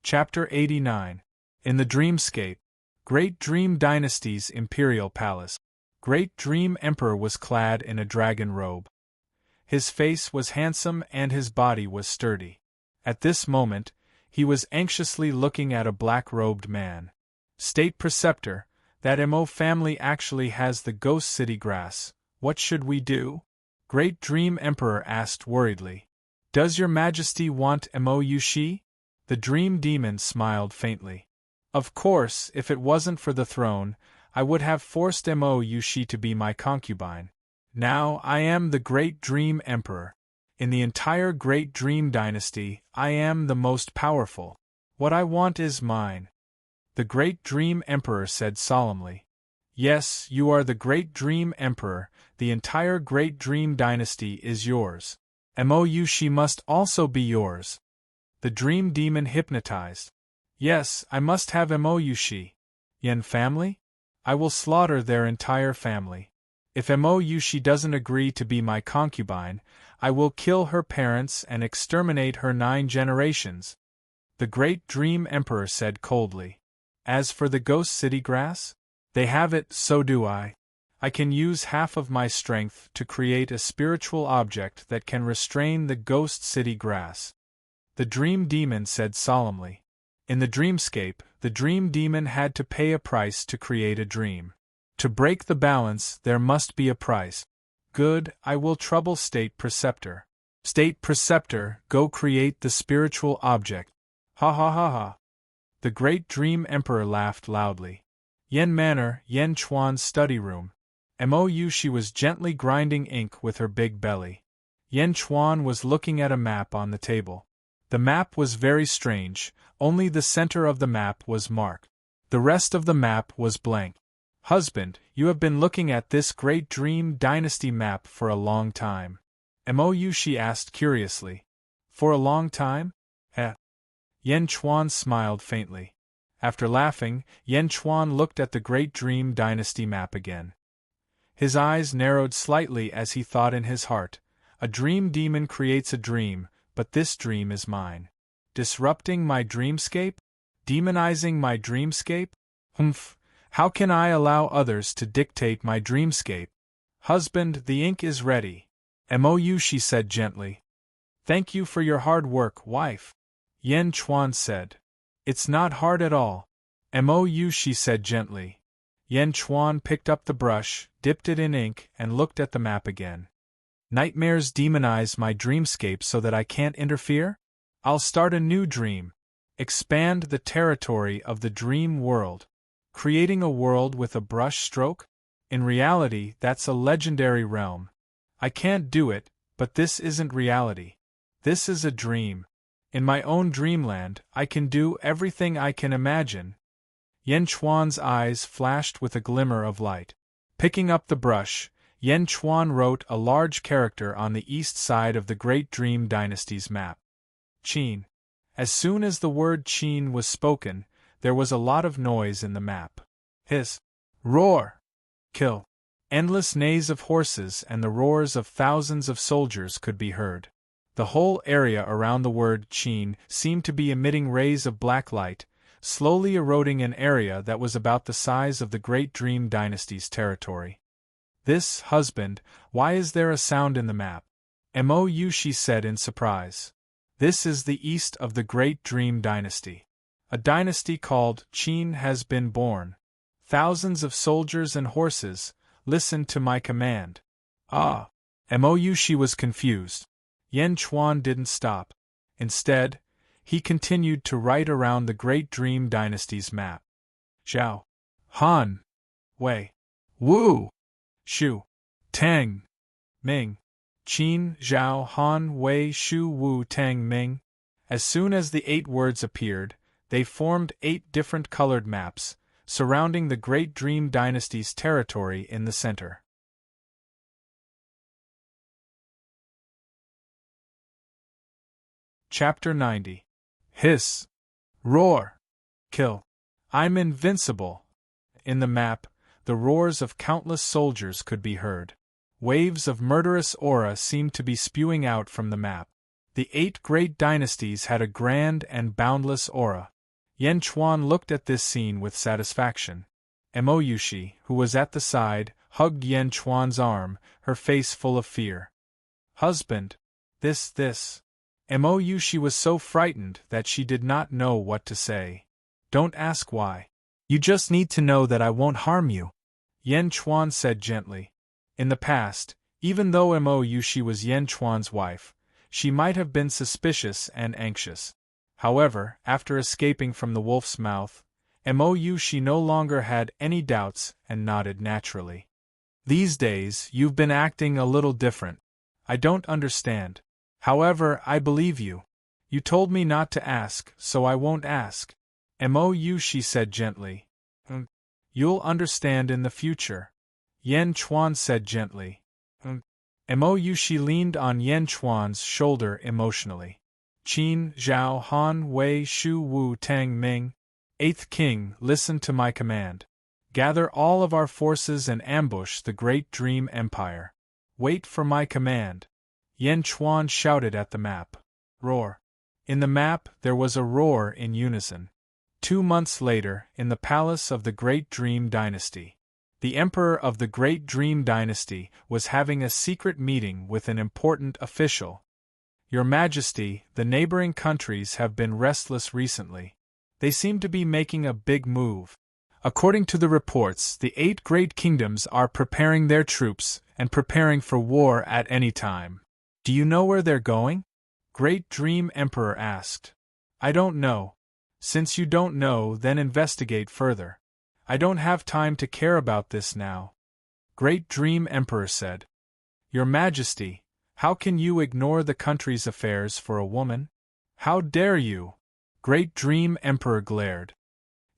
Chapter 89. In the Dreamscape. Great Dream Dynasty's Imperial Palace. Great Dream Emperor was clad in a dragon robe. His face was handsome and his body was sturdy. At this moment, he was anxiously looking at a black-robed man. State Preceptor, that Mo family actually has the Ghost City grass. What should we do? Great Dream Emperor asked worriedly. Does your Majesty want Mo Yushi? The Dream Demon smiled faintly. Of course, if it wasn't for the throne, I would have forced Mo Yushi to be my concubine. Now I am the Great Dream Emperor. In the entire Great Dream Dynasty, I am the most powerful. What I want is mine. The Great Dream Emperor said solemnly. Yes, you are the Great Dream Emperor, the entire Great Dream Dynasty is yours. Mo Yushi must also be yours. The Dream Demon hypnotized. Yes, I must have Mo Yushi. Yen family? I will slaughter their entire family. If Mo Yushi doesn't agree to be my concubine, I will kill her parents and exterminate her 9 generations. The Great Dream Emperor said coldly. As for the Ghost City grass? They have it, so do I. I can use half of my strength to create a spiritual object that can restrain the Ghost City grass. The Dream Demon said solemnly. In the Dreamscape, the Dream Demon had to pay a price to create a dream. To break the balance, there must be a price. Good, I will trouble State Preceptor. State Preceptor, go create the spiritual object. Ha ha ha ha. The Great Dream Emperor laughed loudly. Yen Manor, Yen Chuan's study room. Mo Yushi was gently grinding ink with her big belly. Yen Chuan was looking at a map on the table. The map was very strange, only the center of the map was marked. The rest of the map was blank. Husband, you have been looking at this Great Dream Dynasty map for a long time. Mo Yushi asked curiously. For a long time? Yen Chuan smiled faintly. After laughing, Yen Chuan looked at the Great Dream Dynasty map again. His eyes narrowed slightly as he thought in his heart, a dream demon creates a dream, but this dream is mine. Disrupting my dreamscape? Demonizing my dreamscape? Humph, how can I allow others to dictate my dreamscape? Husband, the ink is ready. Mo Yushi said gently. Thank you for your hard work, wife. Yen Chuan said. It's not hard at all. Mo Yushi said gently. Yen Chuan picked up the brush, dipped it in ink, and looked at the map again. Nightmares demonize my dreamscape so that I can't interfere? I'll start a new dream. Expand the territory of the dream world. Creating a world with a brush stroke? In reality, that's a legendary realm. I can't do it, but this isn't reality. This is a dream. In my own dreamland, I can do everything I can imagine. Yen Chuan's eyes flashed with a glimmer of light. Picking up the brush, Yen Chuan wrote a large character on the east side of the Great Dream Dynasty's map. Qin. As soon as the word Qin was spoken, there was a lot of noise in the map. Hiss. Roar. Kill. Endless neighs of horses and the roars of thousands of soldiers could be heard. The whole area around the word Qin seemed to be emitting rays of black light, slowly eroding an area that was about the size of the Great Dream Dynasty's territory. This, husband, why is there a sound in the map? Mo Yushi said in surprise. This is the east of the Great Dream Dynasty. A dynasty called Qin has been born. Thousands of soldiers and horses, listen to my command. Ah! Mo Yushi was confused. Yen Chuan didn't stop. Instead, he continued to write around the Great Dream Dynasty's map. Zhao. Han. Wei. Wu. Shu. Tang. Ming. Qin, Zhao, Han, Wei, Shu, Wu, Tang, Ming. As soon as the 8 words appeared, they formed 8 different colored maps, surrounding the Great Dream Dynasty's territory in the center. Chapter 90. Hiss. Roar. Kill. I'm invincible. In the map, the roars of countless soldiers could be heard. Waves of murderous aura seemed to be spewing out from the map. The 8 great dynasties had a grand and boundless aura. Yan Chuan looked at this scene with satisfaction. Emoyushi, who was at the side, hugged Yan Chuan's arm, her face full of fear. Husband! This. Emoyushi was so frightened that she did not know what to say. Don't ask why. You just need to know that I won't harm you, Yan Chuan said gently. In the past, even though Emoyushi was Yan Chuan's wife, she might have been suspicious and anxious. However, after escaping from the wolf's mouth, Emoyushi no longer had any doubts and nodded naturally. These days, you've been acting a little different. I don't understand. However, I believe you. You told me not to ask, so I won't ask. Emoyushi said gently. You'll understand in the future. Yan Chuan said gently. Emoyushi leaned on Yan Chuan's shoulder emotionally. Qin, Zhao, Han, Wei, Shu, Wu, Tang, Ming. 8th King, listen to my command. Gather all of our forces and ambush the Great Dream Empire. Wait for my command. Yan Chuan shouted at the map. Roar. In the map, there was a roar in unison. 2 months later, in the palace of the Great Dream Dynasty, the Emperor of the Great Dream Dynasty was having a secret meeting with an important official. Your Majesty, the neighboring countries have been restless recently. They seem to be making a big move. According to the reports, the 8 great kingdoms are preparing their troops and preparing for war at any time. Do you know where they're going? Great Dream Emperor asked. I don't know. Since you don't know, then investigate further. I don't have time to care about this now. Great Dream Emperor said. Your Majesty, how can you ignore the country's affairs for a woman? How dare you? Great Dream Emperor glared.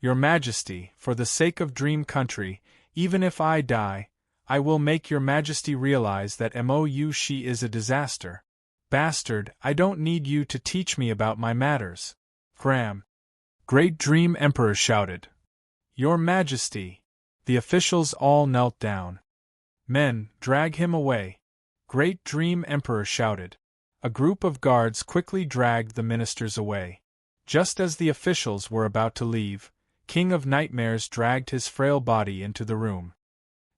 Your Majesty, for the sake of Dream Country, even if I die, I will make Your Majesty realize that Emoyushi is a disaster. Bastard, I don't need you to teach me about my matters. Cram. Great Dream Emperor shouted. Your Majesty. The officials all knelt down. Men, drag him away. Great Dream Emperor shouted. A group of guards quickly dragged the ministers away. Just as the officials were about to leave, King of Nightmares dragged his frail body into the room.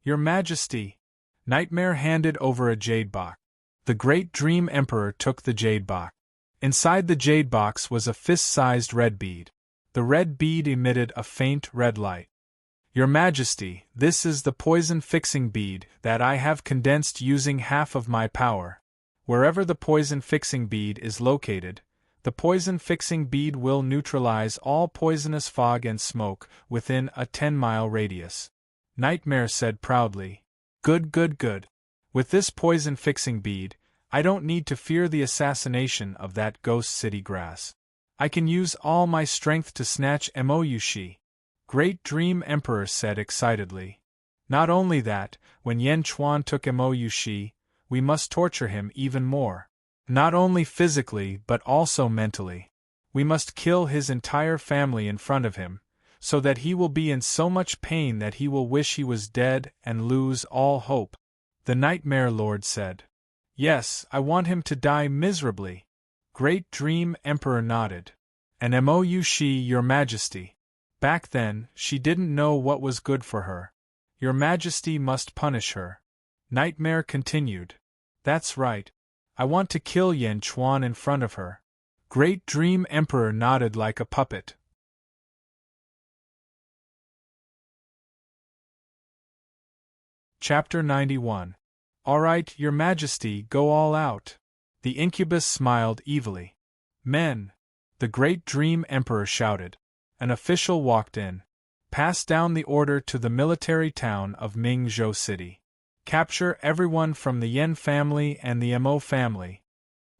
Your Majesty. Nightmare handed over a jade box. The Great Dream Emperor took the jade box. Inside the jade box was a fist-sized red bead. The red bead emitted a faint red light. Your Majesty, this is the poison-fixing bead that I have condensed using half of my power. Wherever the poison-fixing bead is located, the poison-fixing bead will neutralize all poisonous fog and smoke within a 10-mile radius. Nightmare said proudly. Good. With this poison-fixing bead, I don't need to fear the assassination of that ghost city grass. I can use all my strength to snatch Emoyushi. Great Dream Emperor said excitedly. Not only that, when Yan Chuan took Emoyushi, we must torture him even more. Not only physically but also mentally. We must kill his entire family in front of him, so that he will be in so much pain that he will wish he was dead and lose all hope. The Nightmare Lord said. Yes, I want him to die miserably. Great Dream Emperor nodded. And Emoyushi, Your Majesty. Back then, she didn't know what was good for her. Your Majesty must punish her. Nightmare continued. That's right. I want to kill Yan Chuan in front of her. Great Dream Emperor nodded like a puppet. Chapter 91. All right, Your Majesty, go all out. The incubus smiled evilly. Men! The Great Dream Emperor shouted. An official walked in. Pass down the order to the military town of Mingzhou City. Capture everyone from the Yen family and the Mo family.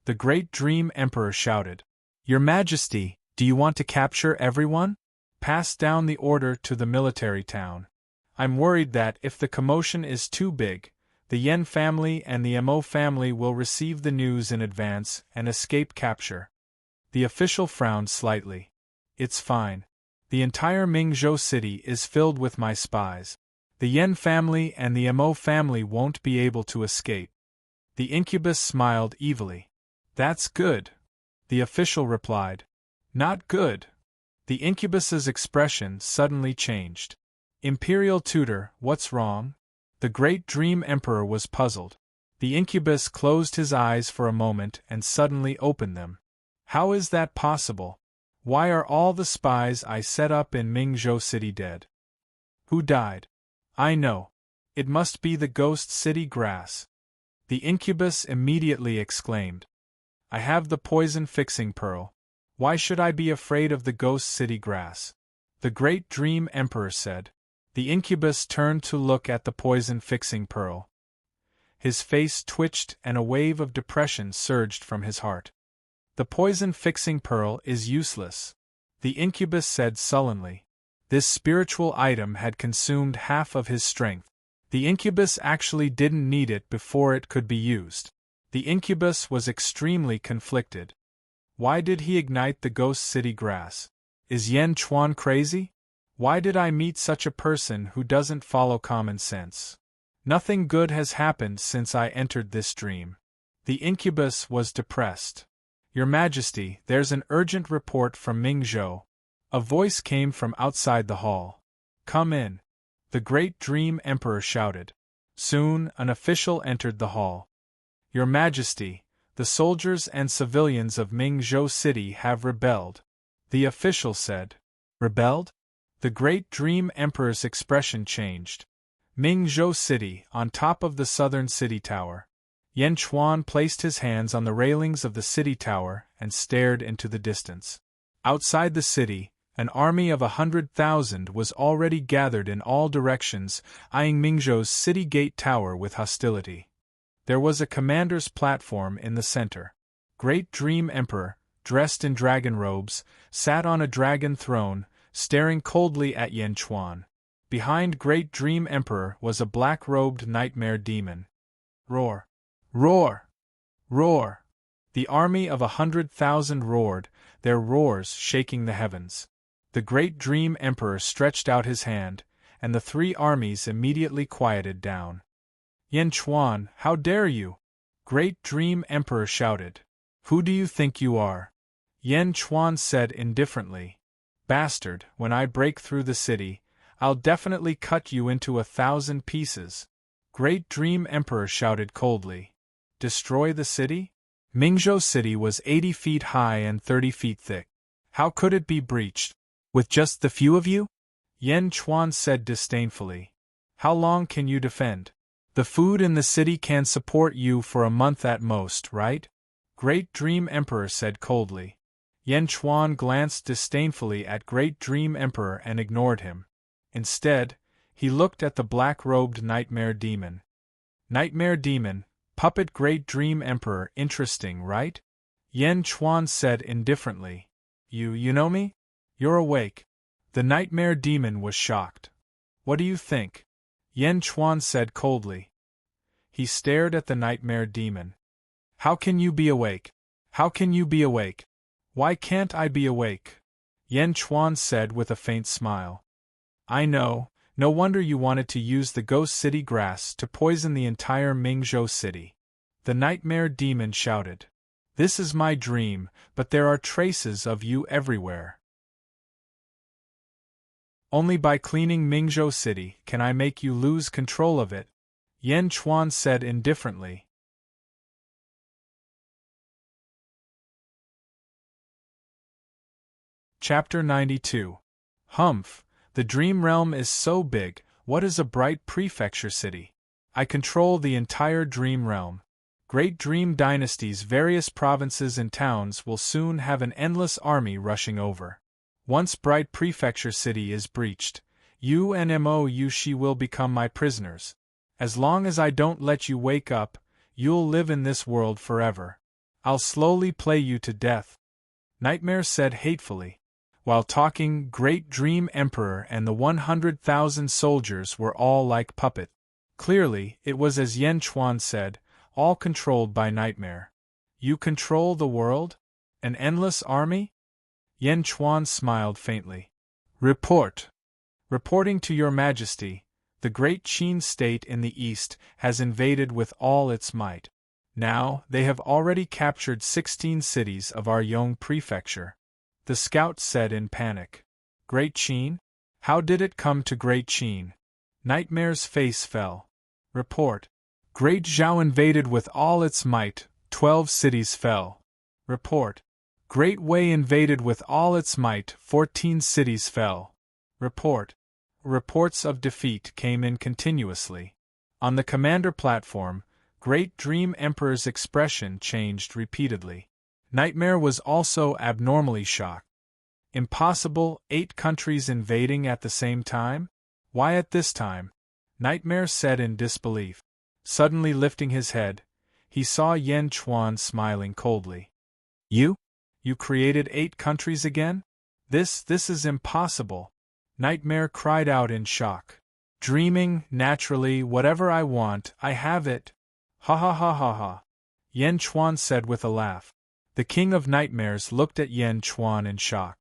The Great Dream Emperor shouted. Your Majesty, do you want to capture everyone? Pass down the order to the military town. I'm worried that if the commotion is too big, the Yen family and the Mo family will receive the news in advance and escape capture. The official frowned slightly. It's fine. The entire Mingzhou city is filled with my spies. The Yen family and the Mo family won't be able to escape. The incubus smiled evilly. That's good. The official replied. Not good. The incubus's expression suddenly changed. Imperial tutor, what's wrong? The great dream emperor was puzzled. The incubus closed his eyes for a moment and suddenly opened them. How is that possible? Why are all the spies I set up in Mingzhou City dead? Who died? I know. It must be the Ghost City grass. The incubus immediately exclaimed. I have the poison fixing pearl. Why should I be afraid of the Ghost City grass? The great dream emperor said. The incubus turned to look at the poison fixing pearl. His face twitched and a wave of depression surged from his heart. The poison fixing pearl is useless, the incubus said sullenly. This spiritual item had consumed half of his strength. The incubus actually didn't need it before it could be used. The incubus was extremely conflicted. Why did he ignite the Ghost City grass? Is Yan Chuan crazy? Why did I meet such a person who doesn't follow common sense? Nothing good has happened since I entered this dream. The incubus was depressed. Your Majesty, there's an urgent report from Mingzhou. A voice came from outside the hall. Come in. The great dream emperor shouted. Soon, an official entered the hall. Your Majesty, the soldiers and civilians of Mingzhou City have rebelled. The official said. Rebelled? The great dream emperor's expression changed. Mingzhou City, on top of the southern city tower. Yan Chuan placed his hands on the railings of the city tower and stared into the distance. Outside the city, an army of 100,000 was already gathered in all directions, eyeing Mingzhou's city gate tower with hostility. There was a commander's platform in the center. Great Dream Emperor, dressed in dragon robes, sat on a dragon throne, staring coldly at Yan Chuan. Behind Great Dream Emperor was a black-robed nightmare demon. Roar! Roar! Roar! The army of 100,000 roared, their roars shaking the heavens. The Great Dream Emperor stretched out his hand, and the three armies immediately quieted down. Yan Chuan, how dare you? Great Dream Emperor shouted. Who do you think you are? Yan Chuan said indifferently. Bastard, when I break through the city, I'll definitely cut you into 1,000 pieces. Great Dream Emperor shouted coldly. Destroy the city? Mingzhou City was 80 feet high and 30 feet thick. How could it be breached? With just the few of you? Yan Chuan said disdainfully. How long can you defend? The food in the city can support you for a month at most, right? Great Dream Emperor said coldly. Yan Chuan glanced disdainfully at Great Dream Emperor and ignored him. Instead, he looked at the black-robed Nightmare Demon. Nightmare Demon, puppet Great Dream Emperor, interesting, right? Yan Chuan said indifferently. You know me? You're awake. The Nightmare Demon was shocked. What do you think? Yan Chuan said coldly. He stared at the Nightmare Demon. How can you be awake? How can you be awake? Why can't I be awake? Yan Chuan said with a faint smile. I know, no wonder you wanted to use the Ghost City grass to poison the entire Mingzhou City. The Nightmare Demon shouted. This is my dream, but there are traces of you everywhere. Only by cleaning Mingzhou City can I make you lose control of it, Yan Chuan said indifferently. Chapter 92. Humph, the Dream Realm is so big, what is a bright prefecture city? I control the entire Dream Realm. Great Dream Dynasty's various provinces and towns will soon have an endless army rushing over. Once Bright Prefecture City is breached, you and Mo Yushi will become my prisoners. As long as I don't let you wake up, you'll live in this world forever. I'll slowly play you to death. Nightmare said hatefully. While talking, Great Dream Emperor and the 100,000 soldiers were all like puppet. Clearly, it was as Yan Chuan said, all controlled by Nightmare. You control the world? An endless army? Yan Chuan smiled faintly. Report. Reporting to Your Majesty, the Great Qin State in the east has invaded with all its might. Now, they have already captured 16 cities of our Yong Prefecture. the scout said in panic. Great Qin? How did it come to Great Qin? Nightmare's face fell. Report. Great Zhao invaded with all its might, 12 cities fell. Report. Great Wei invaded with all its might, 14 cities fell. Report. Reports of defeat came in continuously. On the commander platform, Great Dream Emperor's expression changed repeatedly. Nightmare was also abnormally shocked. Impossible, 8 countries invading at the same time? Why at this time? Nightmare said in disbelief. Suddenly lifting his head, he saw Yan Chuan smiling coldly. You created 8 countries again? This is impossible. Nightmare cried out in shock. Dreaming, naturally, whatever I want, I have it. Ha ha ha ha ha. Yan Chuan said with a laugh. The King of Nightmares looked at Yan Chuan in shock.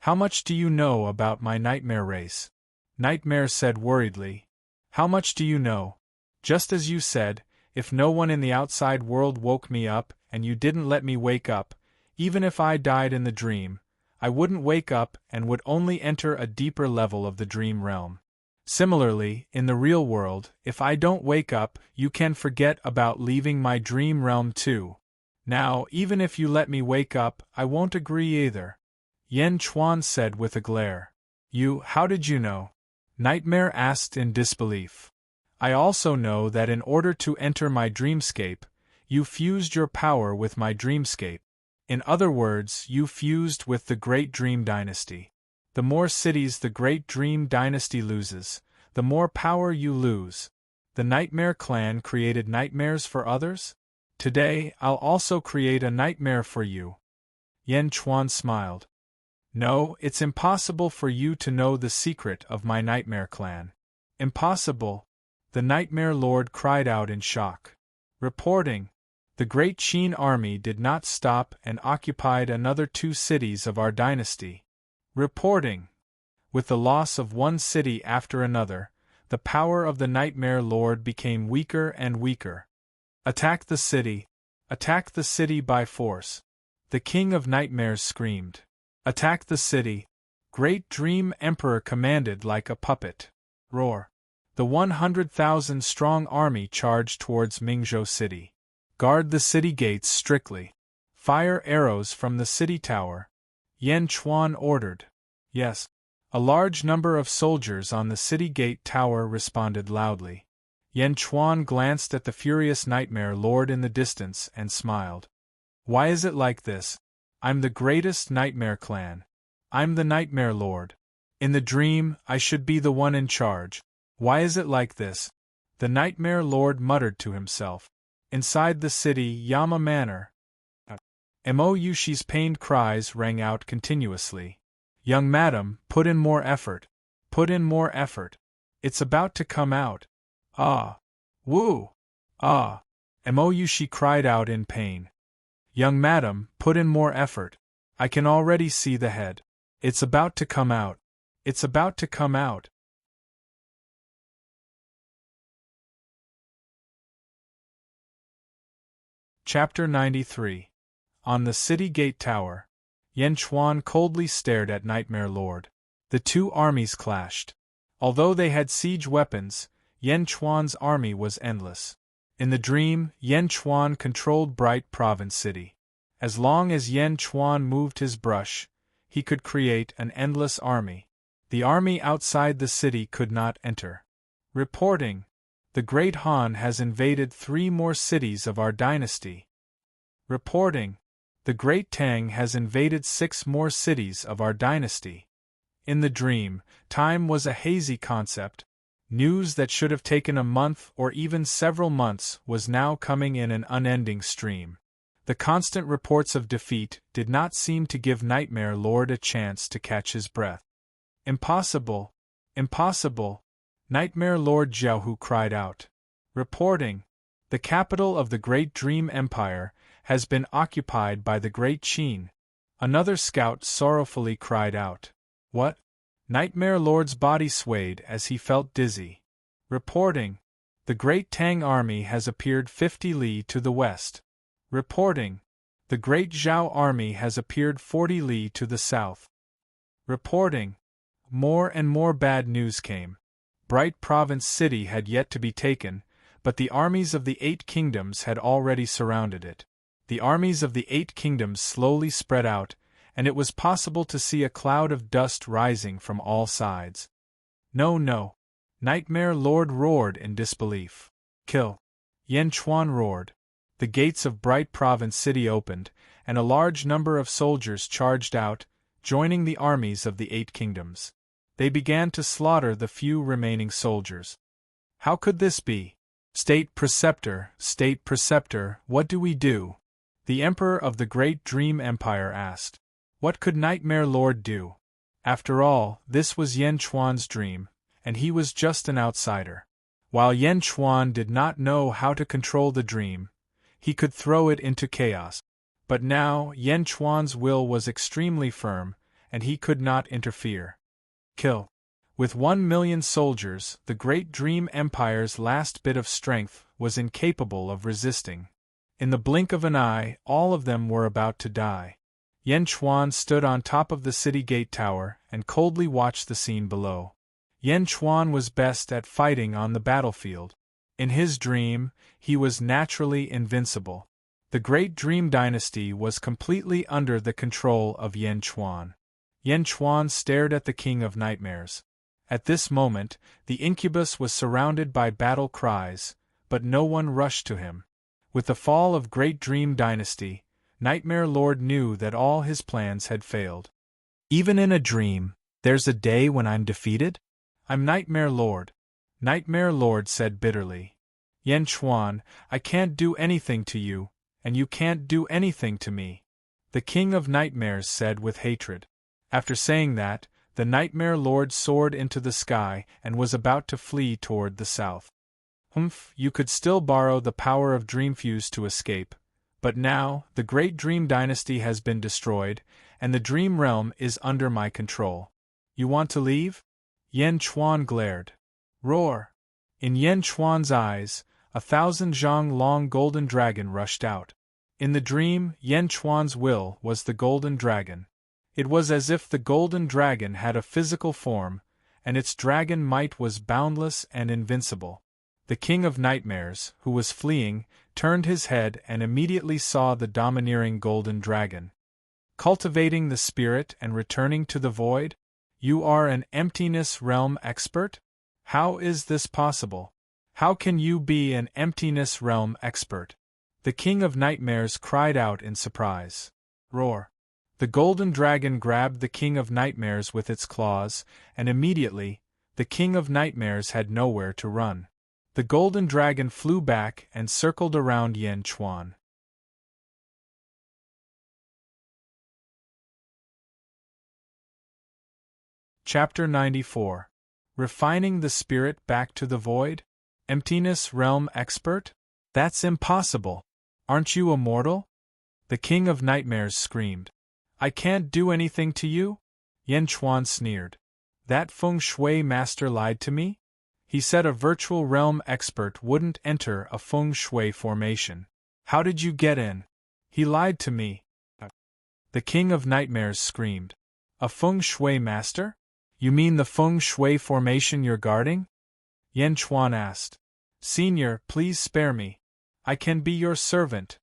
How much do you know about my nightmare race? Nightmare said worriedly. How much do you know? Just as you said, if no one in the outside world woke me up and you didn't let me wake up, even if I died in the dream, I wouldn't wake up and would only enter a deeper level of the dream realm. Similarly, in the real world, if I don't wake up, you can forget about leaving my dream realm too. Now, even if you let me wake up, I won't agree either. Yan Chuan said with a glare. How did you know? Nightmare asked in disbelief. I also know that in order to enter my dreamscape, you fused your power with my dreamscape. In other words, you fused with the Great Dream Dynasty. The more cities the Great Dream Dynasty loses, the more power you lose. The Nightmare Clan created nightmares for others? Today, I'll also create a nightmare for you. Yan Chuan smiled. No, it's impossible for you to know the secret of my Nightmare Clan. Impossible, the Nightmare Lord cried out in shock. Reporting. The Great Qin army did not stop and occupied another 2 cities of our dynasty. Reporting. With the loss of one city after another, the power of the Nightmare Lord became weaker and weaker. Attack the city! Attack the city by force! The King of Nightmares screamed. Attack the city! Great Dream Emperor commanded like a puppet. Roar! The 100,000-strong army charged towards Mingzhou City. Guard the city gates strictly. Fire arrows from the city tower. Yan Chuan ordered. Yes. A large number of soldiers on the city gate tower responded loudly. Yan Chuan glanced at the furious Nightmare Lord in the distance and smiled. Why is it like this? I'm the greatest Nightmare Clan. I'm the Nightmare Lord. In the dream, I should be the one in charge. Why is it like this? The Nightmare Lord muttered to himself. Inside the city Yama Manor. Mo Yushi's pained cries rang out continuously. Young madam, put in more effort. Put in more effort. It's about to come out. Ah! Woo! Ah! Mo Yushi cried out in pain. Young madam, put in more effort. I can already see the head. It's about to come out. It's about to come out. Chapter 93. On the city gate tower, Yan Chuan coldly stared at Nightmare Lord. The 2 armies clashed. Although they had siege weapons, Yan Chuan's army was endless. In the dream, Yan Chuan controlled Bright Province City. As long as Yan Chuan moved his brush, he could create an endless army. The army outside the city could not enter. Reporting. The Great Han has invaded 3 more cities of our dynasty. Reporting. The Great Tang has invaded 6 more cities of our dynasty. In the dream, time was a hazy concept. News that should have taken a month or even several months was now coming in an unending stream. The constant reports of defeat did not seem to give Nightmare Lord a chance to catch his breath. Impossible! Impossible! Nightmare Lord Jiaohu cried out. Reporting. The capital of the Great Dream Empire has been occupied by the Great Qin. Another scout sorrowfully cried out. What? Nightmare Lord's body swayed as he felt dizzy. Reporting. The Great Tang army has appeared 50 li to the west. Reporting. The great Zhao army has appeared 40 li to the south. Reporting. More and more bad news came. Bright Province City had yet to be taken, but the armies of the 8 kingdoms had already surrounded it. The armies of the 8 kingdoms slowly spread out, and it was possible to see a cloud of dust rising from all sides. No, no. Nightmare Lord roared in disbelief. Kill. Yan Chuan roared. The gates of Bright Province City opened, and a large number of soldiers charged out, joining the armies of the 8 kingdoms. They began to slaughter the few remaining soldiers. How could this be? State Preceptor, what do we do? The Emperor of the Great Dream Empire asked. What could Nightmare Lord do? After all, this was Yan Chuan's dream, and he was just an outsider. While Yan Chuan did not know how to control the dream, he could throw it into chaos. But now, Yan Chuan's will was extremely firm, and he could not interfere. Kill. With 1,000,000 soldiers, the Great Dream Empire's last bit of strength was incapable of resisting. In the blink of an eye, all of them were about to die. Yan Chuan stood on top of the city gate tower and coldly watched the scene below. Yan Chuan was best at fighting on the battlefield. In his dream, he was naturally invincible. The Great Dream Dynasty was completely under the control of Yan Chuan. Yan Chuan stared at the King of Nightmares. At this moment, the incubus was surrounded by battle cries, but no one rushed to him. With the fall of Great Dream Dynasty, Nightmare Lord knew that all his plans had failed. Even in a dream, there's a day when I'm defeated? I'm Nightmare Lord. Nightmare Lord said bitterly. Yan Chuan, I can't do anything to you, and you can't do anything to me. The King of Nightmares said with hatred. After saying that, the Nightmare Lord soared into the sky and was about to flee toward the south. You could still borrow the power of Dreamfuse to escape, but now, the Great Dream Dynasty has been destroyed, and the Dream Realm is under my control. You want to leave? Yan Chuan glared. Roar! In Yan Chuan's eyes, 1,000 zhang long golden dragon rushed out. In the dream, Yan Chuan's will was the golden dragon. It was as if the golden dragon had a physical form, and its dragon might was boundless and invincible. The King of Nightmares, who was fleeing, turned his head and immediately saw the domineering golden dragon. Cultivating the spirit and returning to the void? You are an emptiness realm expert? How is this possible? How can you be an emptiness realm expert? The King of Nightmares cried out in surprise. Roar! The golden dragon grabbed the King of Nightmares with its claws, and immediately, the King of Nightmares had nowhere to run. The golden dragon flew back and circled around Yan Chuan. Chapter 94. Refining the Spirit Back to the Void? Emptiness Realm Expert? That's impossible. Aren't you immortal? The King of Nightmares screamed. I can't do anything to you? Yan Chuan sneered. That feng shui master lied to me? He said a virtual realm expert wouldn't enter a feng shui formation. How did you get in? He lied to me. The King of Nightmares screamed. A feng shui master? You mean the feng shui formation you're guarding? Yan Chuan asked. Senior, please spare me. I can be your servant.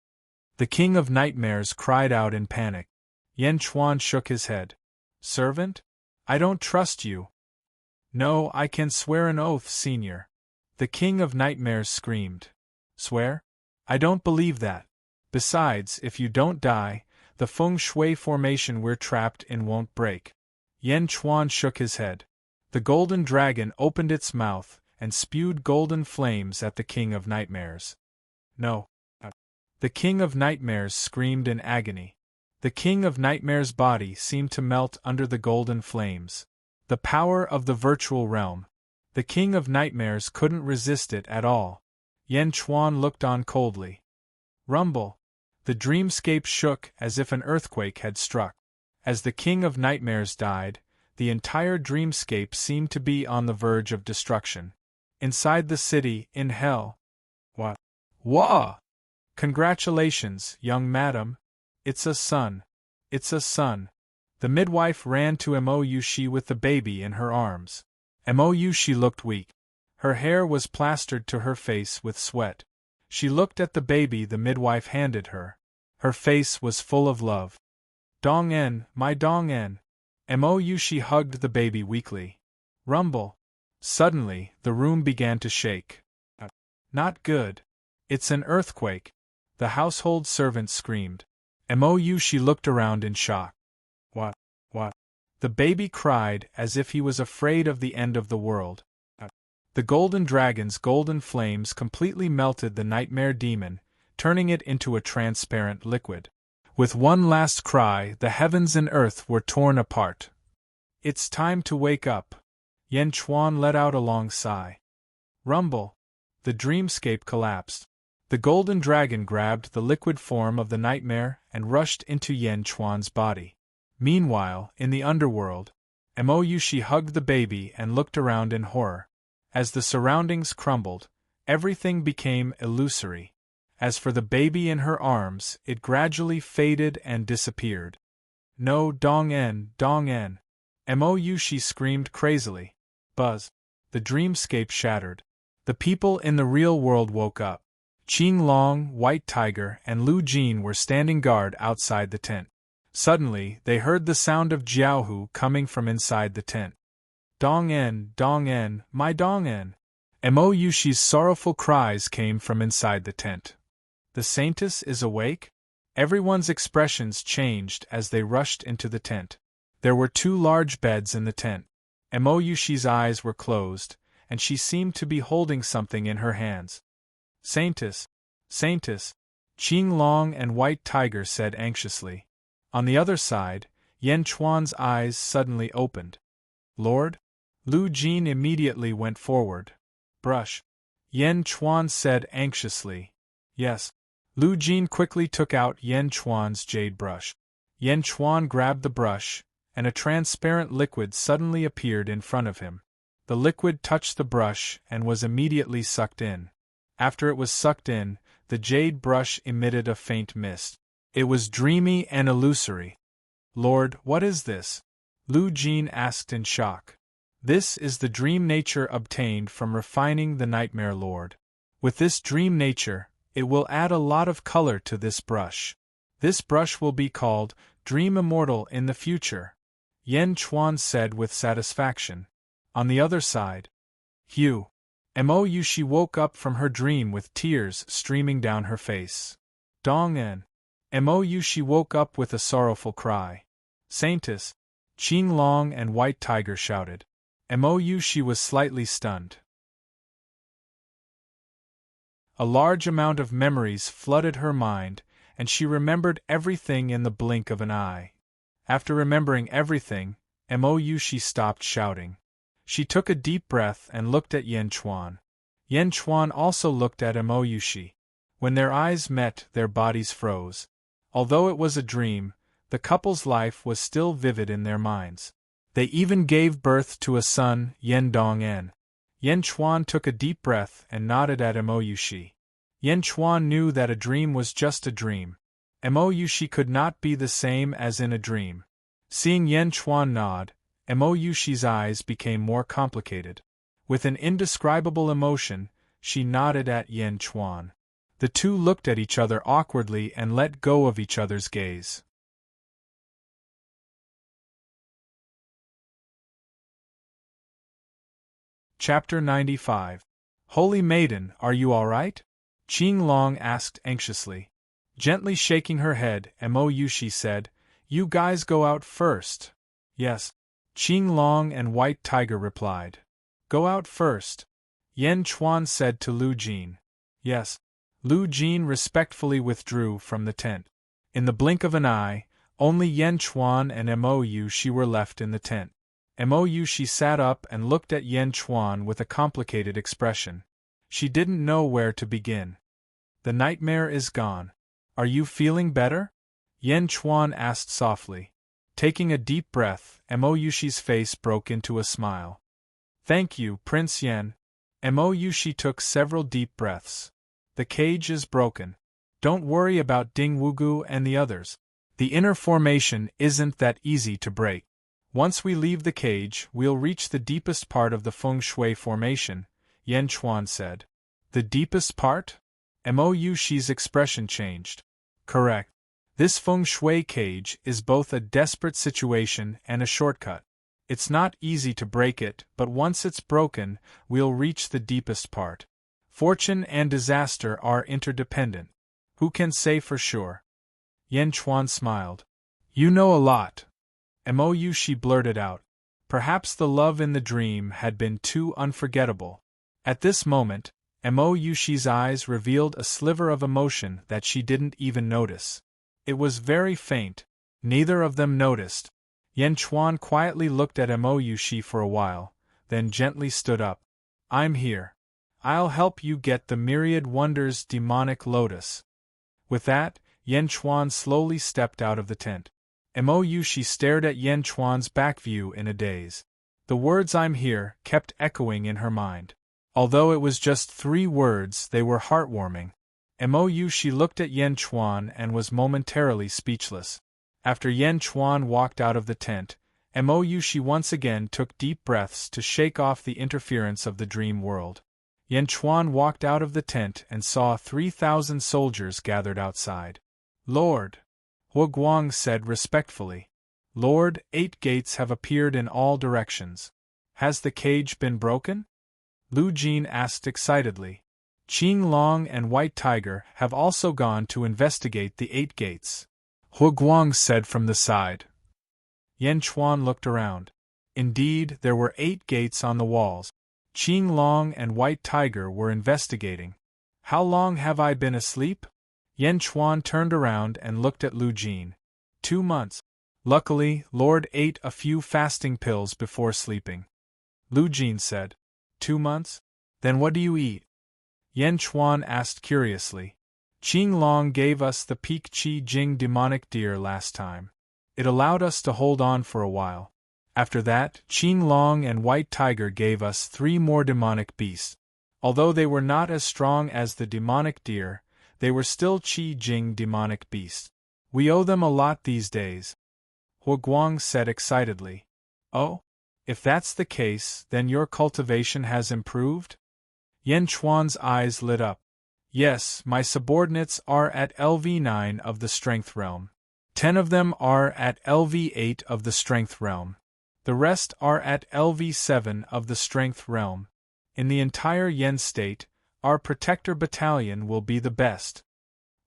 The King of Nightmares cried out in panic. Yan Chuan shook his head. Servant? I don't trust you. No, I can swear an oath, Senior. The King of Nightmares screamed. Swear? I don't believe that. Besides, if you don't die, the feng shui formation we're trapped in won't break. Yan Chuan shook his head. The golden dragon opened its mouth and spewed golden flames at the King of Nightmares. No. The King of Nightmares screamed in agony. The King of Nightmares' body seemed to melt under the golden flames. The power of the virtual realm. The King of Nightmares couldn't resist it at all. Yan Chuan looked on coldly. Rumble. The dreamscape shook as if an earthquake had struck. As the King of Nightmares died, the entire dreamscape seemed to be on the verge of destruction. Inside the city, in hell. What? Wah! Congratulations, young madam. It's a son. It's a son. The midwife ran to Yushi with the baby in her arms. Yushi looked weak. Her hair was plastered to her face with sweat. She looked at the baby the midwife handed her. Her face was full of love. Dong-en, my Dong-en. Yushi hugged the baby weakly. Rumble. Suddenly, the room began to shake. Not good. It's an earthquake. The household servant screamed. Yushi looked around in shock. What? The baby cried as if he was afraid of the end of the world. The golden dragon's golden flames completely melted the nightmare demon, turning it into a transparent liquid. With one last cry, the heavens and earth were torn apart. It's time to wake up. Yan Chuan let out a long sigh. Rumble. The dreamscape collapsed. The golden dragon grabbed the liquid form of the nightmare and rushed into Yan Chuan's body. Meanwhile, in the underworld, Yushi hugged the baby and looked around in horror. As the surroundings crumbled, everything became illusory. As for the baby in her arms, it gradually faded and disappeared. No, Dong-en, Dong-en. Yushi screamed crazily. Buzz. The dreamscape shattered. The people in the real world woke up. Qing Long, White Tiger, and Lu Jin were standing guard outside the tent. Suddenly, they heard the sound of Jiaohu coming from inside the tent. Dong-en, Dong-en, my Dong-en. Yushi's sorrowful cries came from inside the tent. The saintess is awake? Everyone's expressions changed as they rushed into the tent. There were 2 large beds in the tent. Yushi's eyes were closed, and she seemed to be holding something in her hands. Saintess, Saintess, Qing Long and White Tiger said anxiously. On the other side, Yan Chuan's eyes suddenly opened. Lord? Lu Jin immediately went forward. Brush. Yan Chuan said anxiously. Yes. Lu Jin quickly took out Yan Chuan's jade brush. Yan Chuan grabbed the brush, and a transparent liquid suddenly appeared in front of him. The liquid touched the brush and was immediately sucked in. After it was sucked in, the jade brush emitted a faint mist. It was dreamy and illusory. Lord, what is this? Lu Jin asked in shock. This is the dream nature obtained from refining the Nightmare Lord. With this dream nature, it will add a lot of color to this brush. This brush will be called Dream Immortal in the future, Yan Chuan said with satisfaction. On the other side, Hugh. Yushi woke up from her dream with tears streaming down her face. Dong-en. Yushi woke up with a sorrowful cry. Saintess, Qing Long and White Tiger shouted. Yushi was slightly stunned. A large amount of memories flooded her mind, and she remembered everything in the blink of an eye. After remembering everything, Yushi stopped shouting. She took a deep breath and looked at Yan Chuan. Yan Chuan also looked at Yushi. When their eyes met, their bodies froze. Although it was a dream, the couple's life was still vivid in their minds. They even gave birth to a son, Yan Dong-en. Yan Chuan took a deep breath and nodded at Yushi. Yan Chuan knew that a dream was just a dream. Yushi could not be the same as in a dream. Seeing Yan Chuan nod, Yushi's eyes became more complicated. With an indescribable emotion, she nodded at Yan Chuan. The two looked at each other awkwardly and let go of each other's gaze. Chapter 95. Holy Maiden, are you all right? Qing Long asked anxiously. Gently shaking her head, Yushi said, You guys go out first. Yes. Qing Long and White Tiger replied. Go out first. Yan Chuan said to Lu Jin. Yes. Lu Jin respectfully withdrew from the tent. In the blink of an eye, only Yan Chuan and Yushi were left in the tent. Yushi sat up and looked at Yan Chuan with a complicated expression. She didn't know where to begin. The nightmare is gone. Are you feeling better? Yan Chuan asked softly. Taking a deep breath, Yushi's face broke into a smile. Thank you, Prince Yan. Yushi took several deep breaths. The cage is broken. Don't worry about Ding Wugu and the others. The inner formation isn't that easy to break. Once we leave the cage, we'll reach the deepest part of the feng shui formation, Yan Chuan said. The deepest part? Mo Shi's expression changed. Correct. This feng shui cage is both a desperate situation and a shortcut. It's not easy to break it, but once it's broken, we'll reach the deepest part. Fortune and disaster are interdependent. Who can say for sure? Yan Chuan smiled. You know a lot. Mo Shi blurted out. Perhaps the love in the dream had been too unforgettable. At this moment, Mo Shi's eyes revealed a sliver of emotion that she didn't even notice. It was very faint. Neither of them noticed. Yan Chuan quietly looked at Mo Shi for a while, then gently stood up. I'm here. I'll help you get the myriad wonders demonic lotus. With that, Yan Chuan slowly stepped out of the tent. Mo Shi stared at Yan Chuan's back view in a daze. The words "I'm here" kept echoing in her mind. Although it was just 3 words, they were heartwarming. Mo Shi looked at Yan Chuan and was momentarily speechless. After Yan Chuan walked out of the tent, Mo Shi once again took deep breaths to shake off the interference of the dream world. Yan Chuan walked out of the tent and saw 3,000 soldiers gathered outside. Lord, Hu Guang said respectfully. Lord, 8 gates have appeared in all directions. Has the cage been broken? Lu Jin asked excitedly. Qing Long and White Tiger have also gone to investigate the 8 gates. Hu Guang said from the side. Yan Chuan looked around. Indeed, there were 8 gates on the walls. Qing Long and White Tiger were investigating. How long have I been asleep? Yan Chuan turned around and looked at Lu Jin. 2 months. Luckily, Lord ate a few fasting pills before sleeping. Lu Jin said. 2 months? Then what do you eat? Yan Chuan asked curiously. Qing Long gave us the Peak Qi Jing demonic deer last time. It allowed us to hold on for a while. After that, Qing Long and White Tiger gave us 3 more demonic beasts. Although they were not as strong as the demonic deer, they were still Qi Jing demonic beasts. We owe them a lot these days. Hu Guang said excitedly. Oh? If that's the case, then your cultivation has improved? Yan Chuan's eyes lit up. Yes, my subordinates are at LV9 of the Strength Realm. 10 of them are at LV8 of the Strength Realm. The rest are at LV7 of the Strength Realm. In the entire Yen state, our Protector Battalion will be the best.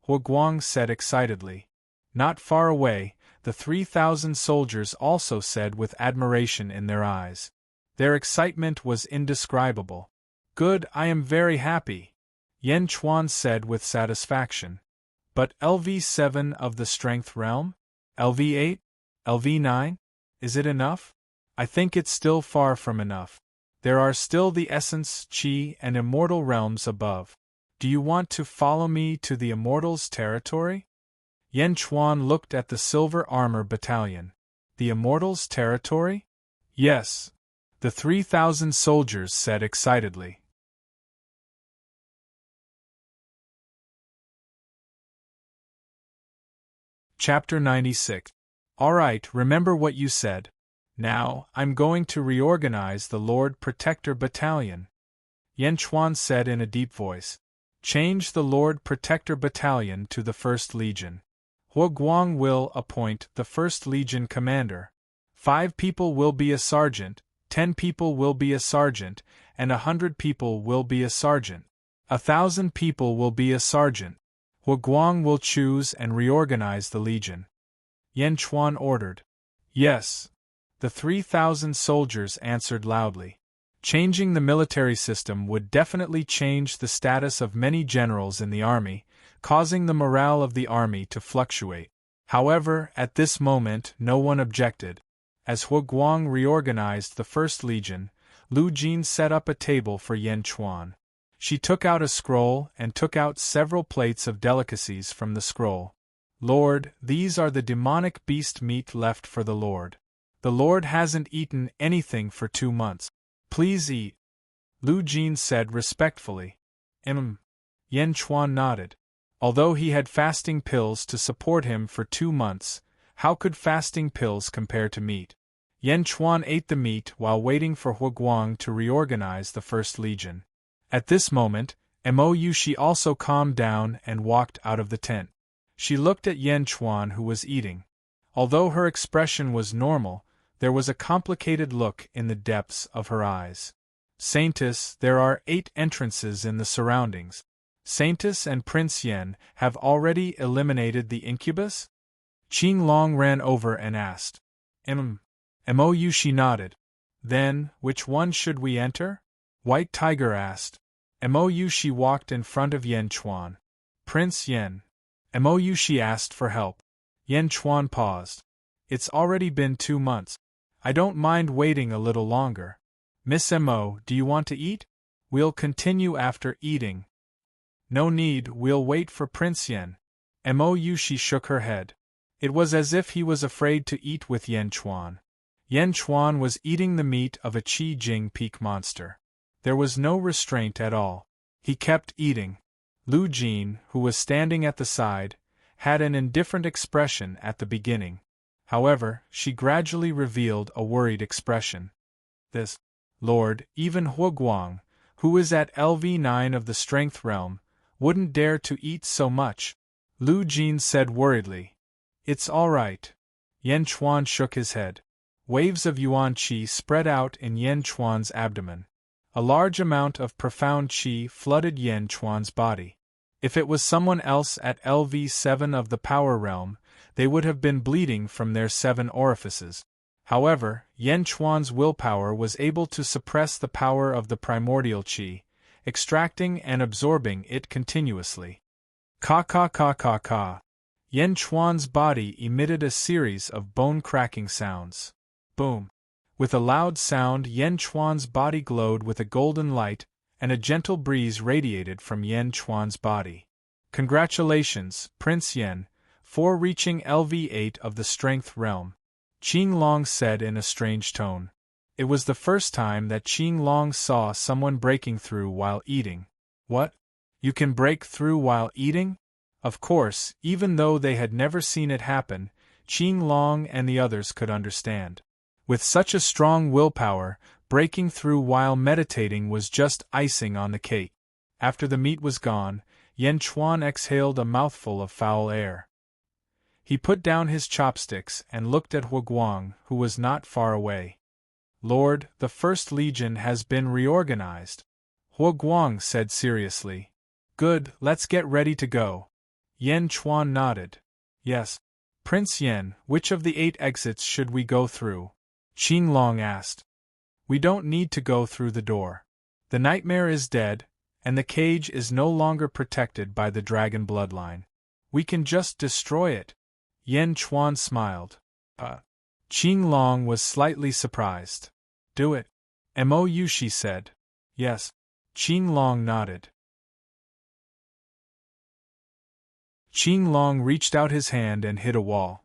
Hu Guang said excitedly. Not far away, the 3,000 soldiers also said with admiration in their eyes. Their excitement was indescribable. Good, I am very happy, Yan Chuan said with satisfaction. But LV7 of the Strength Realm? LV8? LV9? Is it enough? I think it's still far from enough. There are still the Essence, Qi, and Immortal realms above. Do you want to follow me to the Immortals' territory? Yan Chuan looked at the Silver Armor Battalion. The Immortals' territory? Yes. The 3,000 soldiers said excitedly. Chapter 96. All right, remember what you said. Now, I'm going to reorganize the Lord Protector Battalion. Yan Chuan said in a deep voice. Change the Lord Protector Battalion to the 1st Legion. Hu Guang will appoint the 1st Legion commander. 5 people will be a sergeant, 10 people will be a sergeant, and 100 people will be a sergeant. 1,000 people will be a sergeant. Hu Guang will choose and reorganize the legion. Yan Chuan ordered. Yes. The 3,000 soldiers answered loudly. Changing the military system would definitely change the status of many generals in the army, causing the morale of the army to fluctuate. However, at this moment no one objected. As Hu Guang reorganized the 1st Legion, Lu Jin set up a table for Yan Chuan. She took out a scroll and took out several plates of delicacies from the scroll. Lord, these are the demonic beast meat left for the Lord. The Lord hasn't eaten anything for 2 months. Please eat. Lu Jin said respectfully. Yan Chuan nodded. Although he had fasting pills to support him for 2 months, how could fasting pills compare to meat? Yan Chuan ate the meat while waiting for Huguang to reorganize the First Legion. At this moment, Mo Yushi also calmed down and walked out of the tent. She looked at Yan Chuan, who was eating. Although her expression was normal, there was a complicated look in the depths of her eyes. Saintus, there are 8 entrances in the surroundings. Saintus and Prince Yen have already eliminated the incubus? Qing Long ran over and asked. Mo Yushi nodded. Then, which one should we enter? White Tiger asked. Mo Yushi walked in front of Yan Chuan. Prince Yen. Mo Yushi asked for help. Yan Chuan paused. It's already been 2 months. I don't mind waiting a little longer. Miss Mo, do you want to eat? We'll continue after eating. No need, we'll wait for Prince Yen. Mo Yushi shook her head. It was as if he was afraid to eat with Yan Chuan. Yan Chuan was eating the meat of a Qi Jing peak monster. There was no restraint at all. He kept eating. Lu Jin, who was standing at the side, had an indifferent expression at the beginning. However, she gradually revealed a worried expression. This Lord, even Huguang, who is at LV9 of the Strength Realm, wouldn't dare to eat so much. Lu Jin said worriedly. It's all right. Yan Chuan shook his head. Waves of Yuan Qi spread out in Yan Chuan's abdomen. A large amount of profound Qi flooded Yan Chuan's body. If it was someone else at LV7 of the Power Realm, they would have been bleeding from their 7 orifices. However, Yan Chuan's willpower was able to suppress the power of the primordial Qi, extracting and absorbing it continuously. Ka ka ka ka ka. Yan Chuan's body emitted a series of bone-cracking sounds. Boom. With a loud sound, Yan Chuan's body glowed with a golden light, and a gentle breeze radiated from Yan Chuan's body. Congratulations, Prince Yen, for reaching LV8 of the Strength Realm, Qing Long said in a strange tone. It was the first time that Qing Long saw someone breaking through while eating. What? You can break through while eating? Of course, even though they had never seen it happen, Qing Long and the others could understand. With such a strong willpower, breaking through while meditating was just icing on the cake. After the meat was gone, Yan Chuan exhaled a mouthful of foul air. He put down his chopsticks and looked at Huguang, who was not far away. Lord, the First Legion has been reorganized. Huguang said seriously. Good, let's get ready to go. Yan Chuan nodded. Yes. Prince Yen, which of the 8 exits should we go through? Qing Long asked. We don't need to go through the door. The nightmare is dead, and the cage is no longer protected by the dragon bloodline. We can just destroy it. Yan Chuan smiled. Qing Long was slightly surprised. Do it. Mo Yushi said. Yes. Qing Long nodded. Qing Long reached out his hand and hit a wall.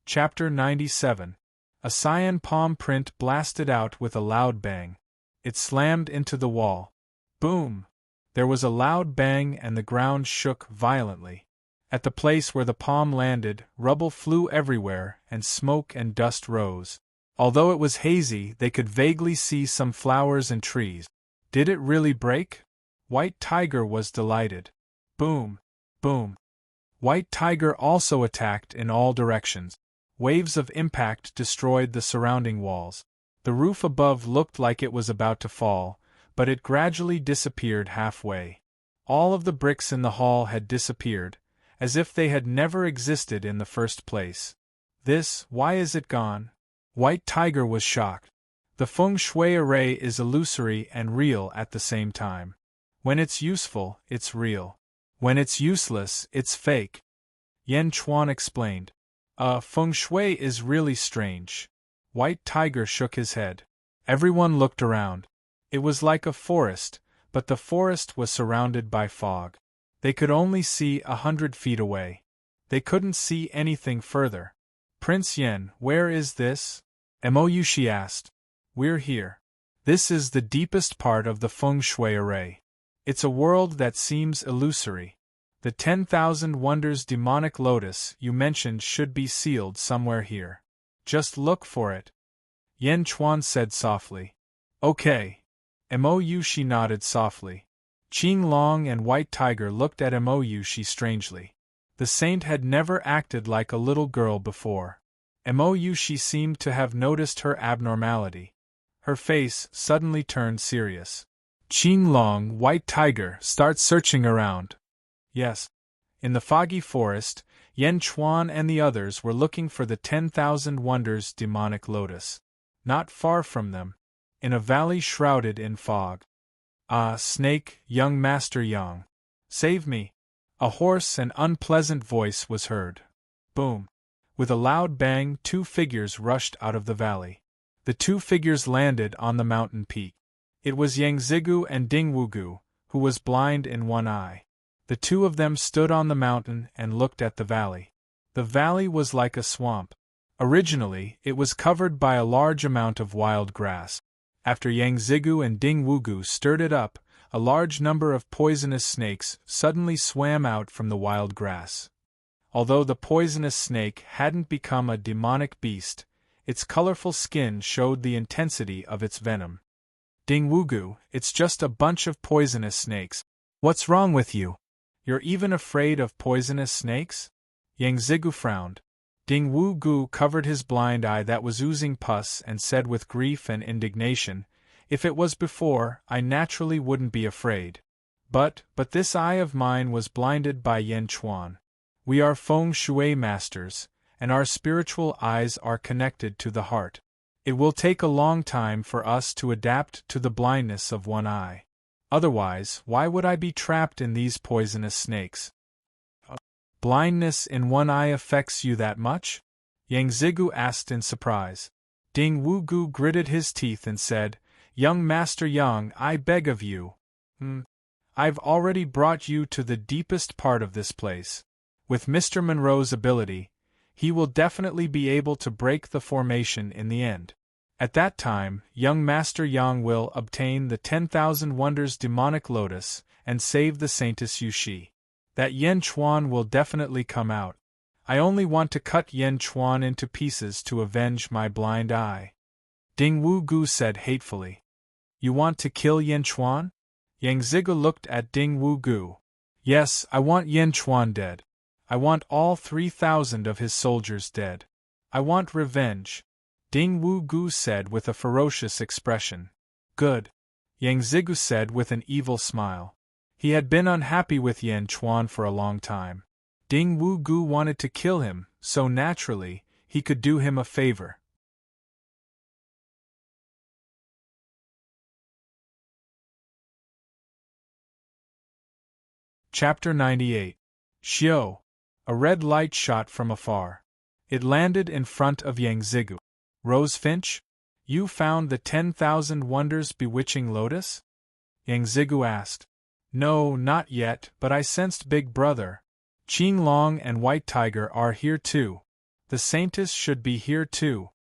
Chapter 97. A cyan palm print blasted out with a loud bang. It slammed into the wall. Boom! There was a loud bang and the ground shook violently. At the place where the palm landed, rubble flew everywhere and smoke and dust rose. Although it was hazy, they could vaguely see some flowers and trees. Did it really break? White Tiger was delighted. Boom! Boom! White Tiger also attacked in all directions. Waves of impact destroyed the surrounding walls. The roof above looked like it was about to fall, but it gradually disappeared halfway. All of the bricks in the hall had disappeared, as if they had never existed in the first place. Why is it gone? White Tiger was shocked. The feng shui array is illusory and real at the same time. When it's useful, it's real. When it's useless, it's fake. Yan Chuan explained. Feng shui is really strange. White Tiger shook his head. Everyone looked around. It was like a forest, but the forest was surrounded by fog. They could only see 100 feet away. They couldn't see anything further. Prince Yen, where is this? Mo Yushi asked. We're here. This is the deepest part of the feng shui array. It's a world that seems illusory. The 10,000 Wonders demonic lotus you mentioned should be sealed somewhere here. Just look for it. Yan Chuan said softly. Okay. Mou she nodded softly. Qing Long and White Tiger looked at Mou she strangely. The saint had never acted like a little girl before. Mou she seemed to have noticed her abnormality. Her face suddenly turned serious. Qing Long, White Tiger, start searching around. Yes. In the foggy forest, Yan Chuan and the others were looking for the 10,000 Wonders demonic lotus. Not far from them, in a valley shrouded in fog. Ah, snake, young Master Yang. Save me. A hoarse and unpleasant voice was heard. Boom. With a loud bang, 2 figures rushed out of the valley. The 2 figures landed on the mountain peak. It was Yang Zigu and Ding Wugu, who was blind in one eye. The 2 of them stood on the mountain and looked at the valley. The valley was like a swamp. Originally, it was covered by a large amount of wild grass. After Yang Zigu and Ding Wugu stirred it up, a large number of poisonous snakes suddenly swam out from the wild grass. Although the poisonous snake hadn't become a demonic beast, its colorful skin showed the intensity of its venom. Ding Wugu, it's just a bunch of poisonous snakes. What's wrong with you? You're even afraid of poisonous snakes? Yang Zigu frowned. Ding Wugu covered his blind eye that was oozing pus and said with grief and indignation, if it was before, I naturally wouldn't be afraid. But this eye of mine was blinded by Yan Chuan. We are feng shui masters, and our spiritual eyes are connected to the heart. It will take a long time for us to adapt to the blindness of one eye. Otherwise, why would I be trapped in these poisonous snakes? Blindness in one eye affects you that much? Yang Zigu asked in surprise. Ding Wugu gritted his teeth and said, Young Master Yang, I beg of you. I've already brought you to the deepest part of this place. With Mr. Monroe's ability, he will definitely be able to break the formation in the end. At that time, young Master Yang will obtain the 10,000 Wonders demonic lotus and save the Saintess Yushi. That Yan Chuan will definitely come out. I only want to cut Yan Chuan into pieces to avenge my blind eye. Ding Wugu said hatefully. You want to kill Yan Chuan? Yang Zigu looked at Ding Wugu. Yes, I want Yan Chuan dead. I want all 3,000 of his soldiers dead. I want revenge. Ding Wugu said with a ferocious expression. Good. Yang Zigu said with an evil smile. He had been unhappy with Yan Chuan for a long time. Ding Wugu wanted to kill him, so naturally, he could do him a favor. Chapter 98. Xiao. A red light shot from afar. It landed in front of Yang Zigu. Rose Finch? You found the 10,000 Wonders bewitching lotus? Yang Zigu asked. No, not yet, but I sensed Big Brother. Qing Long and White Tiger are here too. The Saintess should be here too.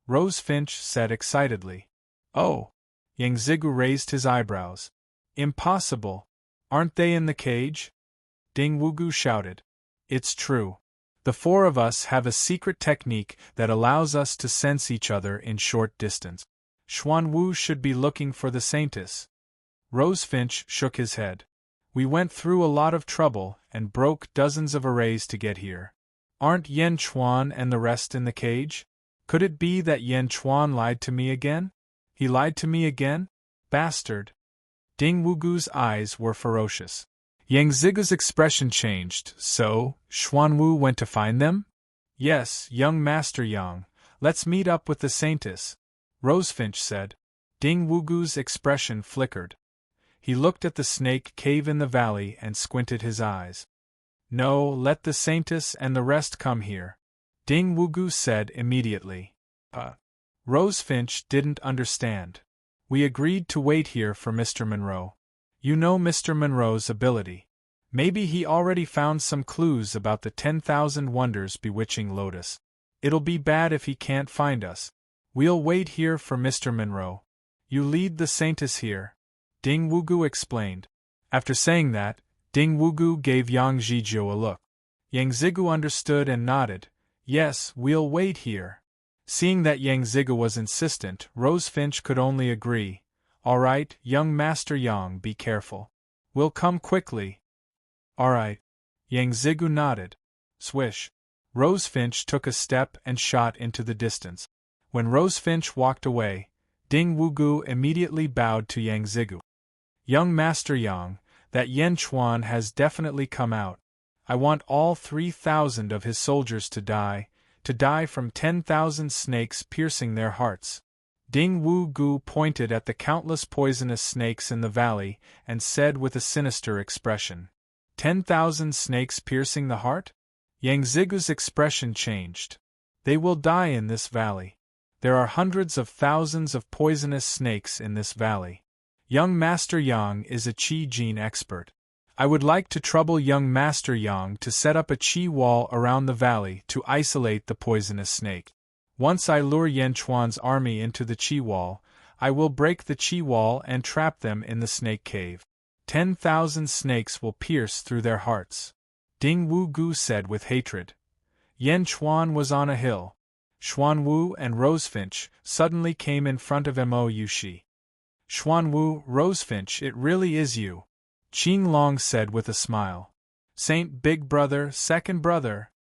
Rose Finch said excitedly. Oh! Yang Zigu raised his eyebrows. Impossible. Aren't they in the cage? Ding Wugu shouted. It's true. The 4 of us have a secret technique that allows us to sense each other in short distance. Xuanwu should be looking for the Saintess. Rose Finch shook his head. We went through a lot of trouble and broke dozens of arrays to get here. Aren't Yan Chuan and the rest in the cage? Could it be that Yan Chuan lied to me again? He lied to me again? Bastard! Ding Wugu's eyes were ferocious. Yang Zigu's expression changed. So, Xuanwu went to find them? Yes, young Master Yang. Let's meet up with the Saintess, Rosefinch said. Ding Wugu's expression flickered. He looked at the snake cave in the valley and squinted his eyes. No, let the Saintess and the rest come here, Ding Wugu said immediately. Rosefinch didn't understand. We agreed to wait here for Mr. Monroe. You know Mr. Monroe's ability. Maybe he already found some clues about the 10,000 Wonders bewitching lotus. It'll be bad if he can't find us. We'll wait here for Mr. Monroe. You lead the saintess here, Ding Wugu explained. After saying that, Ding Wugu gave Yang Zizhu a look. Yang Zigu understood and nodded. Yes, we'll wait here. Seeing that Yang Zigu was insistent, Rose Finch could only agree. All right, young Master Yang, be careful. We'll come quickly. All right. Yang Zigu nodded. Swish. Rose Finch took a step and shot into the distance. When Rose Finch walked away, Ding Wugu immediately bowed to Yang Zigu. Young Master Yang, that Yen Chuan has definitely come out. I want all 3,000 of his soldiers to die from 10,000 snakes piercing their hearts. Ding Wugu pointed at the countless poisonous snakes in the valley and said with a sinister expression, 10,000 snakes piercing the heart? Yang Zigu's expression changed. They will die in this valley. There are hundreds of thousands of poisonous snakes in this valley. Young Master Yang is a Qi Jin expert. I would like to trouble young Master Yang to set up a Qi wall around the valley to isolate the poisonous snake. Once I lure Yen Chuan's army into the Qi wall, I will break the Qi wall and trap them in the snake cave. 10,000 snakes will pierce through their hearts. Ding Wugu said with hatred. Yen Chuan was on a hill. Xuanwu and Rosefinch suddenly came in front of Mo Yushi. Xuanwu, Rosefinch, it really is you, Qing Long said with a smile. Saint Big Brother, second brother.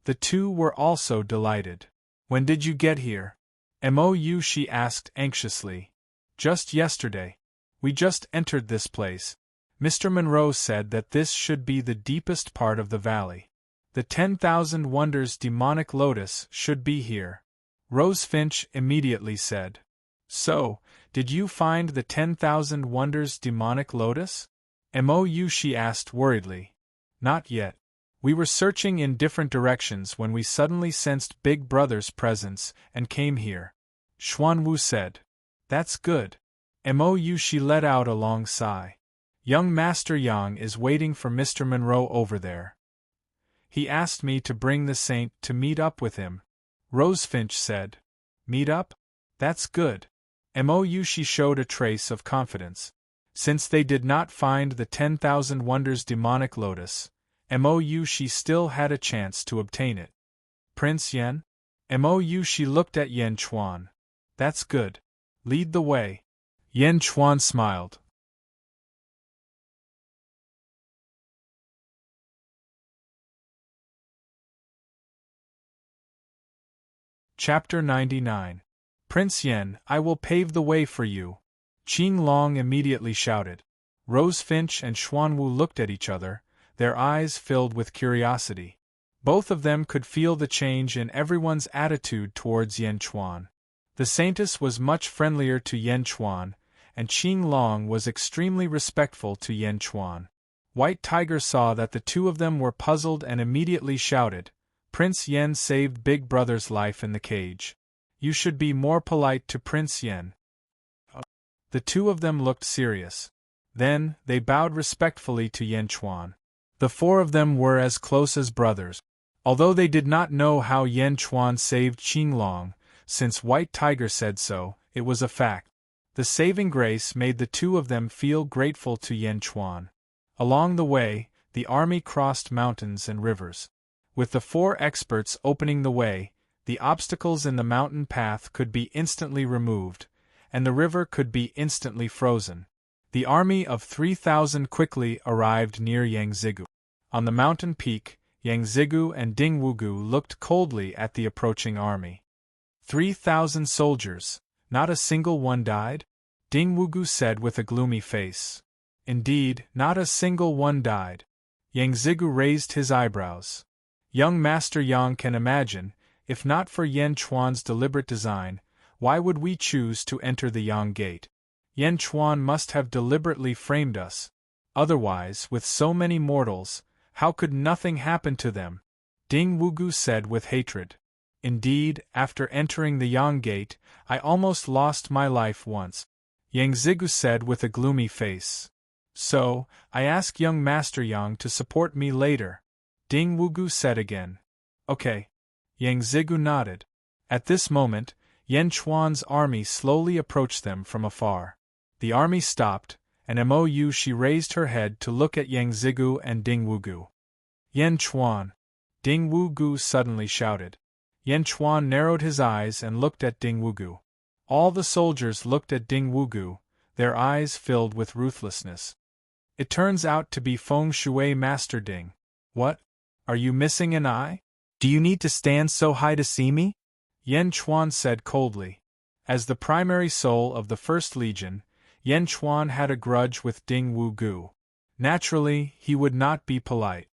The two were also delighted. When did you get here? Mo Yushi asked anxiously. Just yesterday. We just entered this place. Mr. Monroe said that this should be the deepest part of the valley. The 10,000 Wonders demonic lotus should be here. Rose Finch immediately said. So, did you find the 10,000 Wonders demonic lotus? Mo Yushi asked worriedly. Not yet. We were searching in different directions when we suddenly sensed Big Brother's presence and came here. Xuanwu said. That's good. Mo Yushi let out a long sigh. Young Master Yang is waiting for Mr. Monroe over there. He asked me to bring the saint to meet up with him. Rose Finch said. Meet up? That's good. Mo Yushi showed a trace of confidence. Since they did not find the 10,000 Wonders demonic lotus, Mo Yushi still had a chance to obtain it. Prince Yen? Mo Yushi looked at Yen Chuan. That's good. Lead the way. Yen Chuan smiled. Chapter 99. Prince Yen, I will pave the way for you, Qing Long immediately shouted. Rose Finch and Xuanwu looked at each other, their eyes filled with curiosity. Both of them could feel the change in everyone's attitude towards Yen Chuan. The saintess was much friendlier to Yen Chuan, and Qing Long was extremely respectful to Yen Chuan. White Tiger saw that the two of them were puzzled and immediately shouted, Prince Yen saved Big Brother's life in the cage. You should be more polite to Prince Yen. The two of them looked serious. Then, they bowed respectfully to Yen Chuan. The four of them were as close as brothers. Although they did not know how Yen Chuan saved Qing Long, since White Tiger said so, it was a fact. The saving grace made the two of them feel grateful to Yen Chuan. Along the way, the army crossed mountains and rivers. With the four experts opening the way, the obstacles in the mountain path could be instantly removed, and the river could be instantly frozen. The army of 3,000 quickly arrived near Yangzigu. On the mountain peak, Yangzigu and Ding Wugu looked coldly at the approaching army. 3,000 soldiers, not a single one died? Ding Wugu said with a gloomy face. Indeed, not a single one died. Yangzigu raised his eyebrows. Young Master Yang can imagine, if not for Yen Chuan's deliberate design, why would we choose to enter the Yang Gate? Yen Chuan must have deliberately framed us. Otherwise, with so many mortals, how could nothing happen to them? Ding Wugu said with hatred. Indeed, after entering the Yang Gate, I almost lost my life once. Yangzigu said with a gloomy face. So, I ask young Master Yang to support me later. Ding Wugu said again. Okay. Yangzigu nodded. At this moment, Yan Chuan's army slowly approached them from afar. The army stopped, and Mou she raised her head to look at Yang Zigu and Ding Wugu. Yan Chuan! Ding Wugu suddenly shouted. Yan Chuan narrowed his eyes and looked at Ding Wugu. All the soldiers looked at Ding Wugu, their eyes filled with ruthlessness. It turns out to be Feng Shui Master Ding. What? Are you missing an eye? Do you need to stand so high to see me? Yan Chuan said coldly. As the primary soul of the First Legion, Yan Chuan had a grudge with Ding Wugu. Naturally, he would not be polite.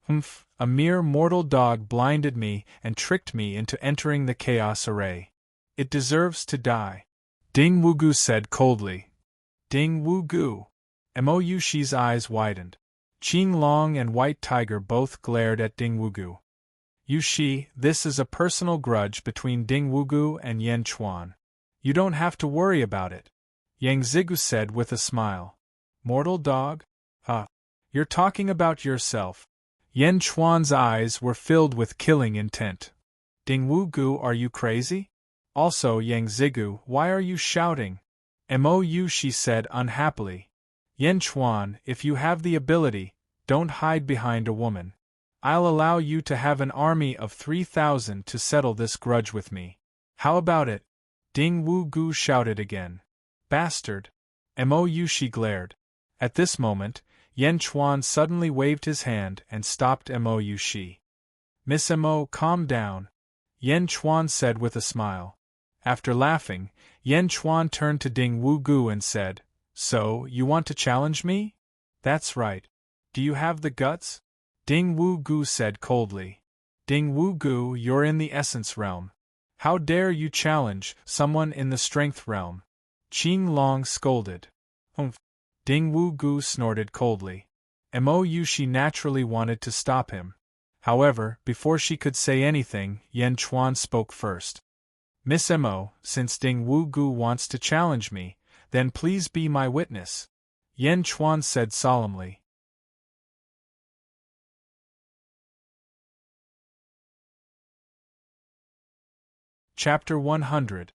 Humph, a mere mortal dog blinded me and tricked me into entering the chaos array. It deserves to die. Ding Wugu said coldly. Ding Wugu. Mou Shi's eyes widened. Qing Long and White Tiger both glared at Ding Wugu. Yu Shi, this is a personal grudge between Ding Wugu and Yan Chuan. You don't have to worry about it. Yang Zigu said with a smile. Mortal dog? You're talking about yourself. Yan Chuan's eyes were filled with killing intent. Ding Wugu, are you crazy? Also, Yang Zigu, why are you shouting? Mou Shi said unhappily. Yan Chuan, if you have the ability, don't hide behind a woman. I'll allow you to have an army of 3,000 to settle this grudge with me. How about it? Ding Wugu shouted again. Bastard! Mou Shi glared. At this moment, Yan Chuan suddenly waved his hand and stopped Mou Shi. Miss Mo, calm down, Yan Chuan said with a smile. After laughing, Yan Chuan turned to Ding Wugu and said, So, you want to challenge me? That's right. Do you have the guts? Ding Wugu said coldly. Ding Wugu, you're in the essence realm. How dare you challenge someone in the strength realm? Qing Long scolded. Humph. Ding Wugu snorted coldly. Mou Shi naturally wanted to stop him. However, before she could say anything, Yan Chuan spoke first. Miss Mo, since Ding Wugu wants to challenge me, then please be my witness. Yan Chuan said solemnly. Chapter 100.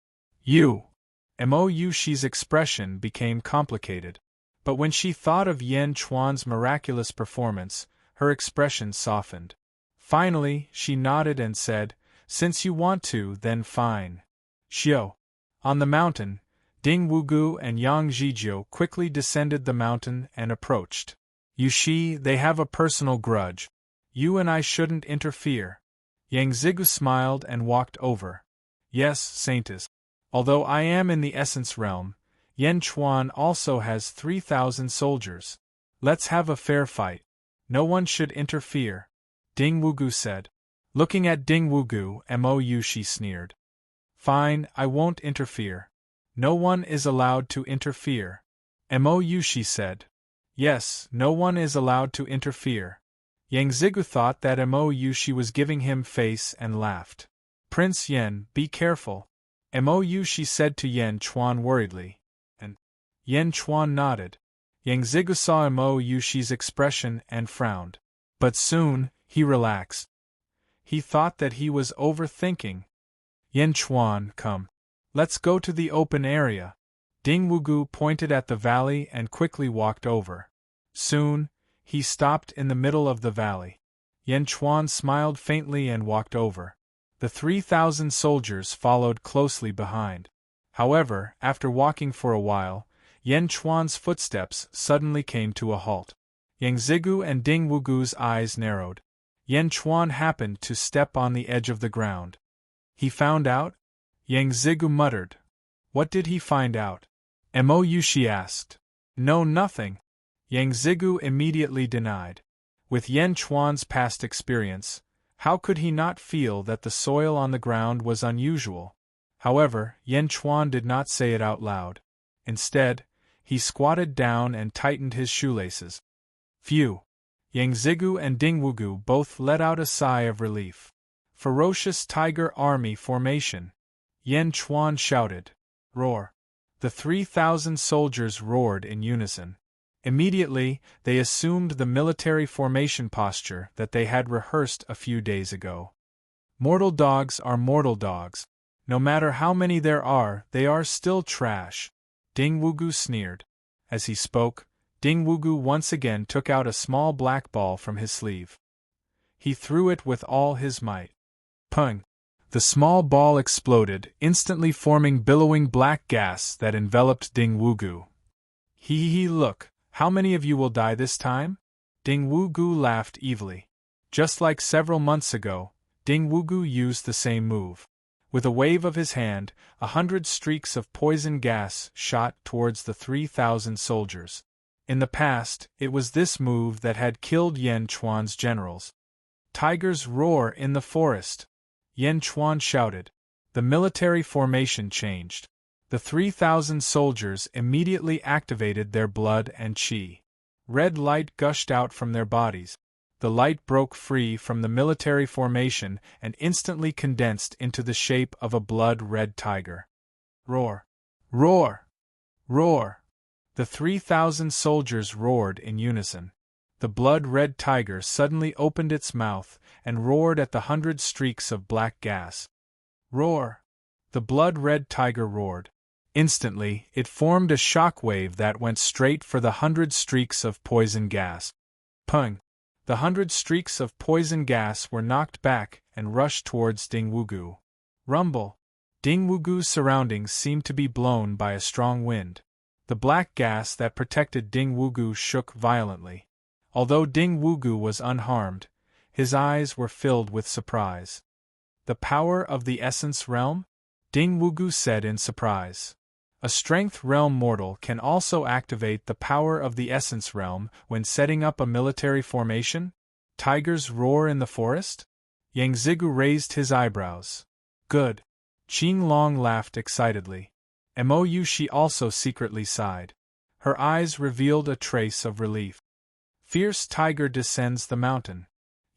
Mou Shi's expression became complicated. But when she thought of Yan Chuan's miraculous performance, her expression softened. Finally, she nodded and said, Since you want to, then fine. Xiao. On the mountain, Ding Wugu and Yang Zhijiu quickly descended the mountain and approached. Yu Shi, they have a personal grudge. You and I shouldn't interfere. Yang Zigu smiled and walked over. Yes, Saintess. Although I am in the essence realm, Yan Chuan also has 3,000 soldiers. Let's have a fair fight. No one should interfere. Ding Wugu said. Looking at Ding Wugu, Mou Shi sneered. Fine, I won't interfere. No one is allowed to interfere. Mou Shi said. Yes, no one is allowed to interfere. Yang Zigu thought that Mou Shi was giving him face and laughed. Prince Yan, be careful. Mou Shi said to Yan Chuan worriedly. And Yan Chuan nodded. Yang Zigu saw Mou Shi's expression and frowned. But soon, he relaxed. He thought that he was overthinking. Yan Chuan, come. Let's go to the open area. Ding Wugu pointed at the valley and quickly walked over. Soon, he stopped in the middle of the valley. Yan Chuan smiled faintly and walked over. The 3,000 soldiers followed closely behind. However, after walking for a while, Yan Chuan's footsteps suddenly came to a halt. Yang Zigu and Ding Wugu's eyes narrowed. Yan Chuan happened to step on the edge of the ground. He found out? Yang Zigu muttered. What did he find out? Mou Shi asked. No, nothing. Yang Zigu immediately denied. With Yan Chuan's past experience, how could he not feel that the soil on the ground was unusual? However, Yan Chuan did not say it out loud. Instead, he squatted down and tightened his shoelaces. Phew! Yang Zigu and Ding Wugu both let out a sigh of relief. Ferocious tiger army formation! Yan Chuan shouted. Roar! The 3,000 soldiers roared in unison. Immediately, they assumed the military formation posture that they had rehearsed a few days ago. Mortal dogs are mortal dogs. No matter how many there are, they are still trash. Ding Wugu sneered. As he spoke, Ding Wugu once again took out a small black ball from his sleeve. He threw it with all his might. Pung! The small ball exploded, instantly forming billowing black gas that enveloped Ding Wugu. Hee, look, how many of you will die this time? Ding Wugu laughed evilly. Just like several months ago, Ding Wugu used the same move. With a wave of his hand, 100 streaks of poison gas shot towards the 3,000 soldiers. In the past, it was this move that had killed Yan Chuan's generals. Tigers roar in the forest! Yan Chuan shouted. The military formation changed. The 3,000 soldiers immediately activated their blood and qi. Red light gushed out from their bodies. The light broke free from the military formation and instantly condensed into the shape of a blood-red tiger. Roar! Roar! Roar! The 3,000 soldiers roared in unison. The blood-red tiger suddenly opened its mouth and roared at the 100 streaks of black gas. Roar! The blood-red tiger roared. Instantly, it formed a shock wave that went straight for the 100 streaks of poison gas. Pung! The 100 streaks of poison gas were knocked back and rushed towards Ding Wugu. Rumble! Ding Wugu's surroundings seemed to be blown by a strong wind. The black gas that protected Ding Wugu shook violently. Although Ding Wugu was unharmed, his eyes were filled with surprise. The power of the Essence Realm? Ding Wugu said in surprise. A Strength Realm mortal can also activate the power of the Essence Realm when setting up a military formation? Tigers roar in the forest? Yang Zigu raised his eyebrows. Good. Qing Long laughed excitedly. Mou she also secretly sighed. Her eyes revealed a trace of relief. Fierce tiger descends the mountain.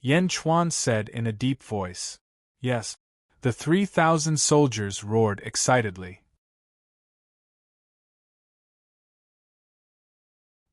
Yan Chuan said in a deep voice. Yes. The 3,000 soldiers roared excitedly.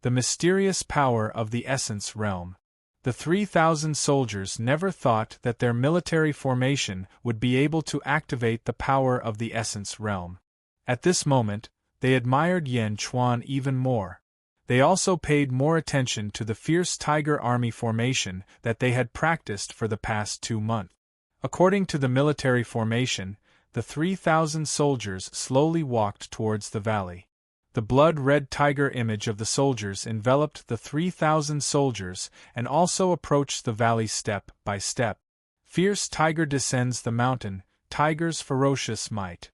The mysterious power of the Essence Realm. The 3,000 soldiers never thought that their military formation would be able to activate the power of the Essence Realm. At this moment, they admired Yan Chuan even more. They also paid more attention to the fierce tiger army formation that they had practiced for the past 2 months. According to the military formation, the 3,000 soldiers slowly walked towards the valley. The blood-red tiger image of the soldiers enveloped the 3,000 soldiers and also approached the valley step by step. Fierce tiger descends the mountain, tiger's ferocious might.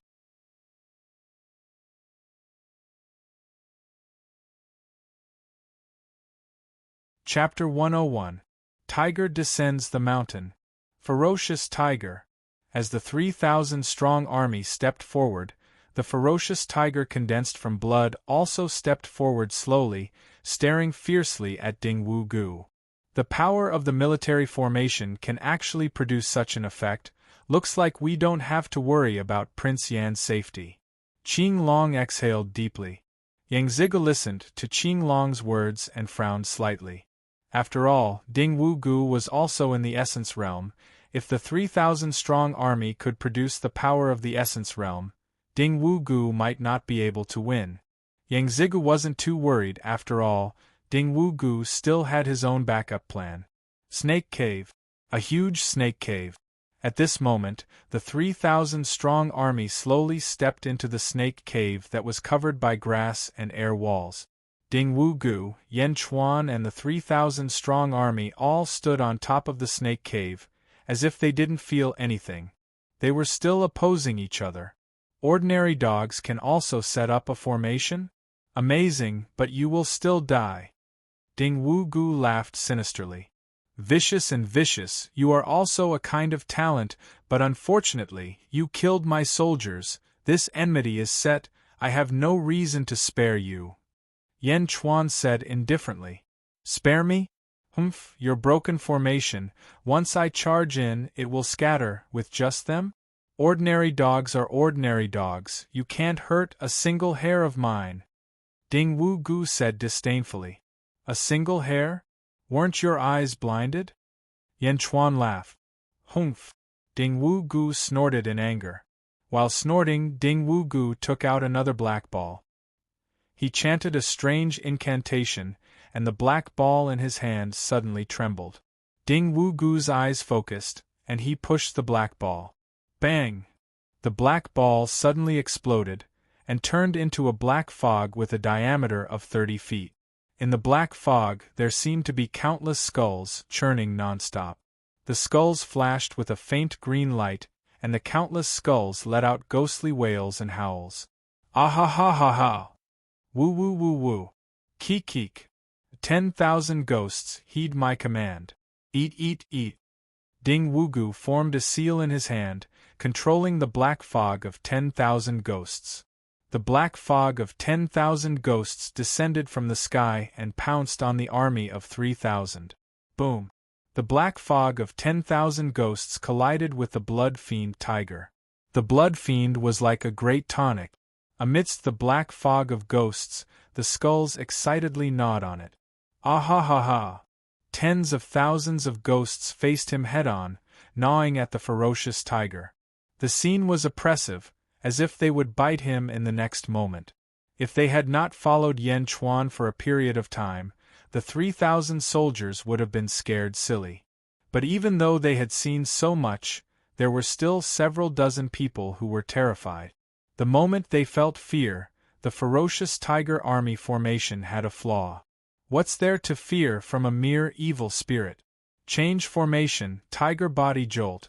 Chapter 101. Tiger descends the mountain. Ferocious tiger. As the 3,000-strong army stepped forward, the ferocious tiger condensed from blood also stepped forward slowly, staring fiercely at Ding Wugu. The power of the military formation can actually produce such an effect. Looks like we don't have to worry about Prince Yan's safety. Qing Long exhaled deeply. Yang Zigu listened to Qing Long's words and frowned slightly. After all, Ding Wugu was also in the Essence Realm. If the 3,000-strong army could produce the power of the Essence Realm, Ding Wugu might not be able to win. Yang Zigu wasn't too worried after all. Ding Wugu still had his own backup plan. Snake Cave. A huge snake cave. At this moment, the 3,000-strong army slowly stepped into the snake cave that was covered by grass and air walls. Ding Wugu, Yan Chuan and the 3,000-strong army all stood on top of the snake cave, as if they didn't feel anything. They were still opposing each other. Ordinary dogs can also set up a formation? Amazing, but you will still die. Ding Wugu laughed sinisterly. Vicious and vicious, you are also a kind of talent, but unfortunately, you killed my soldiers. This enmity is set. I have no reason to spare you. Yan Chuan said indifferently. Spare me? Humph, your broken formation. Once I charge in, it will scatter, with just them? Ordinary dogs are ordinary dogs. You can't hurt a single hair of mine. Ding Wugu said disdainfully. A single hair? Weren't your eyes blinded? Yan Chuan laughed. Humph. Ding Wugu snorted in anger. While snorting, Ding Wugu took out another black ball. He chanted a strange incantation, and the black ball in his hand suddenly trembled. Ding Wugu's eyes focused, and he pushed the black ball. Bang! The black ball suddenly exploded, and turned into a black fog with a diameter of 30 feet. In the black fog there seemed to be countless skulls, churning non-stop. The skulls flashed with a faint green light, and the countless skulls let out ghostly wails and howls. Ah ha ha ha ha! Woo woo woo woo! Keek keek! 10,000 ghosts, heed my command. Eat eat eat! Ding Wugu formed a seal in his hand, controlling the black fog of 10,000 ghosts. The black fog of 10,000 ghosts descended from the sky and pounced on the army of 3,000. Boom! The black fog of 10,000 ghosts collided with the blood fiend tiger. The blood fiend was like a great tonic. Amidst the black fog of ghosts, the skulls excitedly gnawed on it. Ah ha ha ha! Tens of thousands of ghosts faced him head-on, gnawing at the ferocious tiger. The scene was oppressive, as if they would bite him in the next moment. If they had not followed Yan Chuan for a period of time, the 3,000 soldiers would have been scared silly. But even though they had seen so much, there were still several dozen people who were terrified. The moment they felt fear, the ferocious tiger army formation had a flaw. What's there to fear from a mere evil spirit? Change formation, tiger body jolt!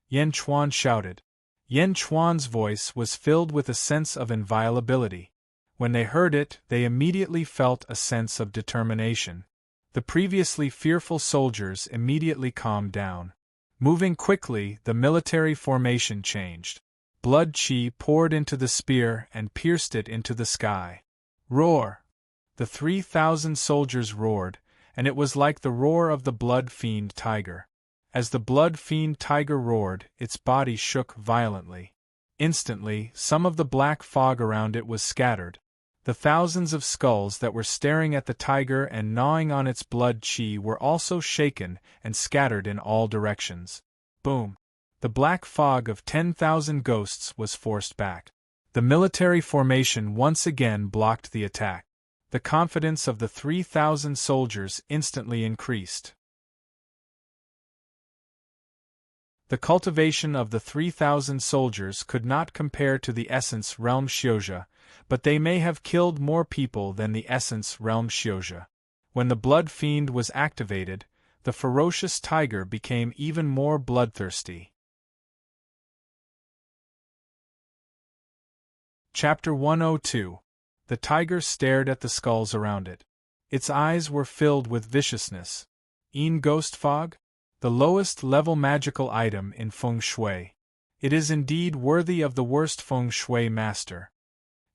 Yan Chuan shouted. Yan Chuan's voice was filled with a sense of inviolability. When they heard it, they immediately felt a sense of determination. The previously fearful soldiers immediately calmed down. Moving quickly, the military formation changed. Blood chi poured into the spear and pierced it into the sky. Roar! The 3,000 soldiers roared, and it was like the roar of the blood fiend tiger. As the blood fiend tiger roared, its body shook violently. Instantly, some of the black fog around it was scattered. The thousands of skulls that were staring at the tiger and gnawing on its blood chi were also shaken and scattered in all directions. Boom! The black fog of 10,000 ghosts was forced back. The military formation once again blocked the attack. The confidence of the 3,000 soldiers instantly increased. The cultivation of the 3,000 soldiers could not compare to the Essence Realm Xiozha, but they may have killed more people than the Essence Realm Xiozha. When the Blood Fiend was activated, the ferocious tiger became even more bloodthirsty. Chapter 102. The tiger stared at the skulls around it. Its eyes were filled with viciousness. Ghost Fog? The lowest level magical item in Feng Shui. It is indeed worthy of the worst Feng Shui master.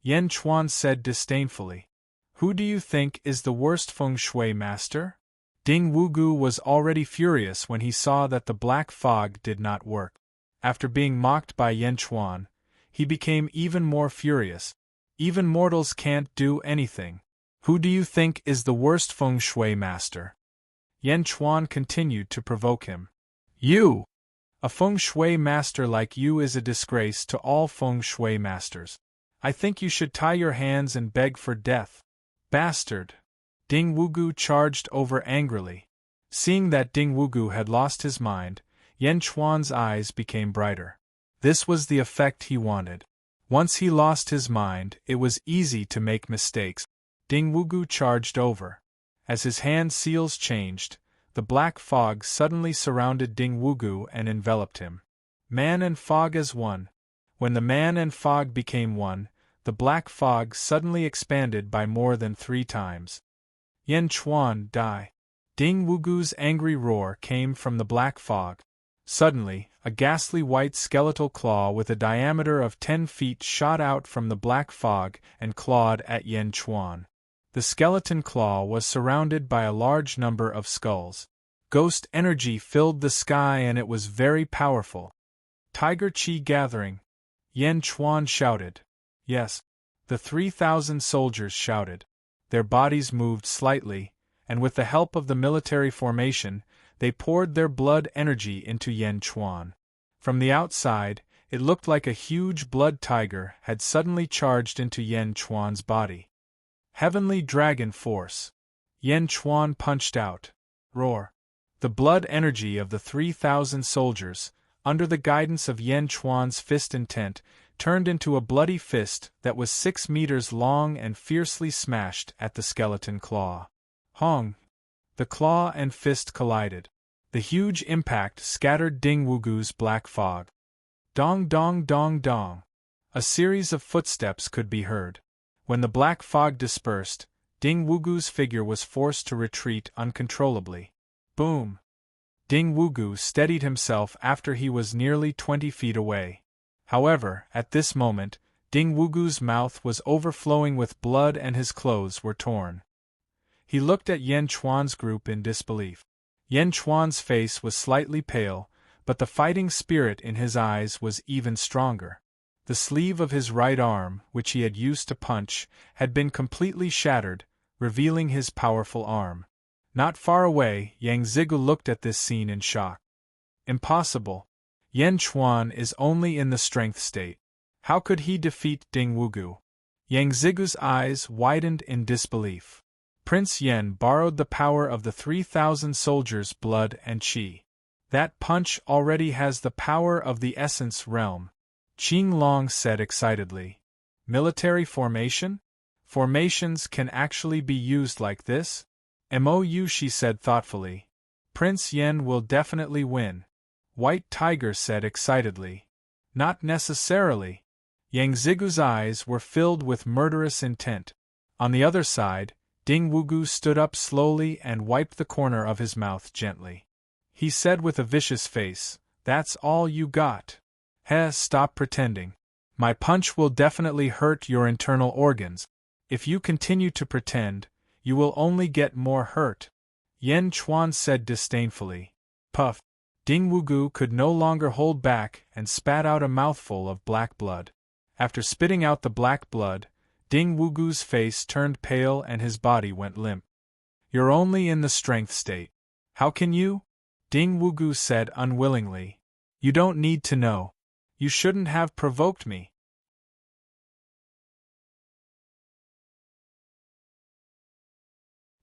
Yan Chuan said disdainfully. Who do you think is the worst Feng Shui master? Ding Wugu was already furious when he saw that the black fog did not work. After being mocked by Yan Chuan, he became even more furious. Even mortals can't do anything. Who do you think is the worst Feng Shui master? Yan Chuan continued to provoke him. You! A Feng Shui master like you is a disgrace to all Feng Shui masters. I think you should tie your hands and beg for death. Bastard! Ding Wugu charged over angrily. Seeing that Ding Wugu had lost his mind, Yan Chuan's eyes became brighter. This was the effect he wanted. Once he lost his mind, it was easy to make mistakes. Ding Wugu charged over. As his hand seals changed, the black fog suddenly surrounded Ding Wugu and enveloped him. Man and fog as one. When the man and fog became one, the black fog suddenly expanded by more than 3 times. Yan Chuan, die! Ding Wugu's angry roar came from the black fog. Suddenly, a ghastly white skeletal claw with a diameter of 10 feet shot out from the black fog and clawed at Yan Chuan. The skeleton claw was surrounded by a large number of skulls. Ghost energy filled the sky and it was very powerful. Tiger Chi gathering. Yan Chuan shouted. Yes. The 3,000 soldiers shouted. Their bodies moved slightly, and with the help of the military formation, they poured their blood energy into Yan Chuan. From the outside, It looked like a huge blood tiger had suddenly charged into Yen Chuan's body. Heavenly Dragon Force. Yen Chuan punched out. Roar. The blood energy of the 3,000 soldiers, under the guidance of Yen Chuan's fist intent, turned into a bloody fist that was 6 meters long and fiercely smashed at the skeleton claw. Hong! The claw and fist collided. The huge impact scattered Ding Wugu's black fog. Dong dong dong dong. A series of footsteps could be heard. When the black fog dispersed, Ding Wugu's figure was forced to retreat uncontrollably. Boom! Ding Wugu steadied himself after he was nearly 20 feet away. However, at this moment, Ding Wugu's mouth was overflowing with blood and his clothes were torn. He looked at Yen Chuan's group in disbelief. Yen Chuan's face was slightly pale, but the fighting spirit in his eyes was even stronger. The sleeve of his right arm, which he had used to punch, had been completely shattered, revealing his powerful arm. Not far away, Yang Zigu looked at this scene in shock. Impossible. Yen Chuan is only in the strength state. How could he defeat Ding Wugu? Yang Zigu's eyes widened in disbelief. Prince Yen borrowed the power of the 3,000 soldiers' blood and qi. That punch already has the power of the essence realm. Qing Long said excitedly. Military formation? Formations can actually be used like this? Mou, she said thoughtfully. Prince Yen will definitely win. White Tiger said excitedly. Not necessarily. Yang Zigu's eyes were filled with murderous intent. On the other side, Ding Wugu stood up slowly and wiped the corner of his mouth gently. He said with a vicious face, "That's all you got. Heh, stop pretending. My punch will definitely hurt your internal organs. If you continue to pretend, you will only get more hurt." Yen Chuan said disdainfully. Puff. Ding Wugu could no longer hold back and spat out a mouthful of black blood. After spitting out the black blood, Ding Wugu's face turned pale and his body went limp. You're only in the strength state. How can you? Ding Wugu said unwillingly. You don't need to know. You shouldn't have provoked me.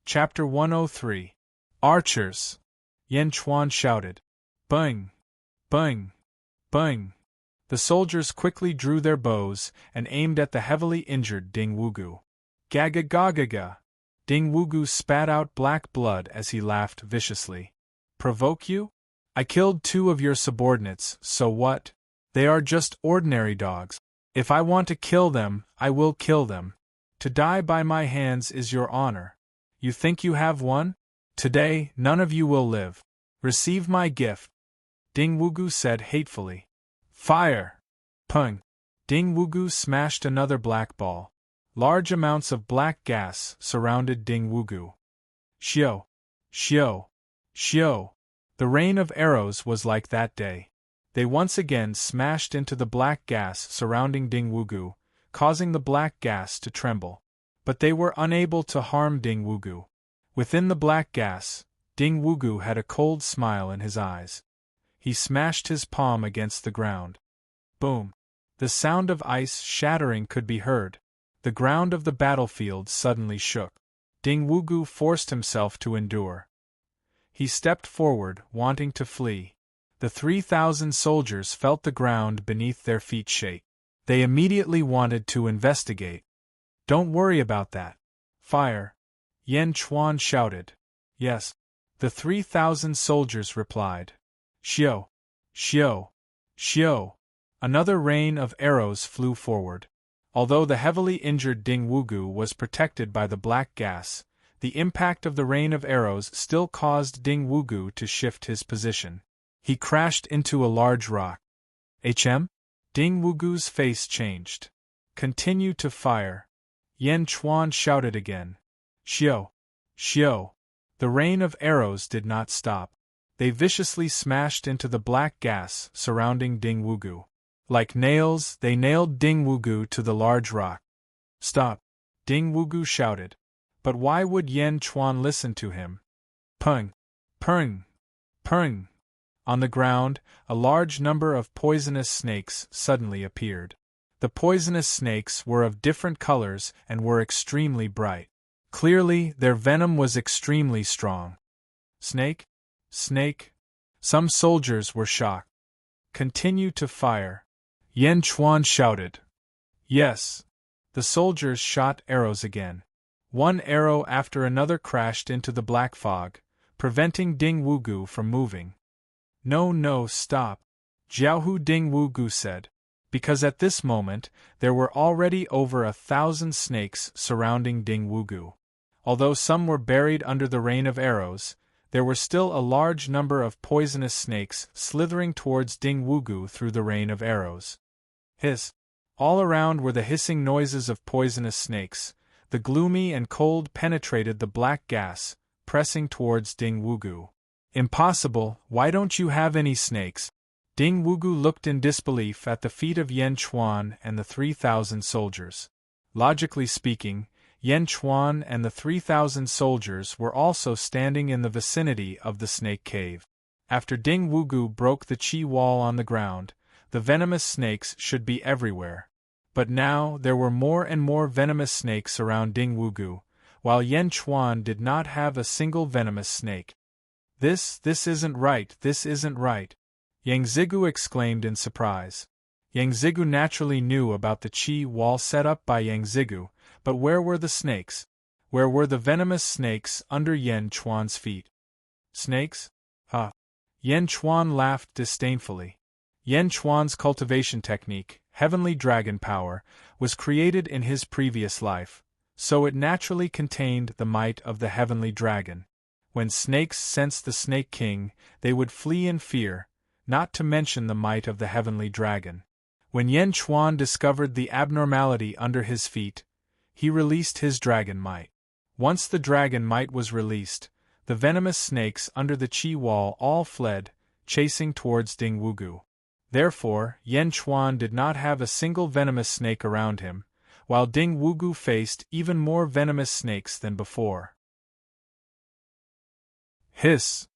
Chapter 103. Archers! Yen Chuan shouted. Bang! Bang! Bang! The soldiers quickly drew their bows and aimed at the heavily injured Ding Wugu. Gaga gaga ga! Ding Wugu spat out black blood as he laughed viciously. Provoke you? I killed 2 of your subordinates, so what? They are just ordinary dogs. If I want to kill them, I will kill them. To die by my hands is your honor. You think you have won? Today, none of you will live. Receive my gift. Ding Wugu said hatefully. Fire! Pung! Ding Wugu smashed another black ball. Large amounts of black gas surrounded Ding Wugu. Xiao! Xiao! Xiao! The rain of arrows was like that day. They once again smashed into the black gas surrounding Ding Wugu, causing the black gas to tremble. But they were unable to harm Ding Wugu. Within the black gas, Ding Wugu had a cold smile in his eyes. He smashed his palm against the ground. Boom! The sound of ice shattering could be heard. The ground of the battlefield suddenly shook. Ding Wugu forced himself to endure. He stepped forward, wanting to flee. The 3,000 soldiers felt the ground beneath their feet shake. They immediately wanted to investigate. Don't worry about that. Fire! Yen Chuan shouted. Yes. The 3,000 soldiers replied. Xiao! Xiao! Xiao! Another rain of arrows flew forward. Although the heavily injured Ding Wugu was protected by the black gas, the impact of the rain of arrows still caused Ding Wugu to shift his position. He crashed into a large rock. HM? Ding Wugu's face changed. Continue to fire. Yen Chuan shouted again. Xiao! Xiao! The rain of arrows did not stop. They viciously smashed into the black gas surrounding Ding Wugu. Like nails, they nailed Ding Wugu to the large rock. Stop! Ding Wugu shouted. But why would Yen Chuan listen to him? Pung! Pung! Pung! On the ground, a large number of poisonous snakes suddenly appeared. The poisonous snakes were of different colors and were extremely bright. Clearly, their venom was extremely strong. Snake? Snake? Some soldiers were shocked. Continue to fire. Yan Chuan shouted. Yes. The soldiers shot arrows again. One arrow after another crashed into the black fog, preventing Ding Wugu from moving. No, stop, Jiaohu Ding Wugu said, because at this moment there were already over 1,000 snakes surrounding Ding Wugu. Although some were buried under the rain of arrows, there were still a large number of poisonous snakes slithering towards Ding Wugu through the rain of arrows. Hiss! All around were the hissing noises of poisonous snakes. The gloomy and cold penetrated the black gas, pressing towards Ding Wugu. Impossible, why don't you have any snakes? Ding Wugu looked in disbelief at the feet of Yan Chuan and the 3,000 soldiers. Logically speaking, Yan Chuan and the 3,000 soldiers were also standing in the vicinity of the snake cave. After Ding Wugu broke the qi wall on the ground, the venomous snakes should be everywhere. But now there were more and more venomous snakes around Ding Wugu, while Yan Chuan did not have a single venomous snake. This isn't right, this isn't right, Yang Zigu exclaimed in surprise. Yang Zigu naturally knew about the qi wall set up by Yang Zigu, but where were the snakes? Where were the venomous snakes under Yan Chuan's feet? Snakes? Huh. Yan Chuan laughed disdainfully. Yan Chuan's cultivation technique, Heavenly Dragon Power, was created in his previous life, so it naturally contained the might of the Heavenly Dragon. When snakes sensed the Snake King, they would flee in fear, not to mention the might of the Heavenly Dragon. When Yan Chuan discovered the abnormality under his feet, he released his dragon might. Once the dragon might was released, the venomous snakes under the qi wall all fled, chasing towards Ding Wugu. Therefore, Yan Chuan did not have a single venomous snake around him, while Ding Wugu faced even more venomous snakes than before. Hiss!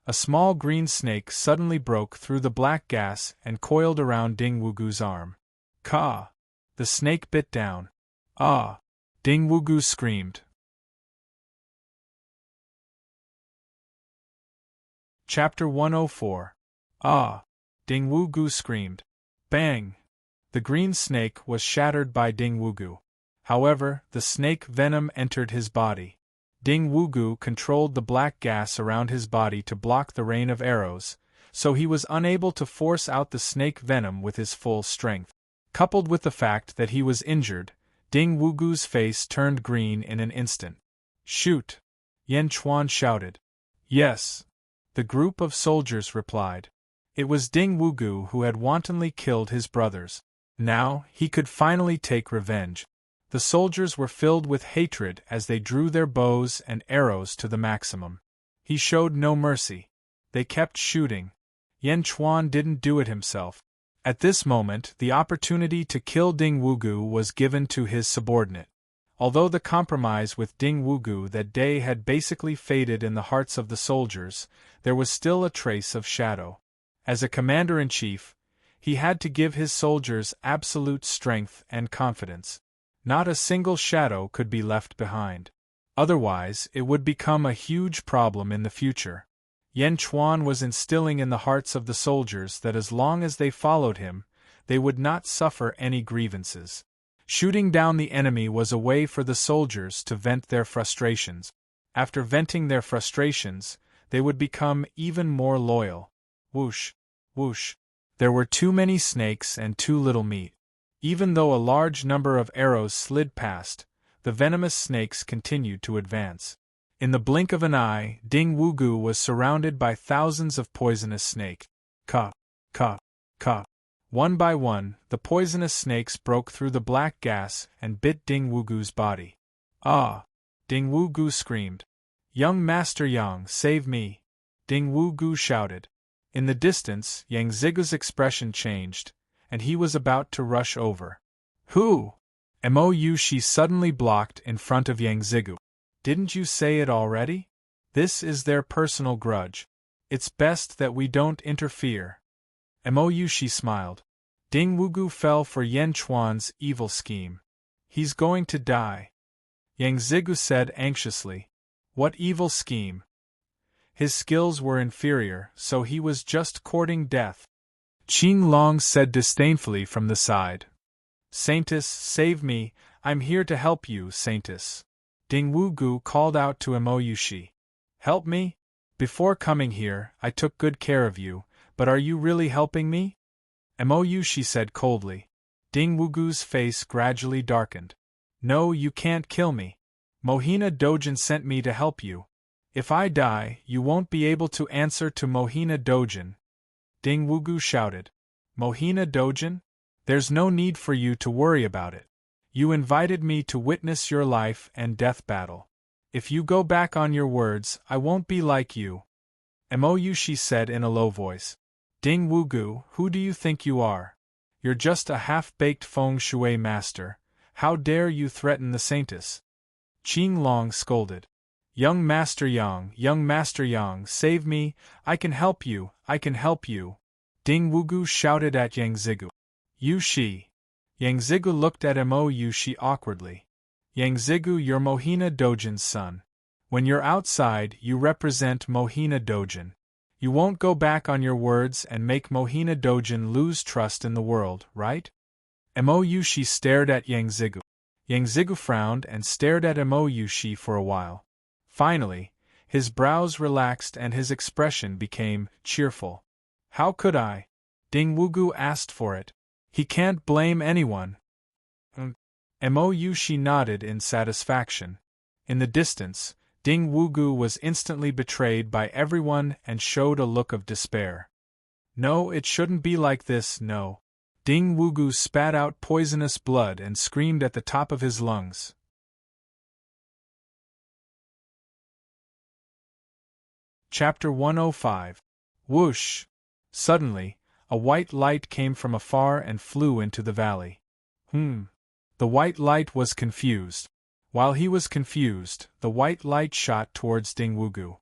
A small green snake suddenly broke through the black gas and coiled around Ding Wugu's arm. Ka! The snake bit down. Ah! Ding Wugu screamed. Chapter 104. Ah! Ding Wugu screamed. Bang! The green snake was shattered by Ding Wugu. However, the snake venom entered his body. Ding Wugu controlled the black gas around his body to block the rain of arrows, so he was unable to force out the snake venom with his full strength. Coupled with the fact that he was injured, Ding Wugu's face turned green in an instant. Shoot! Yan Chuan shouted. Yes. The group of soldiers replied. It was Ding Wugu who had wantonly killed his brothers. Now, he could finally take revenge. The soldiers were filled with hatred as they drew their bows and arrows to the maximum. He showed no mercy. They kept shooting. Yan Chuan didn't do it himself. At this moment, the opportunity to kill Ding Wugu was given to his subordinate. Although the compromise with Ding Wugu that day had basically faded in the hearts of the soldiers, there was still a trace of shadow. As a commander-in-chief, he had to give his soldiers absolute strength and confidence. Not a single shadow could be left behind. Otherwise, it would become a huge problem in the future. Yan Chuan was instilling in the hearts of the soldiers that as long as they followed him, they would not suffer any grievances. Shooting down the enemy was a way for the soldiers to vent their frustrations. After venting their frustrations, they would become even more loyal. Whoosh! Whoosh! There were too many snakes and too little meat. Even though a large number of arrows slid past, the venomous snakes continued to advance. In the blink of an eye, Ding Wugu was surrounded by thousands of poisonous snakes. Ka! Ka! Ka! One by one, the poisonous snakes broke through the black gas and bit Ding Wugu's body. Ah! Ding Wugu screamed. Young Master Yang, save me! Ding Wugu shouted. In the distance, Yang Zigu's expression changed, and he was about to rush over. Who? Mou she suddenly blocked in front of Yang Zigu. Didn't you say it already? This is their personal grudge. It's best that we don't interfere. Moyushi smiled. Ding Wugu fell for Yan Chuan's evil scheme. He's going to die. Yang Zigu said anxiously. What evil scheme? His skills were inferior, so he was just courting death. Qing Long said disdainfully from the side. Saintess, save me, I'm here to help you, Saintess. Ding Wugu called out to Moyushi. Help me? Before coming here, I took good care of you, but are you really helping me? Moyushi said coldly. Ding Wugu's face gradually darkened. No, you can't kill me. Mohina Dojin sent me to help you. If I die, you won't be able to answer to Mohina Dojin. Ding Wugu shouted. Mohina Dojin? There's no need for you to worry about it. You invited me to witness your life and death battle. If you go back on your words, I won't be like you. Moyushi said in a low voice. Ding Wugu, who do you think you are? You're just a half-baked feng shui master. How dare you threaten the Saintess? Qing Long scolded. Young Master Yang, save me, I can help you, I can help you. Ding Wugu shouted at Yang Zigu. You she. Yang Zigu looked at Moyushi awkwardly. Yang Zigu, you're Mohina Dojin's son. When you're outside, you represent Mohina Dojin. You won't go back on your words and make Mohina Dojin lose trust in the world, right? Moyushi stared at Yang Zigu. Yang Zigu frowned and stared at Moyushi for a while. Finally, his brows relaxed and his expression became cheerful. How could I? Ding Wugu asked for it. He can't blame anyone. Moyushi nodded in satisfaction. In the distance, Ding Wugu was instantly betrayed by everyone and showed a look of despair. No, it shouldn't be like this, no. Ding Wugu spat out poisonous blood and screamed at the top of his lungs. Chapter 105. Whoosh! Suddenly, a white light came from afar and flew into the valley. The white light was confused. While he was confused, the white light shot towards Ding Wugu.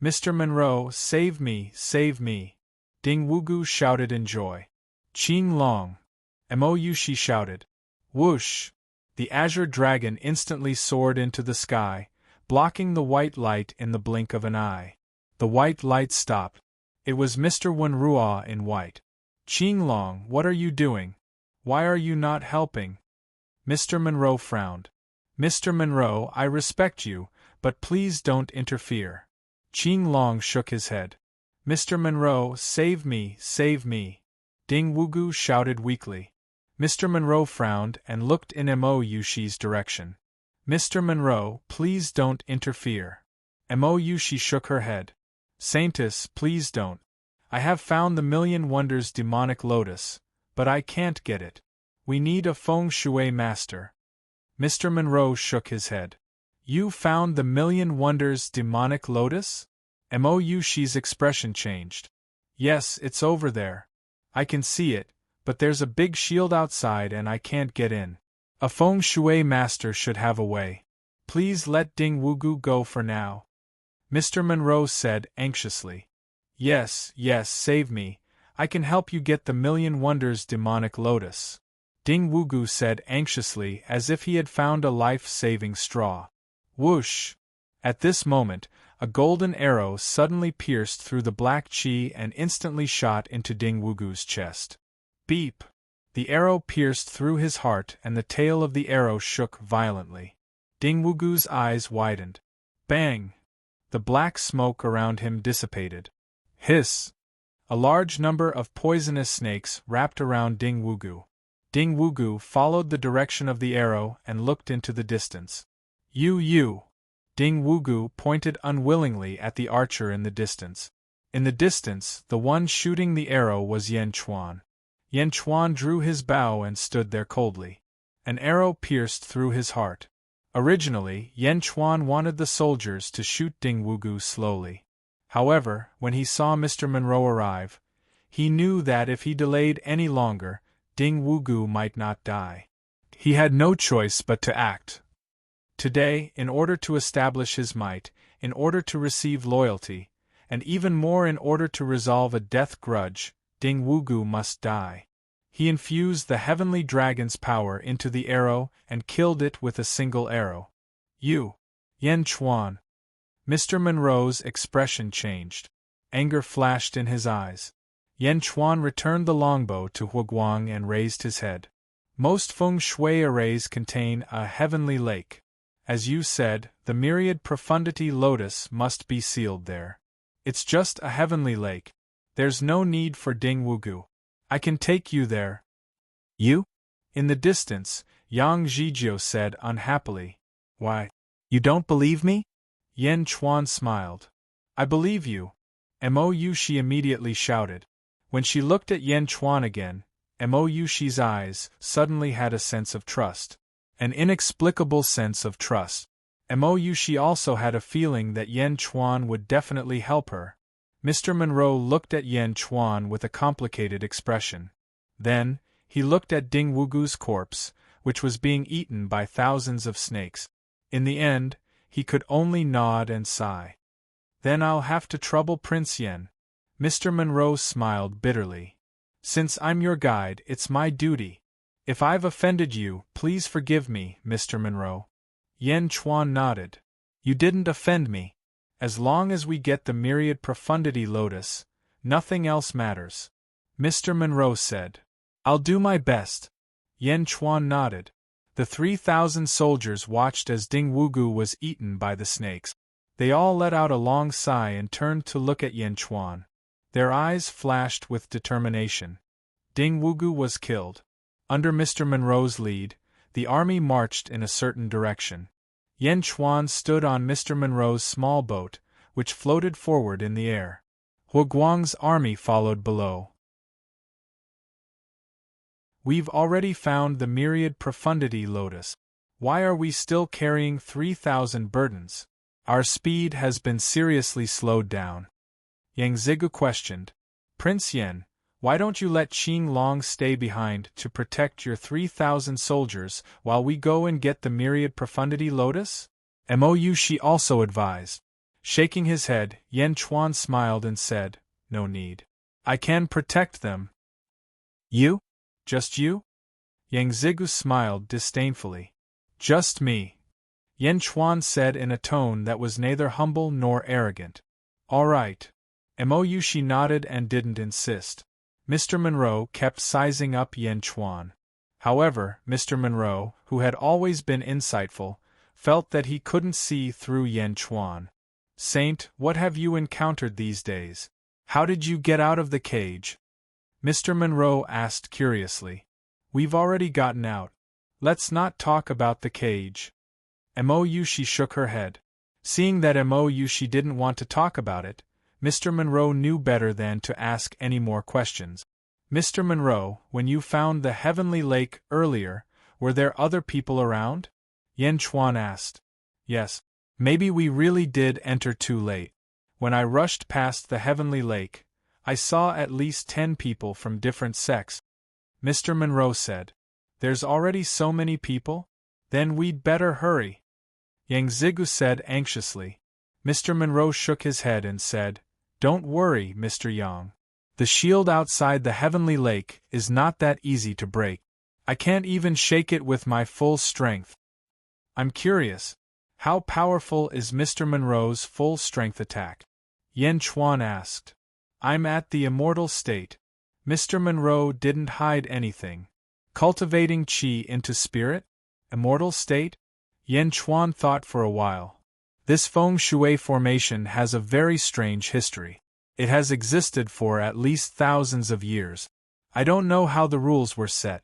Mr. Monroe, save me, save me! Ding Wugu shouted in joy. Qing Long! Moyushi shouted. Whoosh! The azure dragon instantly soared into the sky, blocking the white light in the blink of an eye. The white light stopped. It was Mr. Wenrua in white. Qing Long, what are you doing? Why are you not helping? Mr. Monroe frowned. Mr. Monroe, I respect you, but please don't interfere. Qing Long shook his head. Mr. Monroe, save me, save me! Ding Wugu shouted weakly. Mr. Monroe frowned and looked in Moyushi's direction. Mr. Monroe, please don't interfere. Moyushi shook her head. Saintess, please don't. I have found the Million Wonders demonic lotus, but I can't get it. We need a feng shui master. Mr. Monroe shook his head. You found the Million Wonders demonic lotus? Moyushi's expression changed. Yes, it's over there. I can see it, but there's a big shield outside and I can't get in. A feng shui master should have a way. Please let Ding Wugu go for now. Mr. Monroe said anxiously. Yes, save me. I can help you get the Million Wonders demonic lotus. Ding Wugu said anxiously as if he had found a life-saving straw. Whoosh! At this moment, a golden arrow suddenly pierced through the black chi and instantly shot into Ding Wugu's chest. Beep! The arrow pierced through his heart and the tail of the arrow shook violently. Ding Wugu's eyes widened. Bang! The black smoke around him dissipated. Hiss! A large number of poisonous snakes wrapped around Ding Wugu. Ding Wugu followed the direction of the arrow and looked into the distance. You! Ding Wugu pointed unwillingly at the archer in the distance. In the distance, the one shooting the arrow was Yan Chuan. Yan Chuan drew his bow and stood there coldly. An arrow pierced through his heart. Originally, Yan Chuan wanted the soldiers to shoot Ding Wugu slowly. However, when he saw Mr. Monroe arrive, he knew that if he delayed any longer, Ding Wugu might not die. He had no choice but to act. Today, in order to establish his might, in order to receive loyalty, and even more in order to resolve a death grudge, Ding Wugu must die. He infused the heavenly dragon's power into the arrow and killed it with a single arrow. You! Yen Chuan! Mr. Monroe's expression changed. Anger flashed in his eyes. Yen Chuan returned the longbow to Huguang and raised his head. Most feng shui arrays contain a heavenly lake. As you said, the myriad profundity lotus must be sealed there. It's just a heavenly lake. There's no need for Ding Wugu. I can take you there. You? In the distance, Yang Zhijiu said unhappily. Why? You don't believe me? Yen Chuan smiled. I believe you. Mo Yushi immediately shouted. When she looked at Yen Chuan again, Mo Yushi's eyes suddenly had a sense of trust. An inexplicable sense of trust. Mo Yushi also had a feeling that Yen Chuan would definitely help her. Mr. Monroe looked at Yen Chuan with a complicated expression. Then, he looked at Ding Wugu's corpse, which was being eaten by thousands of snakes. In the end, he could only nod and sigh. Then I'll have to trouble Prince Yen. Mr. Monroe smiled bitterly. Since I'm your guide, it's my duty. If I've offended you, please forgive me, Mr. Monroe. Yen Chuan nodded. You didn't offend me. As long as we get the myriad profundity lotus, nothing else matters. Mr. Monroe said. I'll do my best. Yen Chuan nodded. The 3,000 soldiers watched as Ding Wugu was eaten by the snakes. They all let out a long sigh and turned to look at Yen Chuan. Their eyes flashed with determination. Ding Wugu was killed. Under Mr. Monroe's lead, the army marched in a certain direction. Yen Chuan stood on Mr. Monroe's small boat, which floated forward in the air. Huguang's army followed below. We've already found the myriad profundity lotus. Why are we still carrying 3,000 burdens? Our speed has been seriously slowed down. Yang Zigu questioned. Prince Yen, why don't you let Qing Long stay behind to protect your 3,000 soldiers while we go and get the myriad profundity lotus? Mo Yushi also advised. Shaking his head, Yen Chuan smiled and said, No need. I can protect them. You? Just you? Yang Zigu smiled disdainfully. Just me. Yen Chuan said in a tone that was neither humble nor arrogant. All right. Mo Yushi nodded and didn't insist. Mr. Monroe kept sizing up Yen Chuan. However, Mr. Monroe, who had always been insightful, felt that he couldn't see through Yen Chuan. Saint, what have you encountered these days? How did you get out of the cage? Mr. Monroe asked curiously. We've already gotten out. Let's not talk about the cage. Mo Yushi shook her head. Seeing that Mo Yushi didn't want to talk about it, Mr. Monroe knew better than to ask any more questions. Mr. Monroe, when you found the heavenly lake earlier, were there other people around? Yen Chuan asked. Yes. Maybe we really did enter too late. When I rushed past the heavenly lake, I saw at least 10 people from different sects. Mr. Monroe said. There's already so many people? Then we'd better hurry. Yang Zigu said anxiously. Mr. Monroe shook his head and said, Don't worry, Mr. Yang. The shield outside the heavenly lake is not that easy to break. I can't even shake it with my full strength. I'm curious. How powerful is Mr. Monroe's full strength attack? Yen Chuan asked. I'm at the immortal state. Mr. Monroe didn't hide anything. Cultivating qi into spirit? Immortal state? Yen Chuan thought for a while. This feng shui formation has a very strange history. It has existed for at least thousands of years. I don't know how the rules were set.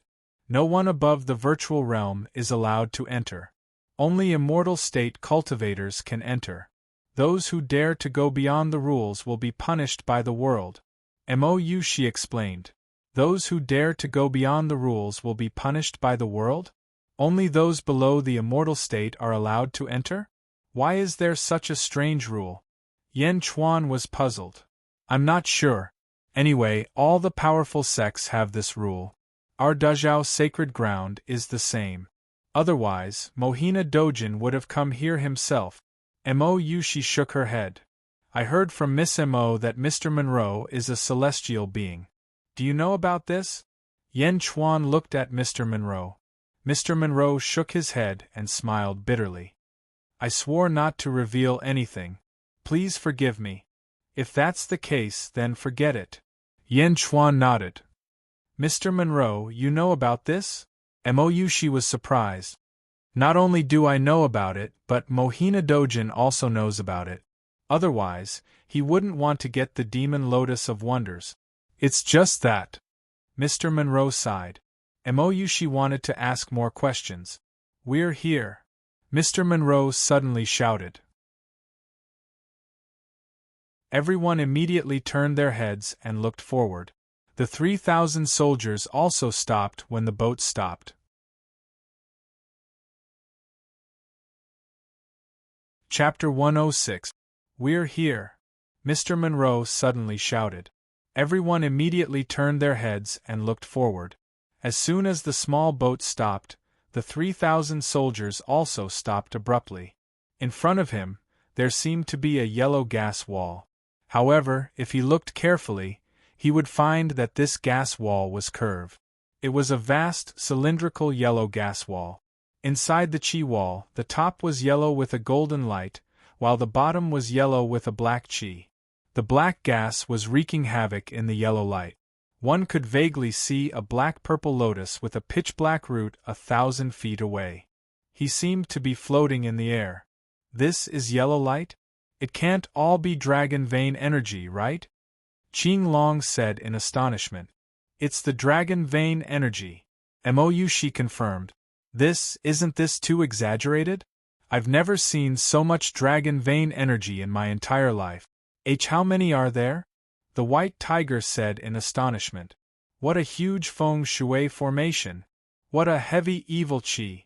No one above the virtual realm is allowed to enter. Only immortal state cultivators can enter. Those who dare to go beyond the rules will be punished by the world. Mo Yushi explained. Those who dare to go beyond the rules will be punished by the world? Only those below the immortal state are allowed to enter? Why is there such a strange rule? Yen Chuan was puzzled. I'm not sure. Anyway, all the powerful sects have this rule. Our Dazhao sacred ground is the same. Otherwise, Mohina Dojin would have come here himself. Mo Yushi shook her head. I heard from Miss Mo that Mr. Monroe is a celestial being. Do you know about this? Yen Chuan looked at Mr. Monroe. Mr. Monroe shook his head and smiled bitterly. I swore not to reveal anything. Please forgive me. If that's the case, then forget it. Yen Chuan nodded. Mr. Monroe, you know about this? She was surprised. Not only do I know about it, but Mohina Dojin also knows about it. Otherwise, he wouldn't want to get the Demon Lotus of Wonders. It's just that. Mr. Monroe sighed. She wanted to ask more questions. We're here. Mr. Monroe suddenly shouted. Everyone immediately turned their heads and looked forward. The 3,000 soldiers also stopped when the boat stopped. Chapter 106. We're here. Mr. Monroe suddenly shouted. Everyone immediately turned their heads and looked forward. As soon as the small boat stopped, the 3,000 soldiers also stopped abruptly. In front of him, there seemed to be a yellow gas wall. However, if he looked carefully, he would find that this gas wall was curved. It was a vast, cylindrical yellow gas wall. Inside the chi wall, the top was yellow with a golden light, while the bottom was yellow with a black chi. The black gas was wreaking havoc in the yellow light. One could vaguely see a black-purple lotus with a pitch-black root 1,000 feet away. He seemed to be floating in the air. This is yellow light? It can't all be dragon vein energy, right? Qing Long said in astonishment. It's the dragon vein energy. She confirmed. Isn't this too exaggerated? I've never seen so much dragon vein energy in my entire life. How many are there? The white tiger said in astonishment. What a huge feng shui formation! What a heavy evil qi!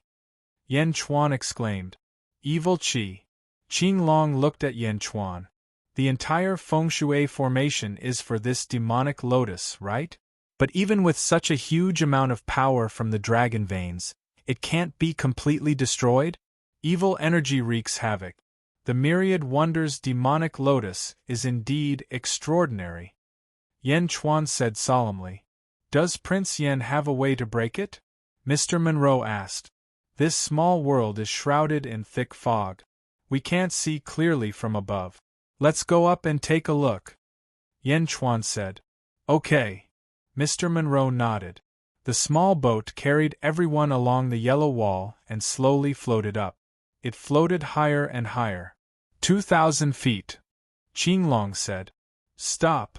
Yen Chuan exclaimed. Evil qi. Qing Long looked at Yen Chuan. The entire feng shui formation is for this demonic lotus, right? But even with such a huge amount of power from the dragon veins, it can't be completely destroyed? Evil energy wreaks havoc. The myriad wonders demonic lotus is indeed extraordinary. Yen Chuan said solemnly. Does Prince Yen have a way to break it? Mr. Monroe asked. This small world is shrouded in thick fog. We can't see clearly from above. Let's go up and take a look. Yen Chuan said. Okay. Mr. Monroe nodded. The small boat carried everyone along the yellow wall and slowly floated up. It floated higher and higher. 2,000 feet. Qing Long said. Stop!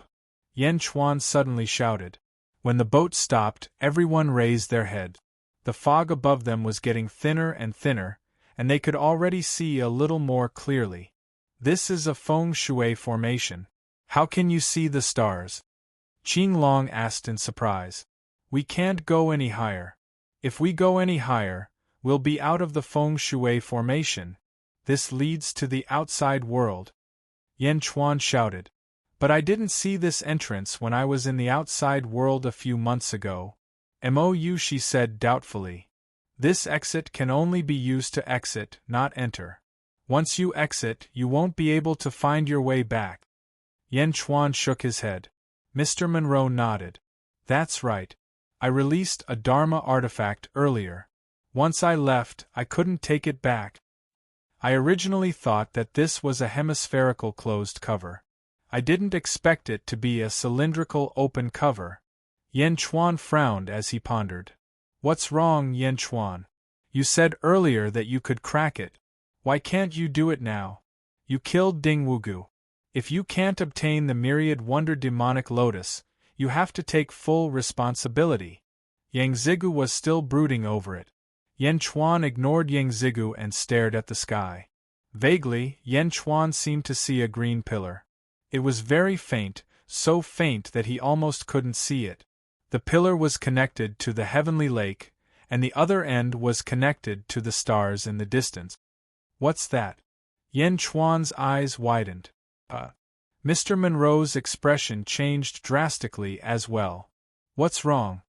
Yen Chuan suddenly shouted. When the boat stopped, everyone raised their head. The fog above them was getting thinner and thinner, and they could already see a little more clearly. This is a feng shui formation. How can you see the stars? Qing Long asked in surprise. We can't go any higher. If we go any higher, we'll be out of the feng shui formation. This leads to the outside world. Yen Chuan shouted. But I didn't see this entrance when I was in the outside world a few months ago. She said doubtfully. This exit can only be used to exit, not enter. Once you exit, you won't be able to find your way back. Yen Chuan shook his head. Mr. Monroe nodded. That's right. I released a Dharma artifact earlier. Once I left, I couldn't take it back. I originally thought that this was a hemispherical closed cover. I didn't expect it to be a cylindrical open cover. Yen Chuan frowned as he pondered. What's wrong, Yen Chuan? You said earlier that you could crack it. Why can't you do it now? You killed Ding Wugu. If you can't obtain the myriad wonder demonic lotus, you have to take full responsibility. Yang Zigu was still brooding over it. Yen Chuan ignored Yang Zigu and stared at the sky. Vaguely, Yen Chuan seemed to see a green pillar. It was very faint, so faint that he almost couldn't see it. The pillar was connected to the heavenly lake, and the other end was connected to the stars in the distance. What's that? Yen Chuan's eyes widened. Mr. Monroe's expression changed drastically as well. What's wrong?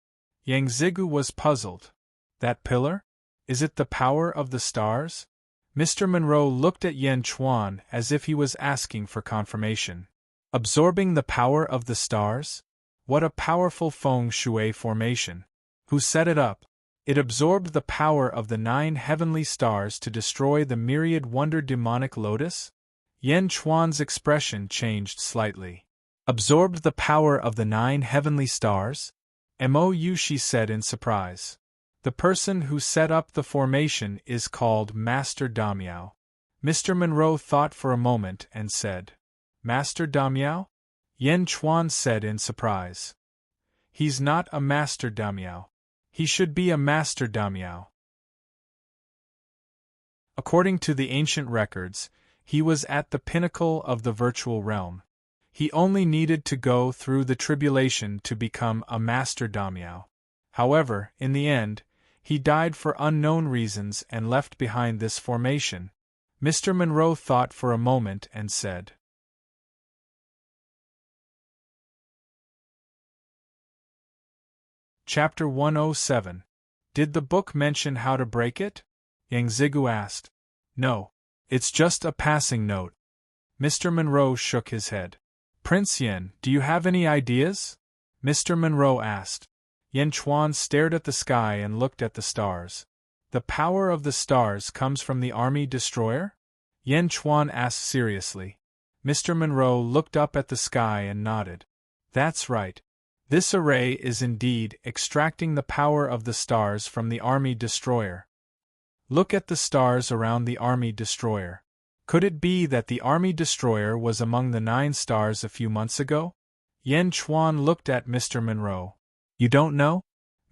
Yang Zigu was puzzled. That pillar? Is it the power of the stars? Mr. Monroe looked at Yen Chuan as if he was asking for confirmation. Absorbing the power of the stars? What a powerful feng shui formation. Who set it up? It absorbed the power of the 9 heavenly stars to destroy the myriad wonder demonic lotus? Yen Chuan's expression changed slightly. Absorbed the power of the 9 heavenly stars? Mou, she said in surprise. The person who set up the formation is called Master Damiao. Mr. Monroe thought for a moment and said, Master Damiao? Yen Chuan said in surprise. He's not a Master Damiao. He should be a Master Damiao. According to the ancient records, he was at the pinnacle of the virtual realm. He only needed to go through the tribulation to become a Master Damiao. However, in the end, he died for unknown reasons and left behind this formation. Mr. Monroe thought for a moment and said, Chapter 107. Did the book mention how to break it? Yang Zigu asked. No. It's just a passing note. Mr. Monroe shook his head. Prince Yen, do you have any ideas? Mr. Monroe asked. Yen Chuan stared at the sky and looked at the stars. The power of the stars comes from the army destroyer? Yen Chuan asked seriously. Mr. Monroe looked up at the sky and nodded. That's right. This array is indeed extracting the power of the stars from the army destroyer. Look at the stars around the army destroyer. Could it be that the army destroyer was among the 9 stars a few months ago? Yen Chuan looked at Mr. Monroe. You don't know?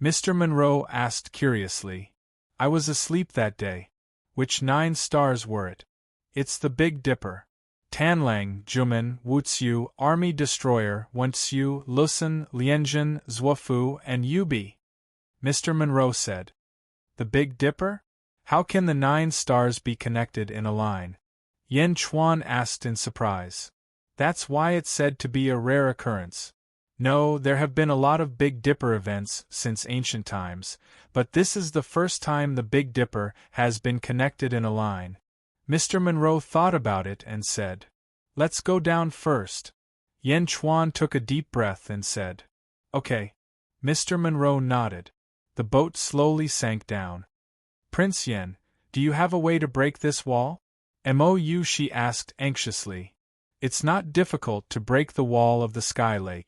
Mr. Monroe asked curiously. I was asleep that day. Which 9 stars were it? It's the Big Dipper. Tanlang, Jumen, Wuxiu, Army Destroyer, Wenxiu, Lusen, Lianjin, Zhuofu, and Yubi. Mr. Monroe said. The Big Dipper? How can the 9 stars be connected in a line? Yen Chuan asked in surprise. That's why it's said to be a rare occurrence. No, there have been a lot of Big Dipper events since ancient times, but this is the first time the Big Dipper has been connected in a line. Mr. Monroe thought about it and said, Let's go down first. Yen Chuan took a deep breath and said, Okay. Mr. Monroe nodded. The boat slowly sank down. Prince Yen, do you have a way to break this wall? Mou, she asked anxiously. It's not difficult to break the wall of the Sky Lake.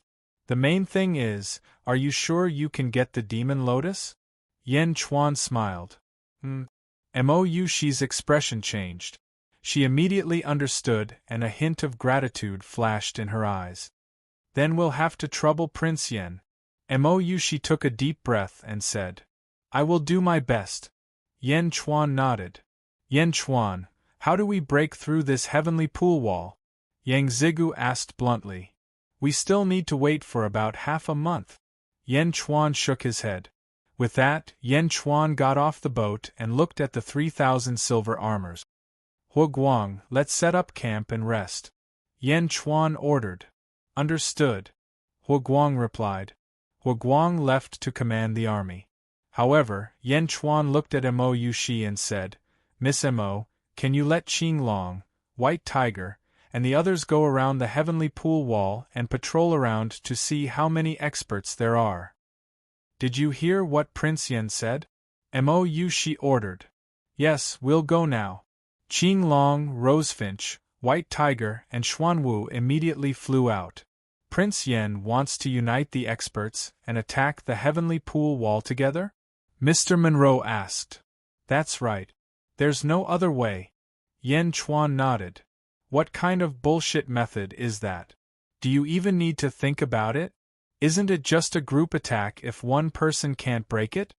The main thing is, are you sure you can get the Demon Lotus? Yen Chuan smiled. Mou, she's expression changed. She immediately understood and a hint of gratitude flashed in her eyes. Then we'll have to trouble Prince Yen. Mou, she took a deep breath and said, I will do my best. Yen Chuan nodded. Yen Chuan, how do we break through this heavenly pool wall? Yang Zigu asked bluntly. We still need to wait for about half a month. Yen Chuan shook his head. With that, Yen Chuan got off the boat and looked at the 3,000 silver armors. Huoguang, let's set up camp and rest. Yen Chuan ordered. Understood. Huoguang replied. Huoguang left to command the army. However, Yen Chuan looked at Mou Yushi and said, Miss Mo, can you let Qing Long, White Tiger, and the others go around the heavenly pool wall and patrol around to see how many experts there are? Did you hear what Prince Yen said? Mou Yushi ordered. Yes, we'll go now. Qing Long, Rosefinch, White Tiger, and Xuanwu immediately flew out. Prince Yen wants to unite the experts and attack the heavenly pool wall together? Mr. Monroe asked. That's right. There's no other way. Yen Chuan nodded. What kind of bullshit method is that? Do you even need to think about it? Isn't it just a group attack if one person can't break it?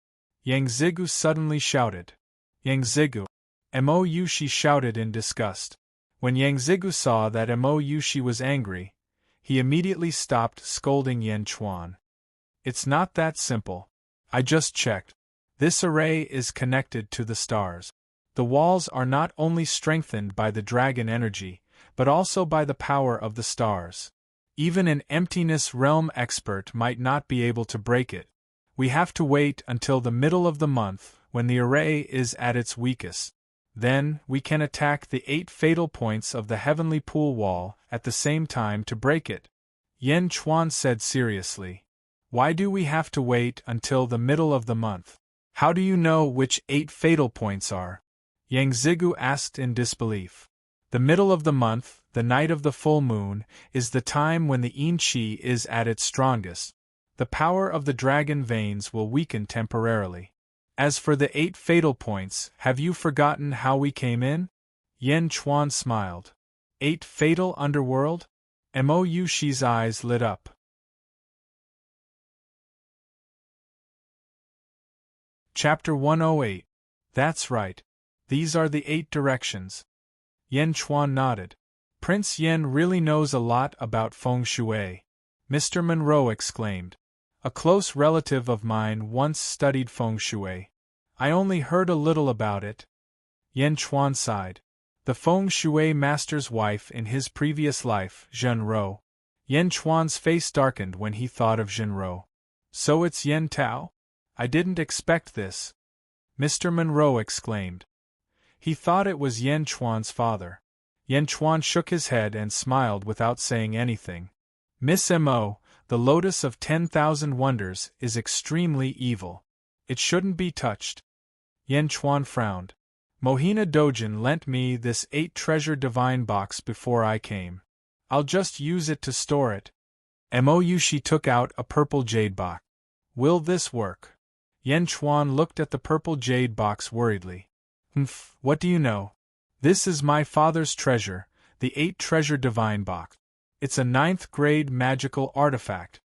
Yang Zigu suddenly shouted. Yang Zigu. Mou Yushi shouted in disgust. When Yang Zigu saw that Mou Yushi was angry, he immediately stopped scolding Yen Chuan. It's not that simple. I just checked. This array is connected to the stars. The walls are not only strengthened by the dragon energy, but also by the power of the stars. Even an emptiness realm expert might not be able to break it. We have to wait until the middle of the month, when the array is at its weakest. Then, we can attack the 8 fatal points of the heavenly pool wall at the same time to break it. Yan Chuan said seriously. Why do we have to wait until the middle of the month? How do you know which 8 fatal points are? Yang Zigu asked in disbelief. The middle of the month, the night of the full moon, is the time when the yin qi is at its strongest. The power of the dragon veins will weaken temporarily. As for the 8 fatal points, have you forgotten how we came in? Yan Chuan smiled. 8 fatal underworld? Mou Shi's eyes lit up. Chapter 108. That's right. These are the 8 directions. Yan Chuan nodded. Prince Yan really knows a lot about feng shui. Mr. Monroe exclaimed. A close relative of mine once studied feng shui. I only heard a little about it. Yan Chuan sighed. The feng shui master's wife in his previous life, Zhenro. Yan Chuan's face darkened when he thought of Zhenro. So it's Yan Tao? I didn't expect this. Mr. Monroe exclaimed. He thought it was Yan Chuan's father. Yan Chuan shook his head and smiled without saying anything. Miss Mo, the Lotus of 10,000 Wonders, is extremely evil. It shouldn't be touched. Yan Chuan frowned. Mohina Dojin lent me this 8 treasure divine box before I came. I'll just use it to store it. Mou Shi took out a purple jade box. Will this work? Yan Chuan looked at the purple jade box worriedly. What do you know? This is my father's treasure, the 8 treasure divine box. It's a 9th grade magical artifact.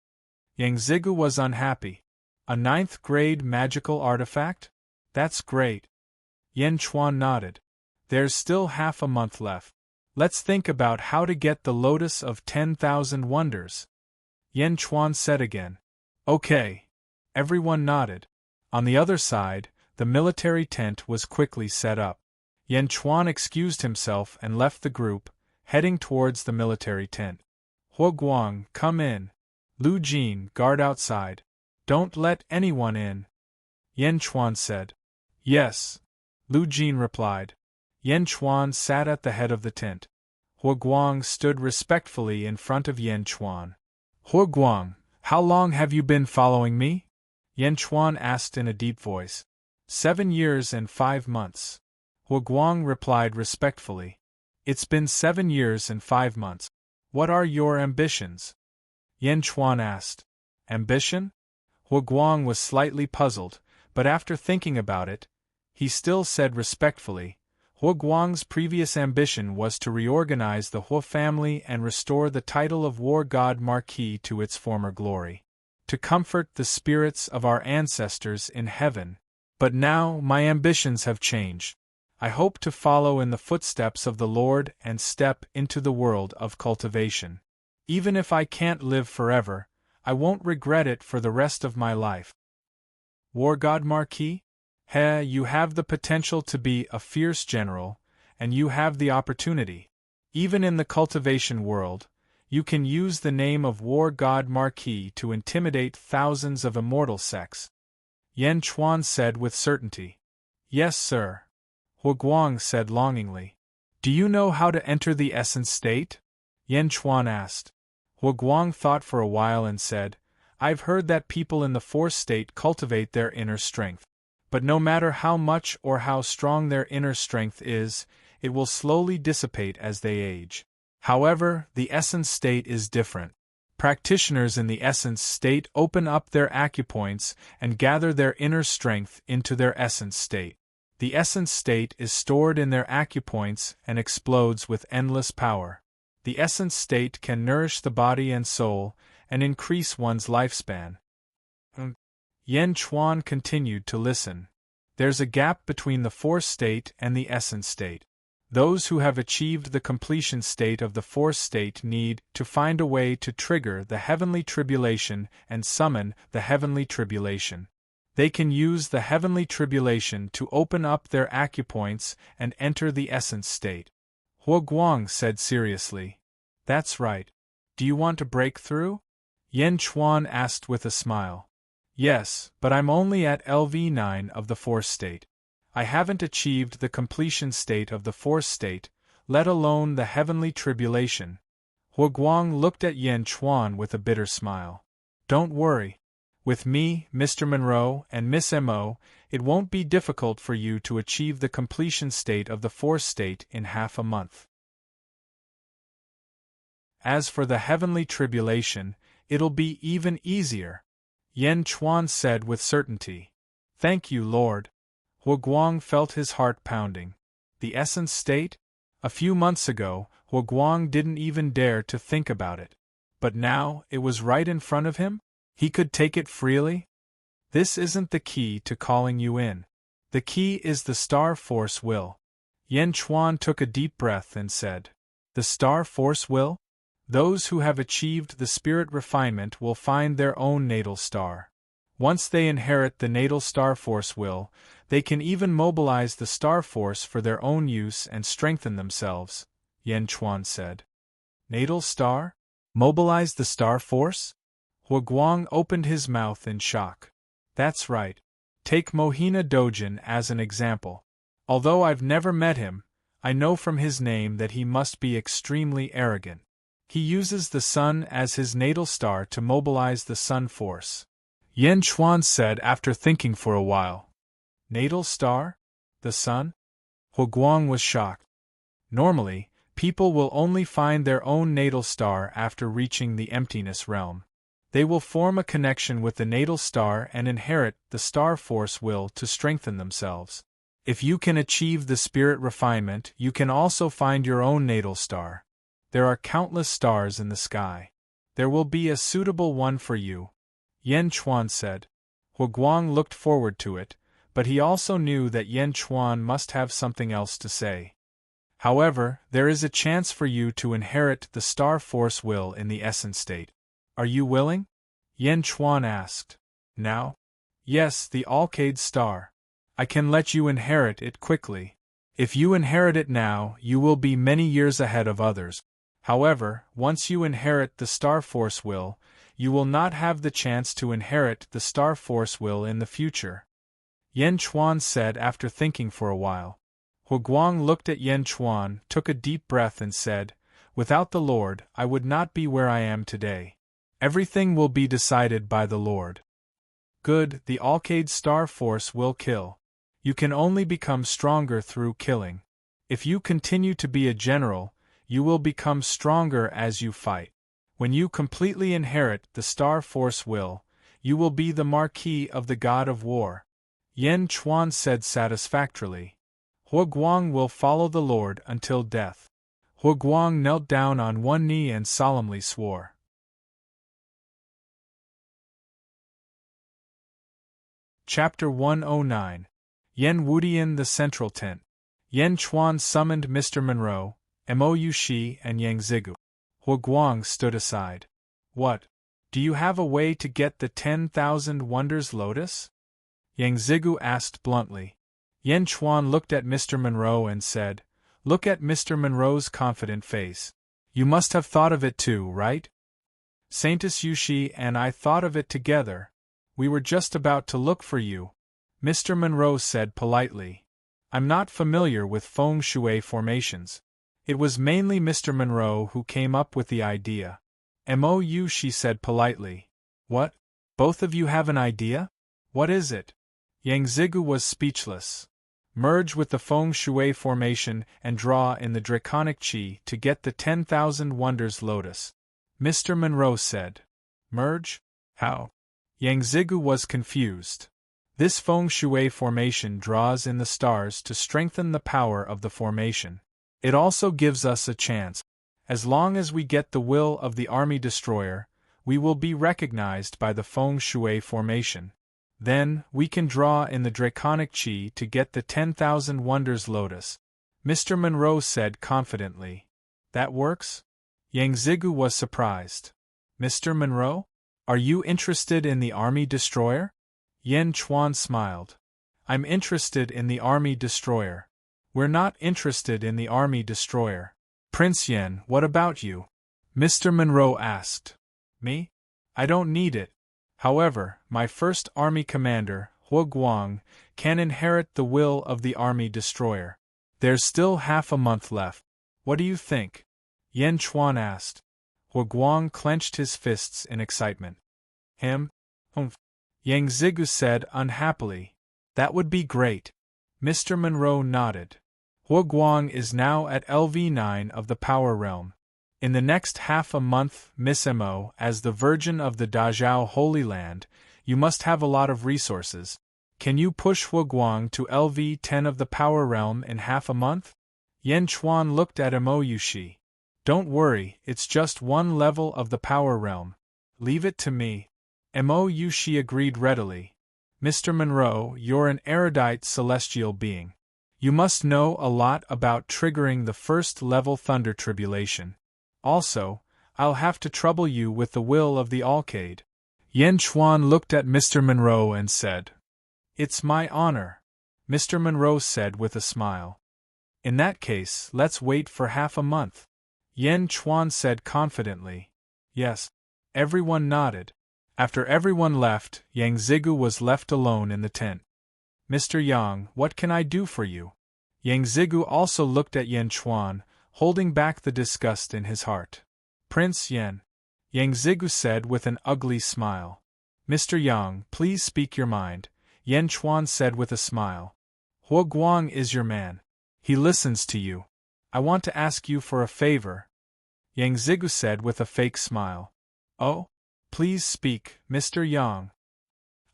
Yang Zigu was unhappy. A 9th grade magical artifact? That's great. Yan Chuan nodded. There's still half a month left. Let's think about how to get the Lotus of 10,000 Wonders. Yan Chuan said again. Okay. Everyone nodded. On the other side, the military tent was quickly set up. Yan Chuan excused himself and left the group, heading towards the military tent. Huo Guang, come in. Lu Jin, guard outside. Don't let anyone in. Yan Chuan said. Yes. Lu Jin replied. Yan Chuan sat at the head of the tent. Huo Guang stood respectfully in front of Yan Chuan. Huo Guang, how long have you been following me? Yan Chuan asked in a deep voice. 7 years and 5 months. Huo Guang replied respectfully. It's been 7 years and 5 months. What are your ambitions? Yan Chuan asked. Ambition? Huo Guang was slightly puzzled, but after thinking about it, he still said respectfully, Huo Guang's previous ambition was to reorganize the Huo family and restore the title of War God Marquis to its former glory. To comfort the spirits of our ancestors in heaven. But now my ambitions have changed. I hope to follow in the footsteps of the Lord and step into the world of cultivation. Even if I can't live forever, I won't regret it for the rest of my life. War God Marquis? You have the potential to be a fierce general, and you have the opportunity. Even in the cultivation world, you can use the name of War God Marquis to intimidate thousands of immortal sects. Yan Chuan said with certainty. Yes, sir. Huo Guang said longingly. Do you know how to enter the essence state? Yan Chuan asked. Huo Guang thought for a while and said, I've heard that people in the fourth state cultivate their inner strength. But no matter how much or how strong their inner strength is, it will slowly dissipate as they age. However, the essence state is different. Practitioners in the essence state open up their acupoints and gather their inner strength into their essence state. The essence state is stored in their acupoints and explodes with endless power. The essence state can nourish the body and soul and increase one's lifespan. Yan Chuan continued to listen. There's a gap between the fourth state and the essence state. Those who have achieved the completion state of the fourth state need to find a way to trigger the heavenly tribulation and summon the heavenly tribulation. They can use the heavenly tribulation to open up their acupoints and enter the essence state. Huo Guang said seriously. That's right. Do you want to break through? Yan Chuan asked with a smile. Yes, but I'm only at LV9 of the fourth state. I haven't achieved the completion state of the force state, let alone the heavenly tribulation. Huguang looked at Yan Chuan with a bitter smile. Don't worry. With me, Mr. Monroe, and Miss Mo, it won't be difficult for you to achieve the completion state of the force state in half a month. As for the heavenly tribulation, it'll be even easier, Yan Chuan said with certainty. Thank you, Lord. Huguang felt his heart pounding. The essence state? A few months ago, Huguang didn't even dare to think about it. But now, it was right in front of him? He could take it freely? This isn't the key to calling you in. The key is the star force will. Yan Chuan took a deep breath and said, The star force will? Those who have achieved the spirit refinement will find their own natal star. Once they inherit the natal star force will, they can even mobilize the star force for their own use and strengthen themselves, Yan Chuan said. Natal star? Mobilize the star force? Huguang opened his mouth in shock. That's right. Take Mohina Dojin as an example. Although I've never met him, I know from his name that he must be extremely arrogant. He uses the sun as his natal star to mobilize the sun force. Yan Chuan said after thinking for a while. Natal star? The sun? Huguang was shocked. Normally, people will only find their own natal star after reaching the emptiness realm. They will form a connection with the natal star and inherit the star force will to strengthen themselves. If you can achieve the spirit refinement, you can also find your own natal star. There are countless stars in the sky. There will be a suitable one for you, Yan Chuan said. Huguang looked forward to it, but he also knew that Yan Chuan must have something else to say. However, there is a chance for you to inherit the star force will in the essence state. Are you willing? Yan Chuan asked. Now? Yes, the Alcade star. I can let you inherit it quickly. If you inherit it now, you will be many years ahead of others. However, once you inherit the star force will, you will not have the chance to inherit the star force will in the future, Yan Chuan said after thinking for a while. Huguang looked at Yan Chuan, took a deep breath and said, Without the Lord, I would not be where I am today. Everything will be decided by the Lord. Good, the Alcade star force will kill. You can only become stronger through killing. If you continue to be a general, you will become stronger as you fight. When you completely inherit the star force will, you will be the Marquis of the God of War, Yan Chuan said satisfactorily. Huguang will follow the Lord until death. Huguang knelt down on one knee and solemnly swore. Chapter 109. Yen Wudian the Central Tent. Yan Chuan summoned Mr. Monroe, Mou Shi and Yang Zigu. Huguang stood aside. What? Do you have a way to get the 10,000 wonders lotus? Yang Zigu asked bluntly. Yan Chuan looked at Mr. Monroe and said, Look at Mr. Monroe's confident face. You must have thought of it too, right? Saintess Yushi and I thought of it together. We were just about to look for you, Mr. Monroe said politely. I'm not familiar with feng shui formations. It was mainly Mr. Monroe who came up with the idea. Mou, she said politely. What? Both of you have an idea? What is it? Yang Zigu was speechless. Merge with the feng shui formation and draw in the draconic chi to get the 10,000 wonders lotus, Mr. Monroe said. Merge? How? Yang Zigu was confused. This feng shui formation draws in the stars to strengthen the power of the formation. It also gives us a chance. As long as we get the will of the army destroyer, we will be recognized by the feng shui formation. Then, we can draw in the draconic chi to get the 10,000 wonders lotus, Mr. Monroe said confidently. That works? Yang Zigu was surprised. Mr. Monroe? Are you interested in the army destroyer? Yan Chuan smiled. I'm interested in the army destroyer. We're not interested in the army destroyer. Prince Yan, what about you? Mr. Monroe asked. Me? I don't need it. However, my first army commander, Guang, can inherit the will of the army destroyer. There's still half a month left. What do you think? Yan Chuan asked. Guang clenched his fists in excitement. Humph. Yang Zigu said unhappily. That would be great. Mr. Monroe nodded. Guang is now at LV9 of the Power Realm. In the next half a month, Miss Mo, as the Virgin of the Dazhao Holy Land, you must have a lot of resources. Can you push Guang to LV10 of the Power Realm in half a month? Yan Chuan looked at Mo Yushi. Don't worry, it's just one level of the Power Realm. Leave it to me. Mo Yushi agreed readily. Mr. Monroe, you're an erudite celestial being. You must know a lot about triggering the first level thunder tribulation. Also, I'll have to trouble you with the will of the Alcade. Yan Chuan looked at Mr. Monroe and said, It's my honor, Mr. Monroe said with a smile. In that case, let's wait for half a month. Yan Chuan said confidently. Yes. Everyone nodded. After everyone left, Yang Zigu was left alone in the tent. Mr. Yang, what can I do for you? Yang Zigu also looked at Yan Chuan, holding back the disgust in his heart. Prince Yan, Yang Zigu said with an ugly smile. Mr. Yang, please speak your mind, Yan Chuan said with a smile. Guang is your man. He listens to you. I want to ask you for a favor. Yang Zigu said with a fake smile. Oh? Please speak, Mr. Yang.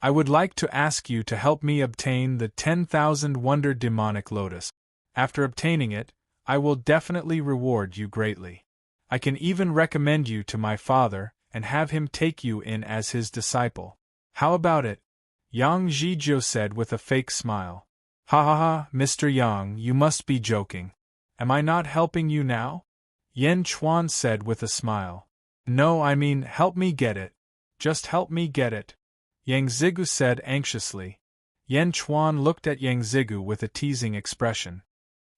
I would like to ask you to help me obtain the 10,000 Wonder Demonic Lotus. After obtaining it, I will definitely reward you greatly. I can even recommend you to my father, and have him take you in as his disciple. How about it? Yang Zhizhou said with a fake smile. Ha ha ha, Mr. Yang, you must be joking. Am I not helping you now? Yan Chuan said with a smile. No, I mean, help me get it. Just help me get it. Yang Zigu said anxiously. Yan Chuan looked at Yang Zigu with a teasing expression.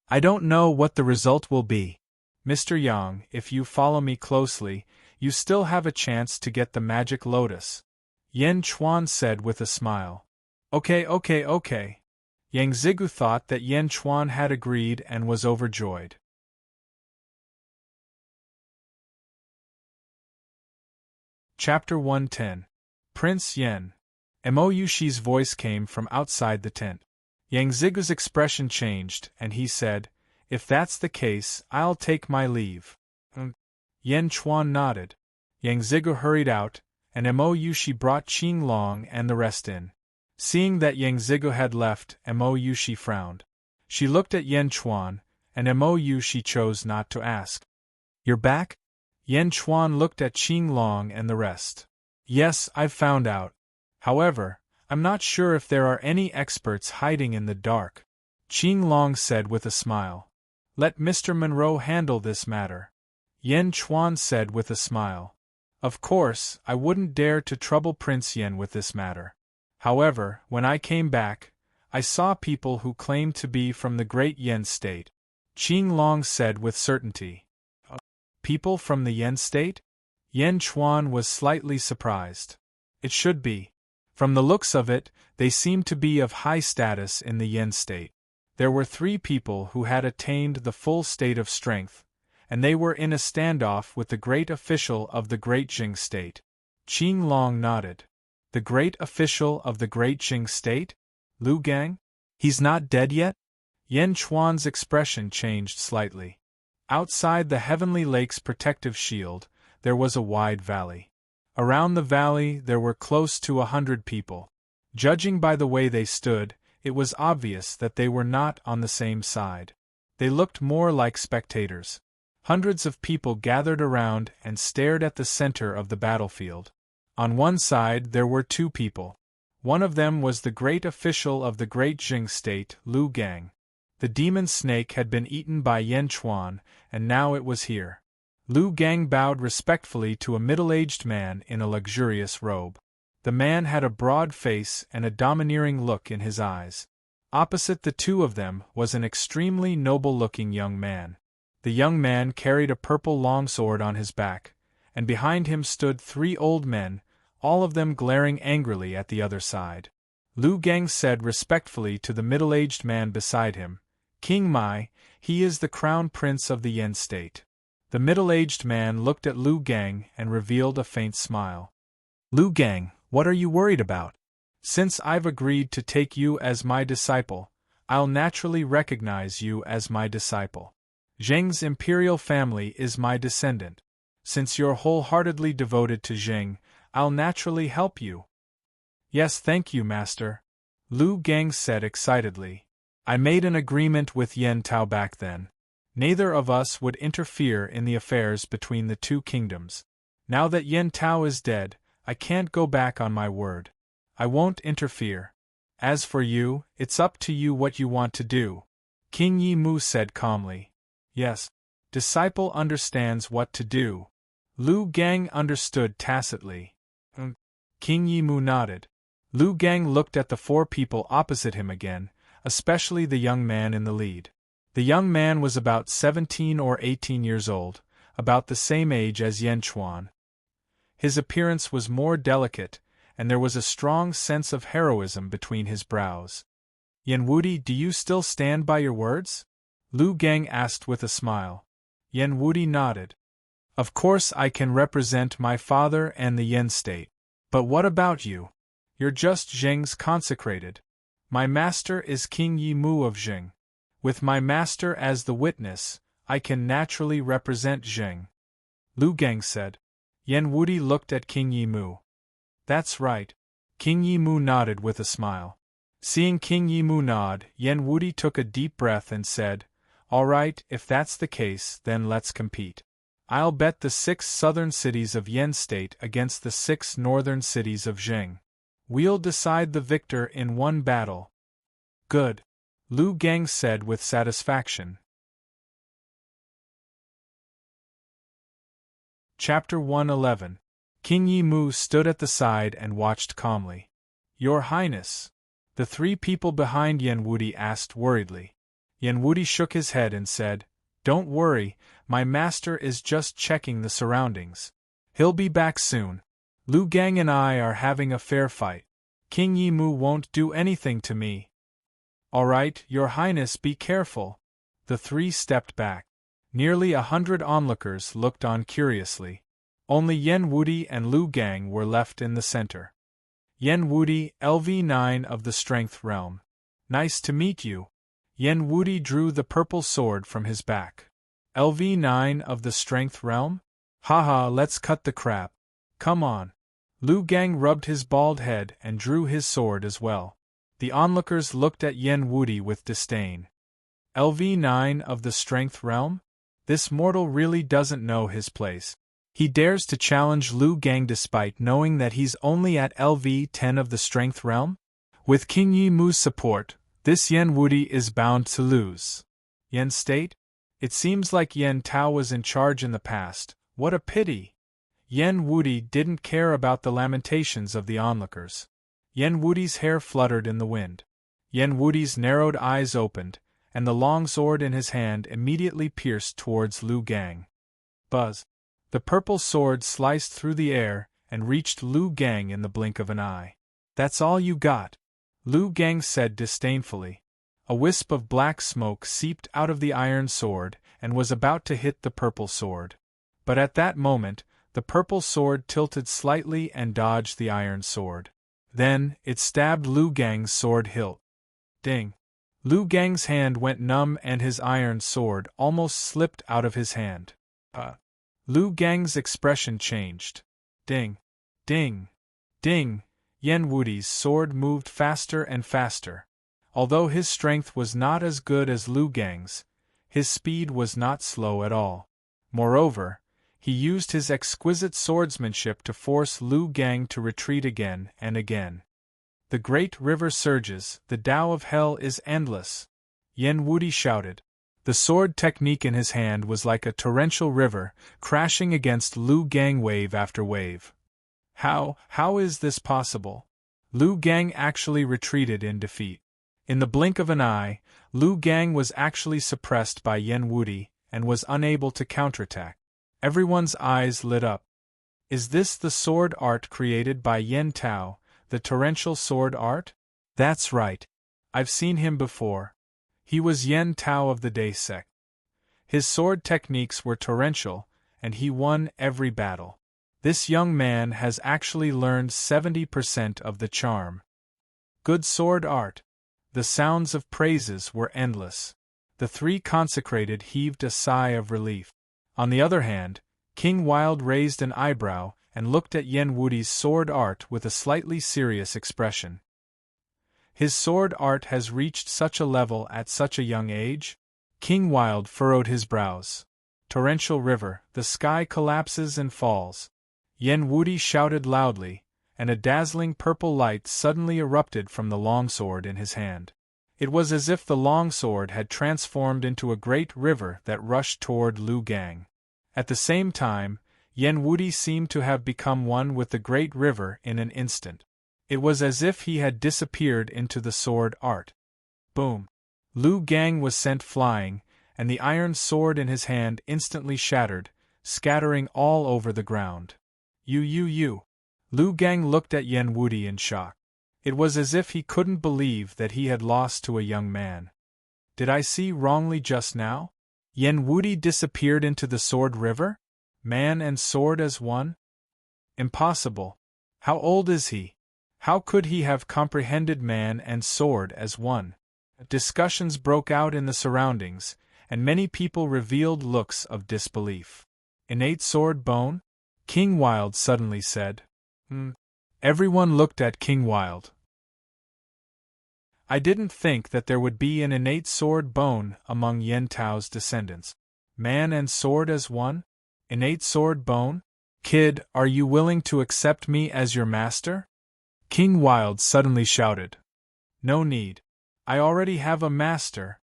I don't know what the result will be. Mr. Yang, if you follow me closely, you still have a chance to get the magic lotus. Yan Chuan said with a smile. Okay. Yang Zigu thought that Yan Chuan had agreed and was overjoyed. Chapter 110. Prince Yan. Mo Yushi's voice came from outside the tent. Yang Zigu's expression changed, and he said, If that's the case, I'll take my leave. Yan Chuan nodded. Yang Zigu hurried out, and Mo Yushi brought Qing Long and the rest in. Seeing that Yang Zigu had left, Mo Yushi frowned. She looked at Yan Chuan, and Mo Yushi chose not to ask. You're back? Yan Chuan looked at Qing Long and the rest. Yes, I've found out. However, I'm not sure if there are any experts hiding in the dark. Qing Long said with a smile. Let Mr. Monroe handle this matter. Yan Chuan said with a smile. Of course, I wouldn't dare to trouble Prince Yan with this matter. However, when I came back, I saw people who claimed to be from the Great Yan State. Qing Long said with certainty. People from the Yan State? Yan Chuan was slightly surprised. It should be. From the looks of it, they seemed to be of high status in the Yan State. There were 3 people who had attained the full state of strength, and they were in a standoff with the great official of the Great Jing State. Qing Long nodded. The great official of the Great Jing State? Lu Gang? He's not dead yet? Yan Chuan's expression changed slightly. Outside the Heavenly Lake's protective shield, there was a wide valley. Around the valley there were close to 100 people. Judging by the way they stood, it was obvious that they were not on the same side. They looked more like spectators. Hundreds of people gathered around and stared at the center of the battlefield. On one side there were 2 people. One of them was the great official of the Great Jing State, Lu Gang. The demon snake had been eaten by Yan Chuan, and now it was here. Lu Gang bowed respectfully to a middle-aged man in a luxurious robe. The man had a broad face and a domineering look in his eyes. Opposite the 2 of them was an extremely noble-looking young man. The young man carried a purple longsword on his back, and behind him stood 3 old men, all of them glaring angrily at the other side. Lu Gang said respectfully to the middle-aged man beside him. King Mai, he is the crown prince of the Yen state. The middle-aged man looked at Lu Gang and revealed a faint smile. Lu Gang, what are you worried about? Since I've agreed to take you as my disciple, I'll naturally recognize you as my disciple. Zheng's imperial family is my descendant. Since you're wholeheartedly devoted to Zheng, I'll naturally help you. Yes, thank you, master. Lu Gang said excitedly. I made an agreement with Yen Tao back then. Neither of us would interfere in the affairs between the two kingdoms. Now that Yen Tao is dead, I can't go back on my word. I won't interfere. As for you, it's up to you what you want to do. King Yi Mu said calmly. Yes. Disciple understands what to do. Lu Gang understood tacitly. King Yi Mu nodded. Lu Gang looked at the four people opposite him again, especially the young man in the lead. The young man was about 17 or 18 years old, about the same age as Yen Chuan. His appearance was more delicate, and there was a strong sense of heroism between his brows. Yen Wudi, do you still stand by your words? Lu Gang asked with a smile. Yen Wudi nodded. Of course I can represent my father and the Yen state. But what about you? You're just Zheng's consecrated. My master is King Yi Mu of Zheng. With my master as the witness, I can naturally represent Zheng. Lu Gang said. Yen Wudi looked at King Yi Mu. That's right. King Yi Mu nodded with a smile. Seeing King Yi Mu nod, Yen Wudi took a deep breath and said, All right, if that's the case, then let's compete. I'll bet the 6 southern cities of Yen State against the 6 northern cities of Zheng. We'll decide the victor in one battle. Good. Lu Gang said with satisfaction. Chapter 111. King Yi Mu stood at the side and watched calmly. Your Highness. The 3 people behind Yen Wudi asked worriedly. Yen Wudi shook his head and said, Don't worry, my master is just checking the surroundings. He'll be back soon. Lu Gang and I are having a fair fight. King Yi Mu won't do anything to me. All right, Your Highness, be careful. The 3 stepped back. Nearly 100 onlookers looked on curiously. Only Yen Wudi and Lu Gang were left in the center. Yen Wudi, LV9 of the Strength Realm. Nice to meet you. Yen Wudi drew the purple sword from his back. LV9 of the Strength Realm? Haha, let's cut the crap. Come on. Lu Gang rubbed his bald head and drew his sword as well. The onlookers looked at Yen Wudi with disdain. LV9 of the Strength Realm? This mortal really doesn't know his place. He dares to challenge Lu Gang despite knowing that he's only at LV10 of the Strength Realm? With King Yi Mu's support, this Yen Wudi is bound to lose. Yen State? It seems like Yen Tao was in charge in the past. What a pity! Yen Wudi didn't care about the lamentations of the onlookers. Yen Wudi's hair fluttered in the wind. Yen Wudi's narrowed eyes opened, and the long sword in his hand immediately pierced towards Lu Gang. Buzz! The purple sword sliced through the air and reached Lu Gang in the blink of an eye. That's all you got? Lu Gang said disdainfully. A wisp of black smoke seeped out of the iron sword and was about to hit the purple sword. But at that moment, the purple sword tilted slightly and dodged the iron sword. Then, it stabbed Lu Gang's sword hilt. Ding! Lu Gang's hand went numb and his iron sword almost slipped out of his hand. Lu Gang's expression changed. Ding! Ding! Ding! Yen Wudi's sword moved faster and faster. Although his strength was not as good as Lu Gang's, his speed was not slow at all. Moreover, he used his exquisite swordsmanship to force Lu Gang to retreat again and again. The great river surges, the Tao of Hell is endless. Yen Wudi shouted. The sword technique in his hand was like a torrential river, crashing against Lu Gang wave after wave. How is this possible? Lu Gang actually retreated in defeat. In the blink of an eye, Lu Gang was actually suppressed by Yen Wudi, and was unable to counterattack. Everyone's eyes lit up. Is this the sword art created by Yen Tao, the torrential sword art? That's right. I've seen him before. He was Yen Tao of the Day sect. His sword techniques were torrential, and he won every battle. This young man has actually learned 70% of the charm. Good sword art. The sounds of praises were endless. The three consecrated heaved a sigh of relief. On the other hand, King Wild raised an eyebrow and looked at Yen Wudi's sword art with a slightly serious expression. His sword art has reached such a level at such a young age? King Wild furrowed his brows. Torrential river, the sky collapses and falls. Yen Wudi shouted loudly, and a dazzling purple light suddenly erupted from the longsword in his hand. It was as if the longsword had transformed into a great river that rushed toward Lu Gang. At the same time, Yen Wudi seemed to have become one with the great river in an instant. It was as if he had disappeared into the sword art. Boom! Lu Gang was sent flying, and the iron sword in his hand instantly shattered, scattering all over the ground. You! Lu Gang looked at Yen Wudi in shock. It was as if he couldn't believe that he had lost to a young man. Did I see wrongly just now? Yen Wudi disappeared into the sword river? Man and sword as one? Impossible. How old is he? How could he have comprehended man and sword as one? Discussions broke out in the surroundings, and many people revealed looks of disbelief. Innate sword bone? King Wild suddenly said. Everyone looked at King Wild. I didn't think that there would be an innate sword bone among Yen Tao's descendants. Man and sword as one? Innate sword bone? Kid, are you willing to accept me as your master? King Wild suddenly shouted. No need. I already have a master.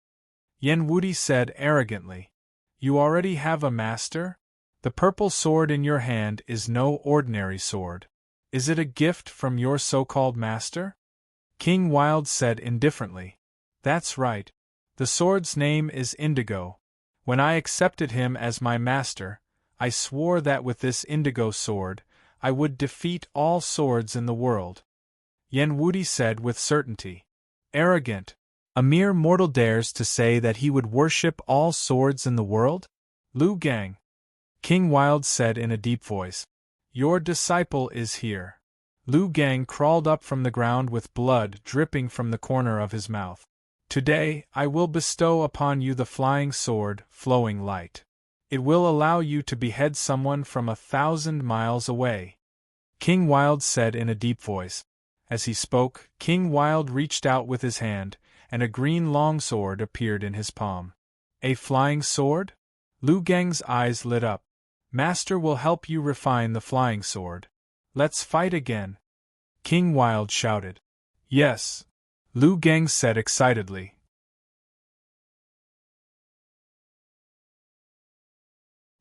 Yen Wudi said arrogantly. You already have a master? The purple sword in your hand is no ordinary sword. Is it a gift from your so-called master? King Wild said indifferently. That's right. The sword's name is Indigo. When I accepted him as my master, I swore that with this indigo sword, I would defeat all swords in the world. Yen Wudi said with certainty. Arrogant. A mere mortal dares to say that he would worship all swords in the world? Lu Gang. King Wild said in a deep voice. Your disciple is here. Lu Gang crawled up from the ground with blood dripping from the corner of his mouth. Today, I will bestow upon you the flying sword, flowing light. It will allow you to behead someone from 1,000 miles away. King Wild said in a deep voice. As he spoke, King Wild reached out with his hand, and a green longsword appeared in his palm. A flying sword? Lu Gang's eyes lit up. Master will help you refine the flying sword. Let's fight again. King Wild shouted. Yes. Lu Gang said excitedly.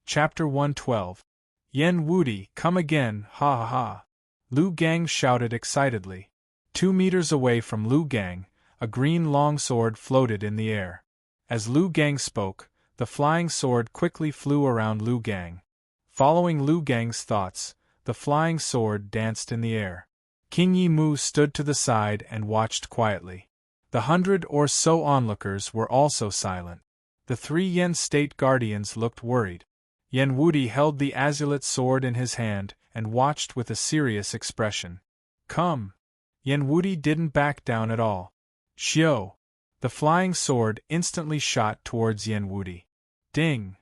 Chapter 112. Yen Wudi, come again, ha ha ha. Lu Gang shouted excitedly. 2 meters away from Lu Gang, a green longsword floated in the air. As Lu Gang spoke, the flying sword quickly flew around Lu Gang. Following Lu Gang's thoughts, the flying sword danced in the air. King Yi Mu stood to the side and watched quietly. The 100 or so onlookers were also silent. The 3 Yen state guardians looked worried. Yen Wudi held the azulate sword in his hand and watched with a serious expression. Come! Yen Wudi didn't back down at all. Xiao! The flying sword instantly shot towards Yen Wudi. Ding!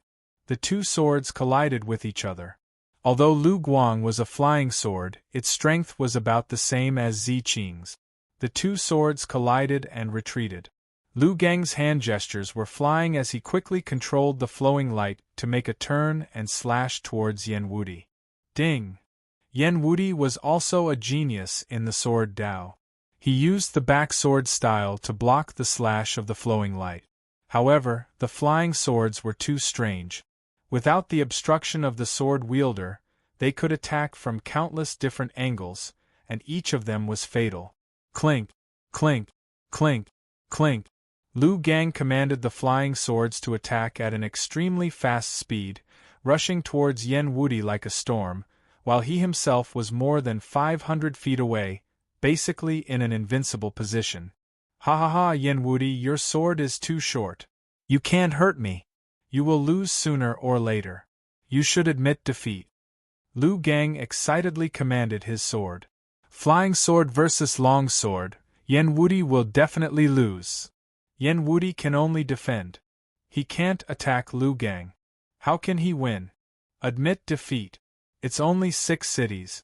The 2 swords collided with each other. Although Lu Guang was a flying sword, its strength was about the same as Zi Qing's. The 2 swords collided and retreated. Lu Gang's hand gestures were flying as he quickly controlled the flowing light to make a turn and slash towards Yen Wudi. Ding! Yen Wudi was also a genius in the sword Dao. He used the back sword style to block the slash of the flowing light. However, the flying swords were too strange. Without the obstruction of the sword wielder, they could attack from countless different angles, and each of them was fatal. Clink! Clink! Clink! Clink! Lu Gang commanded the flying swords to attack at an extremely fast speed, rushing towards Yen Wudi like a storm, while he himself was more than 500 feet away, basically in an invincible position. Ha ha ha, Yenwudi, your sword is too short. You can't hurt me. You will lose sooner or later. You should admit defeat. Lu Gang excitedly commanded his sword. Flying sword versus long sword, Yenwudi will definitely lose. Yenwudi can only defend. He can't attack Lu Gang. How can he win? Admit defeat. It's only 6 cities.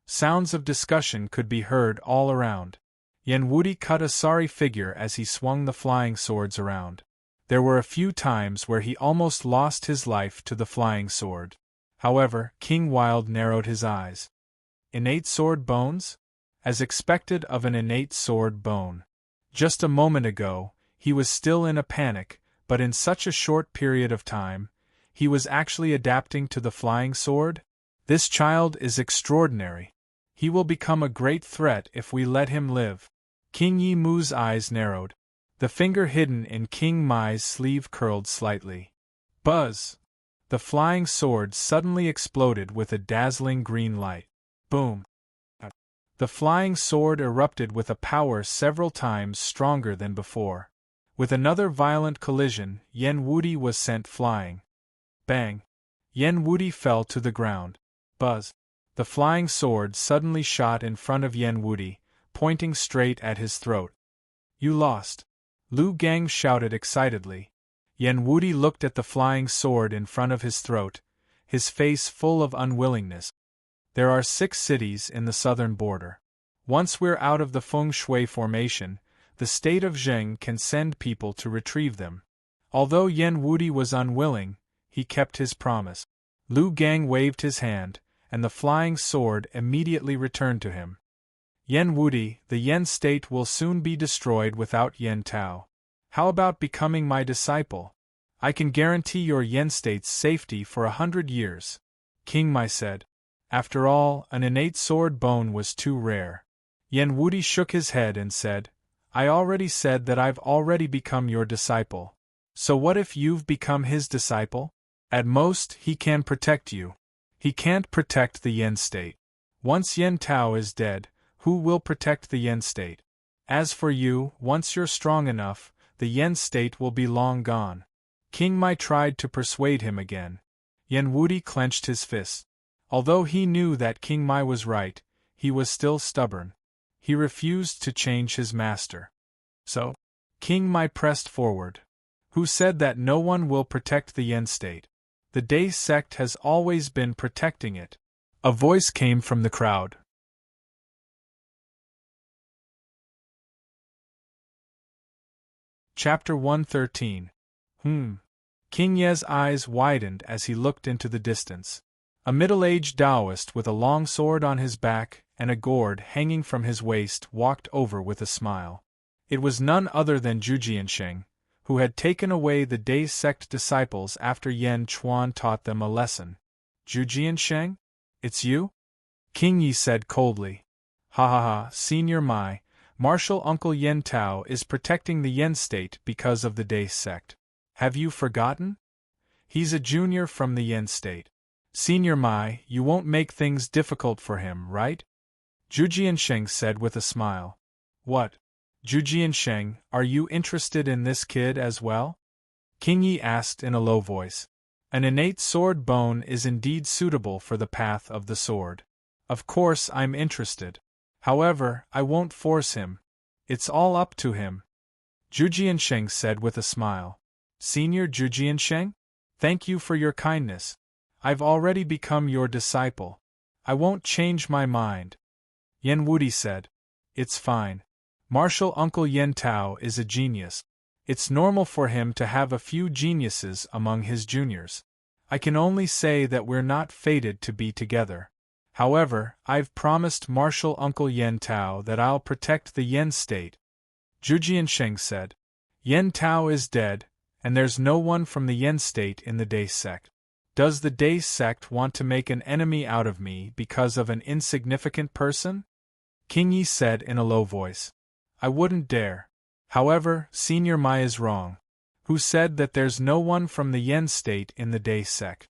Sounds of discussion could be heard all around. Yenwudi cut a sorry figure as he swung the flying swords around. There were a few times where he almost lost his life to the flying sword. However, King Wild narrowed his eyes. Innate sword bones? As expected of an innate sword bone. Just a moment ago, he was still in a panic, but in such a short period of time, he was actually adapting to the flying sword? This child is extraordinary. He will become a great threat if we let him live. King Yi Mu's eyes narrowed. The finger hidden in King Mai's sleeve curled slightly. Buzz! The flying sword suddenly exploded with a dazzling green light. Boom! The flying sword erupted with a power several times stronger than before. With another violent collision, Yenwudi was sent flying. Bang! Yenwudi fell to the ground. Buzz! The flying sword suddenly shot in front of Yenwudi, pointing straight at his throat. You lost! Lu Gang shouted excitedly. Yenwudi looked at the flying sword in front of his throat, his face full of unwillingness. There are 6 cities in the southern border. Once we're out of the feng shui formation, the state of Zheng can send people to retrieve them. Although Yenwudi was unwilling, he kept his promise. Lu Gang waved his hand, and the flying sword immediately returned to him. Yenwudi, the Yen state will soon be destroyed without Yen Tao. How about becoming my disciple? I can guarantee your Yen state's safety for 100 years. King Mai said. After all, an innate sword bone was too rare. Yenwudi shook his head and said, I already said that I've already become your disciple. So what if you've become his disciple? At most, he can protect you. He can't protect the Yen state. Once Yen Tao is dead, who will protect the Yen state? As for you, once you're strong enough, the Yen state will be long gone. King Mai tried to persuade him again. Yenwudi clenched his fists. Although he knew that King Mai was right, he was still stubborn. He refused to change his master. So, King Mai pressed forward. Who said that no one will protect the Yen state? The Day sect has always been protecting it. A voice came from the crowd. Chapter 113. King Ye's eyes widened as he looked into the distance. A middle-aged Taoist with a long sword on his back and a gourd hanging from his waist walked over with a smile. It was none other than Zhu Jiansheng, who had taken away the Day sect disciples after Yen Chuan taught them a lesson. Zhu Jiansheng? It's you? King Yi said coldly. Ha ha ha, Senior Mai, Martial Uncle Yen Tao is protecting the Yen state because of the Day sect. Have you forgotten? He's a junior from the Yen state. Senior Mai, you won't make things difficult for him, right? Zhu Jiansheng said with a smile. What? Zhu Jiansheng, are you interested in this kid as well? King Yi asked in a low voice. An innate sword bone is indeed suitable for the path of the sword. Of course I'm interested. However, I won't force him. It's all up to him. Zhu Jiansheng said with a smile. Senior Zhu Jiansheng? Thank you for your kindness. I've already become your disciple. I won't change my mind. Yenwudi said. It's fine. Martial Uncle Yen Tao is a genius. It's normal for him to have a few geniuses among his juniors. I can only say that we're not fated to be together. However, I've promised Martial Uncle Yen Tao that I'll protect the Yen state. Zhu Jiansheng said. Yen Tao is dead, and there's no one from the Yen state in the Day sect. Does the Day sect want to make an enemy out of me because of an insignificant person? King Yi said in a low voice. I wouldn't dare. However, Senior Mai is wrong. Who said that there's no one from the Yen state in the Day sect?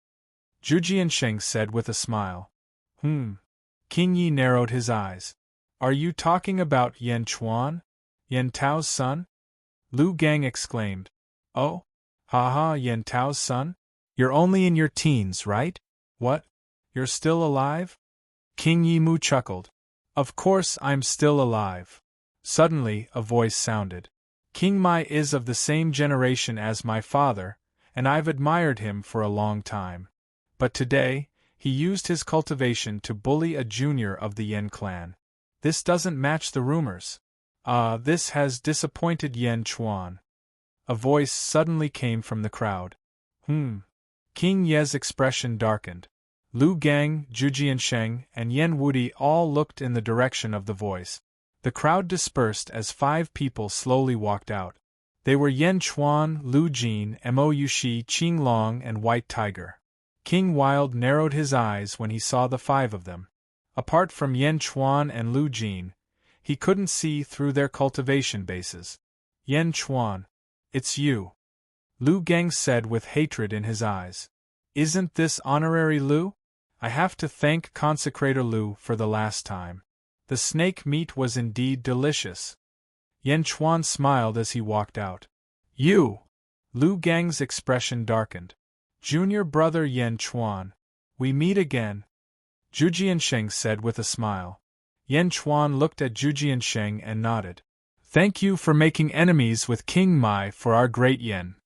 Zhu Jiansheng said with a smile. King Yi narrowed his eyes. Are you talking about Yen Chuan? Yen Tao's son? Lu Gang exclaimed. Oh? Haha, Yen Tao's son? You're only in your teens, right? What? You're still alive? King Yimu chuckled. Of course I'm still alive. Suddenly, a voice sounded. King Mai is of the same generation as my father, and I've admired him for a long time. But today, he used his cultivation to bully a junior of the Yen clan. This doesn't match the rumors. This has disappointed Yen Chuan. A voice suddenly came from the crowd. King Ye's expression darkened. Lu Gang, Zhu Jiansheng, and Yen Wudi all looked in the direction of the voice. The crowd dispersed as 5 people slowly walked out. They were Yen Chuan, Lu Jin, Mo Yushi, Qing Long, and White Tiger. King Wild narrowed his eyes when he saw the 5 of them. Apart from Yen Chuan and Lu Jin, he couldn't see through their cultivation bases. Yen Chuan, it's you. Lu Gang said with hatred in his eyes. Isn't this honorary Lu? I have to thank Consecrator Lu for the last time. The snake meat was indeed delicious. Yen Chuan smiled as he walked out. You! Lu Gang's expression darkened. Junior brother Yen Chuan, we meet again. Zhu Jiansheng said with a smile. Yen Chuan looked at Zhu Jiansheng and nodded. Thank you for making enemies with King Mai for our great Yen.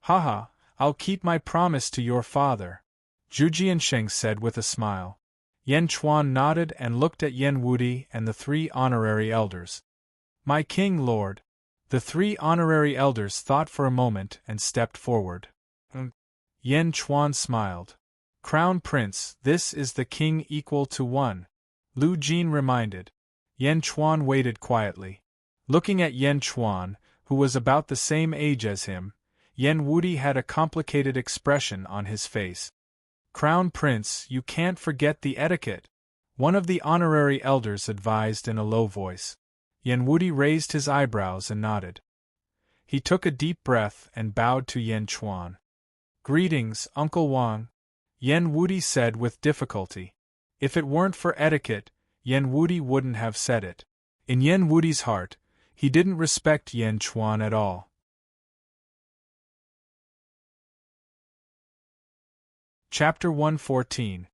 Haha, I'll keep my promise to your father. Zhu Jiansheng said with a smile. Yen Chuan nodded and looked at Yen Wudi and the 3 honorary elders. My king lord. The 3 honorary elders thought for a moment and stepped forward. Yen Chuan smiled. Crown Prince, this is the king equal to 1. Lu Jin reminded. Yen Chuan waited quietly. Looking at Yen Chuan, who was about the same age as him, Yen Wudi had a complicated expression on his face. Crown Prince, you can't forget the etiquette, one of the honorary elders advised in a low voice. Yen Wudi raised his eyebrows and nodded. He took a deep breath and bowed to Yen Chuan. Greetings, Uncle Wang, Yen Wudi said with difficulty. If it weren't for etiquette, Yen Wudi wouldn't have said it. In Yen Wudi's heart, he didn't respect Yen Chuan at all. Chapter 114.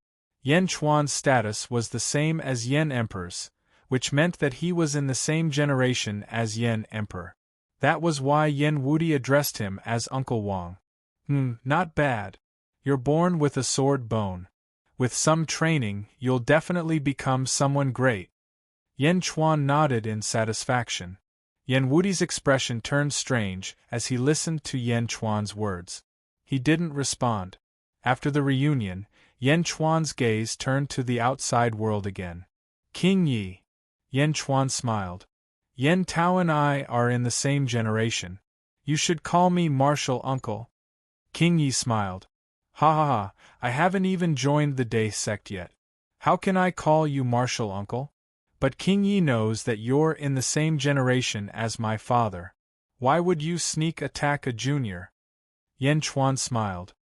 Yen Chuan's status was the same as Yen Emperor's, which meant that he was in the same generation as Yen Emperor. That was why Yen Wudi addressed him as Uncle Wang. Not bad. You're born with a sword bone. With some training, you'll definitely become someone great. Yen Chuan nodded in satisfaction. Yen Wudi's expression turned strange as he listened to Yen Chuan's words. He didn't respond. After the reunion, Yen Chuan's gaze turned to the outside world again. King Yi. Yen Chuan smiled. Yen Tao and I are in the same generation. You should call me martial uncle. King Yi smiled. Ha ha ha, I haven't even joined the Day sect yet. How can I call you martial uncle? But King Yi knows that you're in the same generation as my father. Why would you sneak attack a junior? Yen Chuan smiled.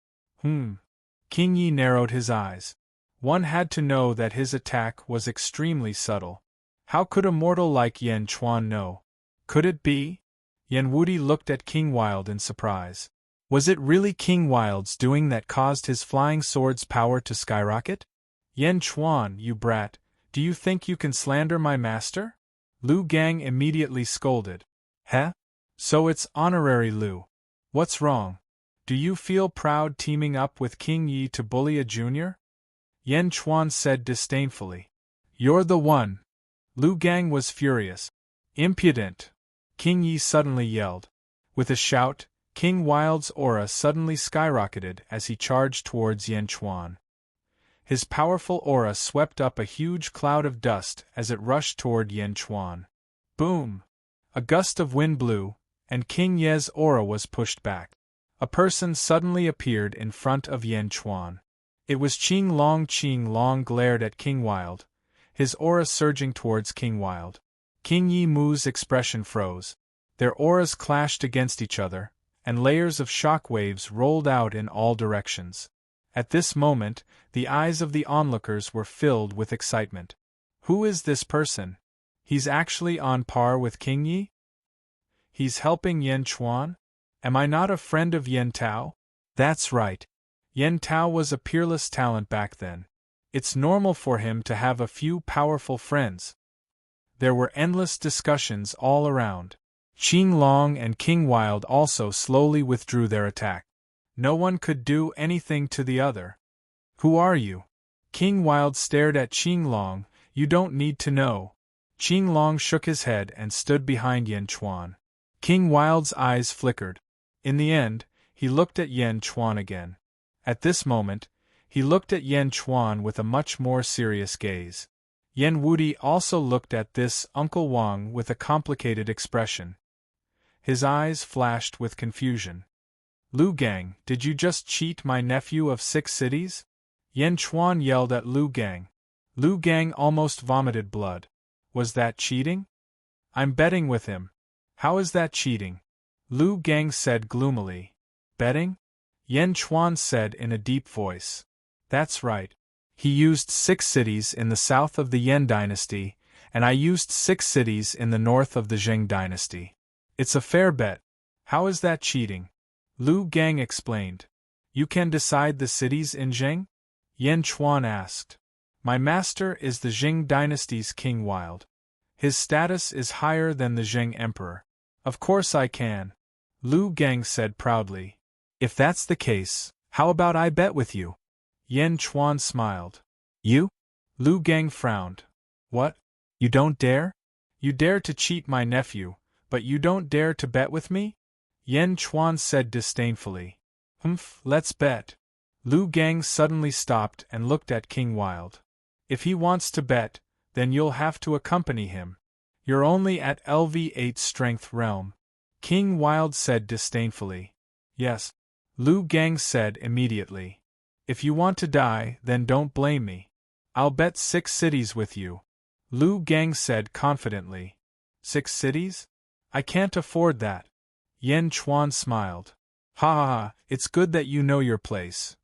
King Yi narrowed his eyes. One had to know that his attack was extremely subtle. How could a mortal like Yen Chuan know? Could it be? Yen Wudi looked at King Wild in surprise. Was it really King Wild's doing that caused his flying sword's power to skyrocket? Yen Chuan, you brat, do you think you can slander my master? Lu Gang immediately scolded. Heh? So it's honorary Lu. What's wrong? Do you feel proud teaming up with King Yi to bully a junior? Yen Chuan said disdainfully. You're the one. Lu Gang was furious. Impudent! King Yi suddenly yelled. With a shout, King Wild's aura suddenly skyrocketed as he charged towards Yen Chuan. His powerful aura swept up a huge cloud of dust as it rushed toward Yen Chuan. Boom! A gust of wind blew, and King Ye's aura was pushed back. A person suddenly appeared in front of Yen Chuan. It was Qing Long. Qing Long glared at King Wild, his aura surging towards King Wild. King Yi Mu's expression froze. Their auras clashed against each other, and layers of shock waves rolled out in all directions. At this moment, the eyes of the onlookers were filled with excitement. Who is this person? He's actually on par with King Yi? He's helping Yan Chuan? Am I not a friend of Yan Tao? That's right. Yan Tao was a peerless talent back then. It's normal for him to have a few powerful friends. There were endless discussions all around. Qing Long and King Wild also slowly withdrew their attack. No one could do anything to the other. Who are you? King Wild stared at Qing Long. You don't need to know. Qing Long shook his head and stood behind Yan Chuan. King Wild's eyes flickered. In the end, he looked at Yan Chuan again. At this moment, he looked at Yan Chuan with a much more serious gaze. Yan Wudi also looked at this Uncle Wang with a complicated expression. His eyes flashed with confusion. Lu Gang, did you just cheat my nephew of 6 cities? Yan Chuan yelled at Lu Gang. Lu Gang almost vomited blood. Was that cheating? I'm betting with him. How is that cheating? Lu Gang said gloomily. Betting? Yan Chuan said in a deep voice. That's right. He used 6 cities in the south of the Yan dynasty, and I used 6 cities in the north of the Zheng dynasty. It's a fair bet. How is that cheating? Lu Gang explained. You can decide the cities in Zheng? Yan Chuan asked. My master is the Zheng dynasty's King Wild. His status is higher than the Zheng emperor. Of course I can. Lu Gang said proudly. If that's the case, how about I bet with you? Yan Chuan smiled. You? Lu Gang frowned. What? You don't dare? You dare to cheat my nephew, but you don't dare to bet with me? Yan Chuan said disdainfully. Let's bet. Lu Gang suddenly stopped and looked at King Wild. If he wants to bet, then you'll have to accompany him. You're only at LV8 strength realm. King Wild said disdainfully. Yes. Lu Gang said immediately. If you want to die, then don't blame me. I'll bet 6 cities with you. Lu Gang said confidently. 6 cities? I can't afford that. Yan Chuan smiled. Ha ha ha, it's good that you know your place.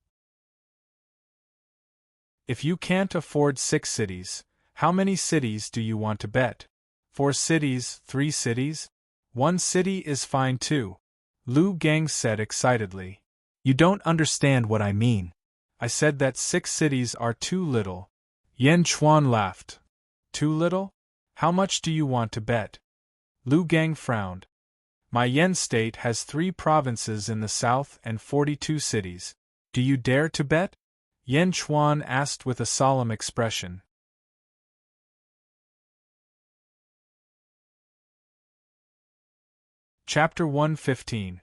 If you can't afford 6 cities, how many cities do you want to bet? 4 cities, 3 cities? 1 city is fine too. Lu Gang said excitedly. You don't understand what I mean. I said that 6 cities are too little. Yan Chuan laughed. Too little? How much do you want to bet? Lu Gang frowned. My Yan state has 3 provinces in the south and 42 cities. Do you dare to bet? Yan Chuan asked with a solemn expression. Chapter 115.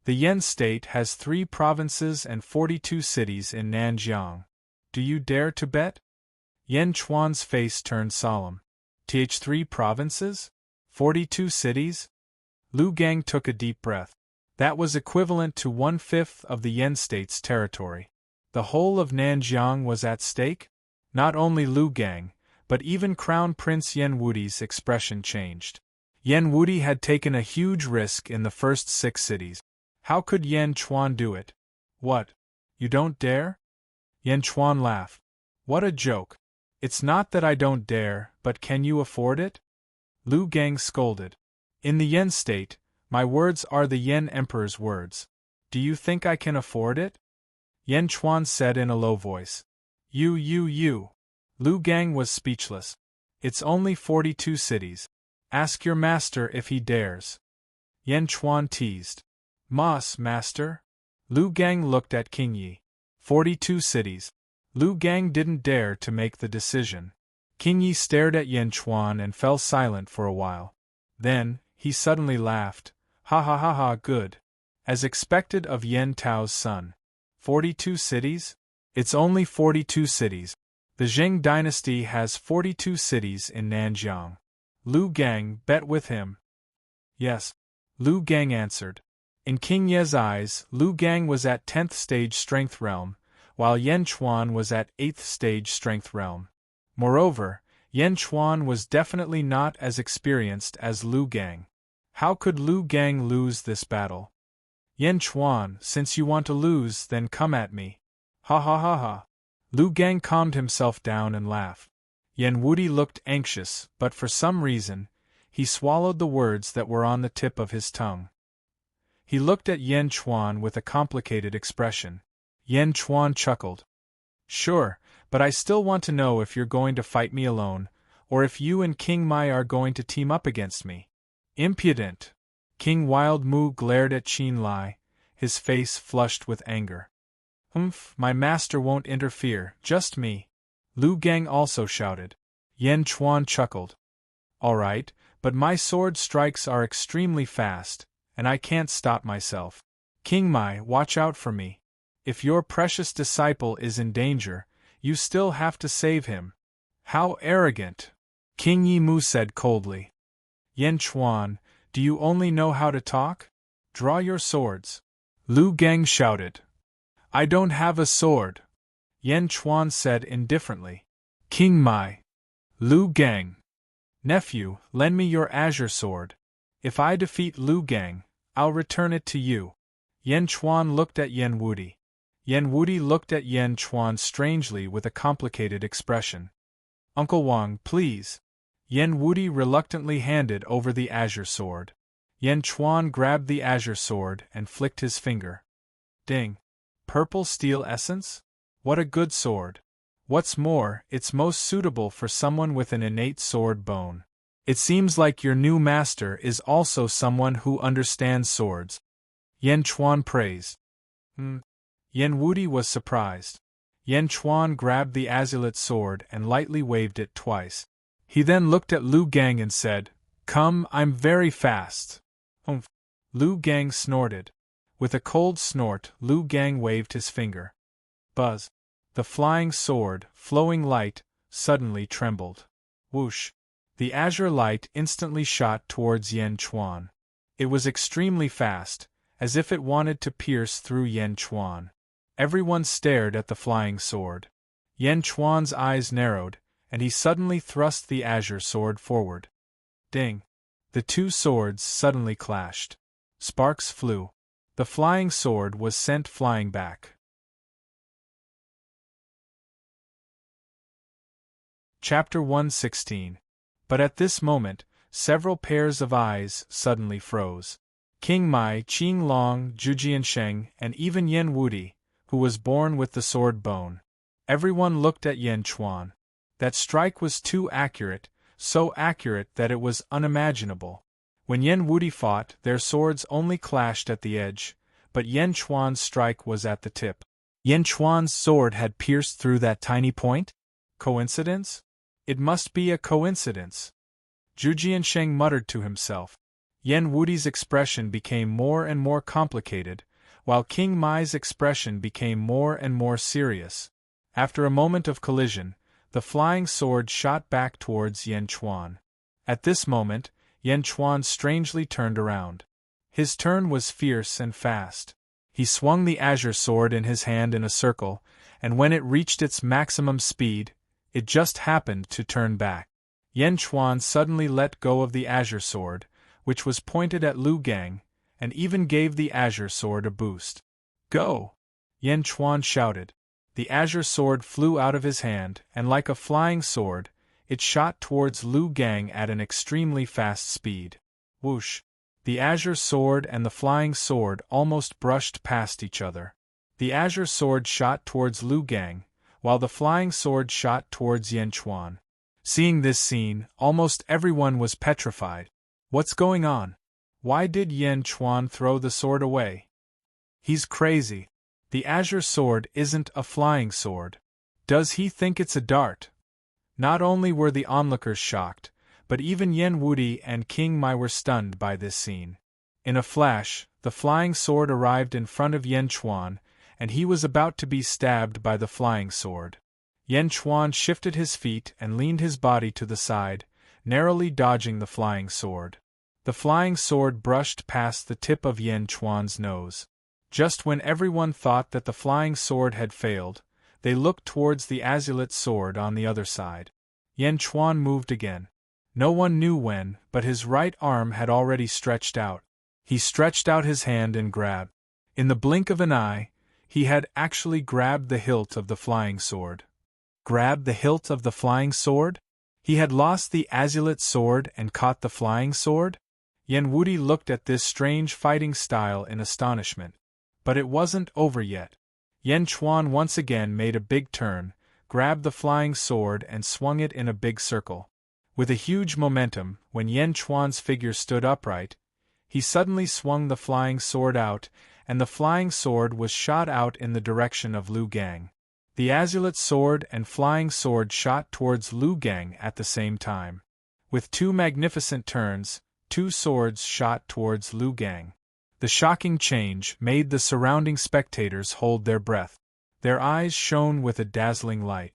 The Yan state has 3 provinces and 42 cities in Nanjiang. Do you dare to bet? Yan Chuan's face turned solemn. Th3 provinces? 42 cities? Lu Gang took a deep breath. That was equivalent to 1/5 of the Yan state's territory. The whole of Nanjiang was at stake? Not only Lu Gang, but even Crown Prince Yan Wudi's expression changed. Yan Wudi had taken a huge risk in the first 6 cities. How could Yan Chuan do it? What? You don't dare? Yan Chuan laughed. What a joke. It's not that I don't dare, but can you afford it? Lu Gang scolded. In the Yan state, my words are the Yan emperor's words. Do you think I can afford it? Yan Chuan said in a low voice. You. Lu Gang was speechless. It's only 42 cities. Ask your master if he dares. Yan Chuan teased. Master? Lu Gang looked at King Yi. 42 cities. Lu Gang didn't dare to make the decision. King Yi stared at Yan Chuan and fell silent for a while. Then, he suddenly laughed. Ha ha ha ha, good. As expected of Yan Tao's son. 42 cities? It's only 42 cities. The Zheng dynasty has 42 cities in Nanjiang. Lu Gang, bet with him. Yes. Lu Gang answered. In King Ye's eyes, Lu Gang was at 10th stage strength realm, while Yan Chuan was at 8th stage strength realm. Moreover, Yan Chuan was definitely not as experienced as Lu Gang. How could Lu Gang lose this battle? Yan Chuan, since you want to lose, then come at me. Ha ha ha ha. Lu Gang calmed himself down and laughed. Yen Wuti looked anxious, but for some reason, he swallowed the words that were on the tip of his tongue. He looked at Yen Chuan with a complicated expression. Yen Chuan chuckled. Sure, but I still want to know if you're going to fight me alone, or if you and King Mai are going to team up against me. Impudent! King Wild Mu glared at Qin Lai, his face flushed with anger. My master won't interfere, just me. Lu Gang also shouted. Yen Chuan chuckled. All right, but my sword strikes are extremely fast, and I can't stop myself. King Mai, watch out for me. If your precious disciple is in danger, you still have to save him. How arrogant! King Yi Mu said coldly. Yen Chuan, do you only know how to talk? Draw your swords. Lu Gang shouted. I don't have a sword. Yen Chuan said indifferently. King Mai. Lu Gang. Nephew, lend me your azure sword. If I defeat Lu Gang, I'll return it to you. Yen Chuan looked at Yen Wuti. Yen Wuti looked at Yen Chuan strangely with a complicated expression. Uncle Wang, please. Yen Wuti reluctantly handed over the azure sword. Yen Chuan grabbed the azure sword and flicked his finger. Ding! Purple steel essence? What a good sword! What's more, it's most suitable for someone with an innate sword bone. It seems like your new master is also someone who understands swords. Yen Chuan praised. Yen Wuti was surprised. Yen Chuan grabbed the azulate sword and lightly waved it twice. He then looked at Lu Gang and said, Come, I'm very fast. Lu Gang snorted. With a cold snort, Lu Gang waved his finger. Buzz. The flying sword, flowing light, suddenly trembled. Whoosh! The azure light instantly shot towards Yen Chuan. It was extremely fast, as if it wanted to pierce through Yen Chuan. Everyone stared at the flying sword. Yen Chuan's eyes narrowed, and he suddenly thrust the azure sword forward. Ding! The two swords suddenly clashed. Sparks flew. The flying sword was sent flying back. Chapter 116. But at this moment, several pairs of eyes suddenly froze. King Mai, Qing Long, Zhujiansheng, and even Yen Wuti, who was born with the sword bone. Everyone looked at Yen Chuan. That strike was too accurate, so accurate that it was unimaginable. When Yen Wuti fought, their swords only clashed at the edge, but Yen Chuan's strike was at the tip. Yen Chuan's sword had pierced through that tiny point? Coincidence? It must be a coincidence. Zhu Jiansheng muttered to himself. Yen Wuti's expression became more and more complicated, while King Mai's expression became more and more serious. After a moment of collision, the flying sword shot back towards Yen Chuan. At this moment, Yen Chuan strangely turned around. His turn was fierce and fast. He swung the azure sword in his hand in a circle, and when it reached its maximum speed, it just happened to turn back. Yen Chuan suddenly let go of the azure sword, which was pointed at Lu Gang, and even gave the azure sword a boost. Go! Yen Chuan shouted. The azure sword flew out of his hand, and like a flying sword, it shot towards Lu Gang at an extremely fast speed. Whoosh! The azure sword and the flying sword almost brushed past each other. The azure sword shot towards Lu Gang, while the flying sword shot towards Yen Chuan. Seeing this scene, almost everyone was petrified. What's going on? Why did Yen Chuan throw the sword away? He's crazy. The azure sword isn't a flying sword. Does he think it's a dart? Not only were the onlookers shocked, but even Yen Wuti and King Mai were stunned by this scene. In a flash, the flying sword arrived in front of Yen Chuan, and he was about to be stabbed by the flying sword. Yen Chuan shifted his feet and leaned his body to the side, narrowly dodging the flying sword. The flying sword brushed past the tip of Yen Chuan's nose. Just when everyone thought that the flying sword had failed, they looked towards the azulate sword on the other side. Yen Chuan moved again. No one knew when, but his right arm had already stretched out. He stretched out his hand and grabbed. In the blink of an eye, he had actually grabbed the hilt of the flying sword. Grabbed the hilt of the flying sword? He had lost the azulate sword and caught the flying sword? Yen Wuti looked at this strange fighting style in astonishment. But it wasn't over yet. Yen Chuan once again made a big turn, grabbed the flying sword and swung it in a big circle. With a huge momentum, when Yen Chuan's figure stood upright, he suddenly swung the flying sword out, and the flying sword was shot out in the direction of Lu Gang. The azulate sword and flying sword shot towards Lu Gang at the same time. With two magnificent turns, two swords shot towards Lu Gang. The shocking change made the surrounding spectators hold their breath. Their eyes shone with a dazzling light.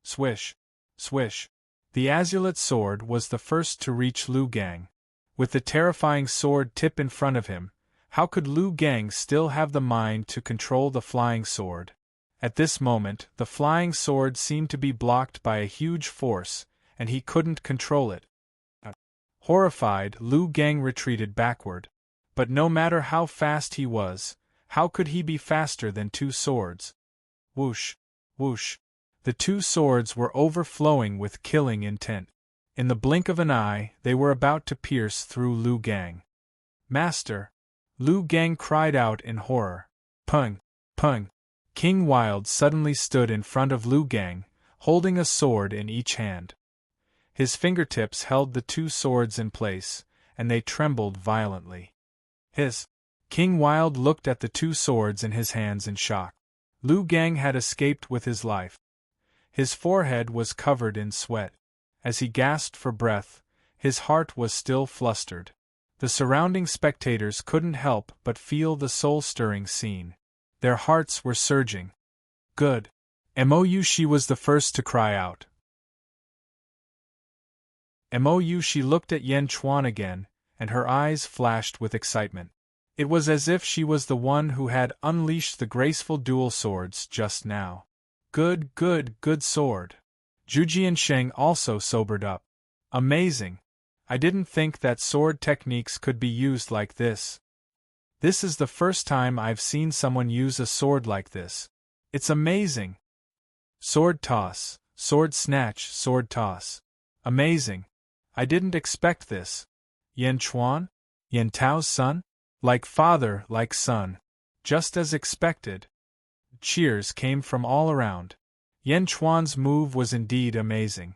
Swish! Swish! The azulate sword was the first to reach Lu Gang. With the terrifying sword tip in front of him, how could Lu Gang still have the mind to control the flying sword? At this moment, the flying sword seemed to be blocked by a huge force, and he couldn't control it. Horrified, Lu Gang retreated backward. But no matter how fast he was, how could he be faster than two swords? Whoosh! Whoosh! The two swords were overflowing with killing intent. In the blink of an eye, they were about to pierce through Lu Gang. Master! Lu Gang cried out in horror. Pung! Pung! King Wild suddenly stood in front of Lu Gang, holding a sword in each hand. His fingertips held the two swords in place, and they trembled violently. King Wild looked at the two swords in his hands in shock. Lu Gang had escaped with his life. His forehead was covered in sweat. As he gasped for breath, his heart was still flustered. The surrounding spectators couldn't help but feel the soul-stirring scene. Their hearts were surging. Good. Mou, she was the first to cry out. Mou, she looked at Yen Chuan again, and her eyes flashed with excitement. It was as if she was the one who had unleashed the graceful dual swords just now. Good, good, good sword. Zhujian Sheng also sobered up. Amazing. I didn't think that sword techniques could be used like this. This is the first time I've seen someone use a sword like this. It's amazing. Sword toss, sword snatch, sword toss. Amazing. I didn't expect this. Yen Chuan? Yen Tao's son? Like father, like son. Just as expected. Cheers came from all around. Yen Chuan's move was indeed amazing.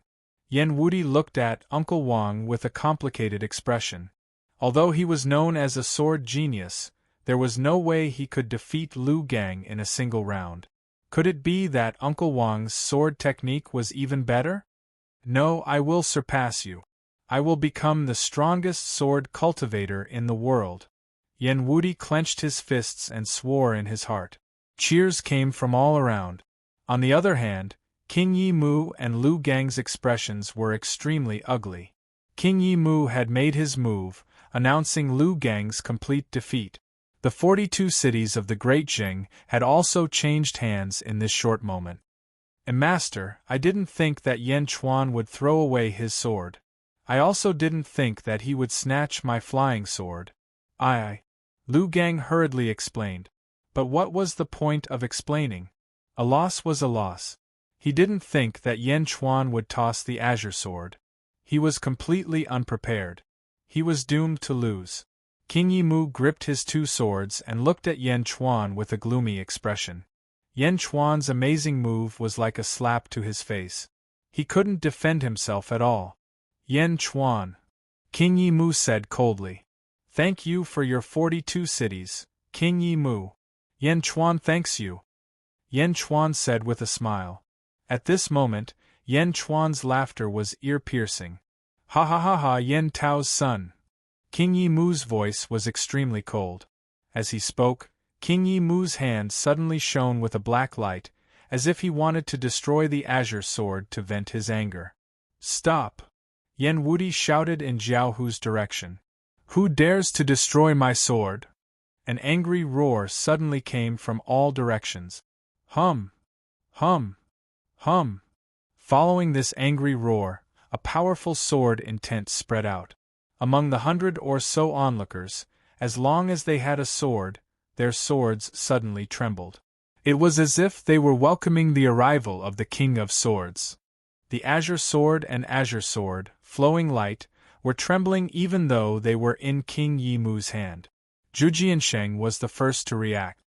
Yen Wuti looked at Uncle Wang with a complicated expression. Although he was known as a sword genius, there was no way he could defeat Lu Gang in a single round. Could it be that Uncle Wang's sword technique was even better? No, I will surpass you. I will become the strongest sword cultivator in the world. Yen Wuti clenched his fists and swore in his heart. Cheers came from all around. On the other hand, King Yi Mu and Lu Gang's expressions were extremely ugly. King Yi Mu had made his move, announcing Lu Gang's complete defeat. The 42 cities of the Great Jing had also changed hands in this short moment. And Master, I didn't think that Yen Chuan would throw away his sword. I also didn't think that he would snatch my flying sword. Lu Gang hurriedly explained. But what was the point of explaining? A loss was a loss. He didn't think that Yen Chuan would toss the azure sword. He was completely unprepared. He was doomed to lose. King Yi Mu gripped his two swords and looked at Yen Chuan with a gloomy expression. Yen Chuan's amazing move was like a slap to his face. He couldn't defend himself at all. Yen Chuan, King Yi Mu said coldly. Thank you for your 42 cities, King Yi Mu. Yen Chuan thanks you. Yen Chuan said with a smile. At this moment, Yen Chuan's laughter was ear-piercing. Ha ha ha ha, Yen Tao's son. King Yi Mu's voice was extremely cold. As he spoke, King Yi Mu's hand suddenly shone with a black light, as if he wanted to destroy the azure sword to vent his anger. Stop! Yen Wuti shouted in Jiao Hu's direction. Who dares to destroy my sword? An angry roar suddenly came from all directions. Hum! Hum! Hum! Following this angry roar, a powerful sword intent spread out. Among the 100 or so onlookers, as long as they had a sword, their swords suddenly trembled. It was as if they were welcoming the arrival of the King of Swords. The azure sword and azure sword, flowing light, were trembling even though they were in King Yi Mu's hand. Zhu Jiansheng was the first to react.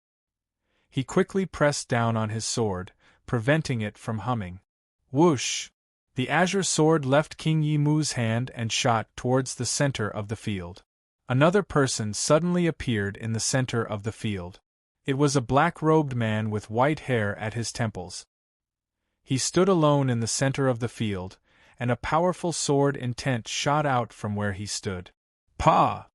He quickly pressed down on his sword, preventing it from humming. Whoosh! The azure sword left King Yi Mu's hand and shot towards the center of the field. Another person suddenly appeared in the center of the field. It was a black-robed man with white hair at his temples. He stood alone in the center of the field, and a powerful sword intent shot out from where he stood. Pa!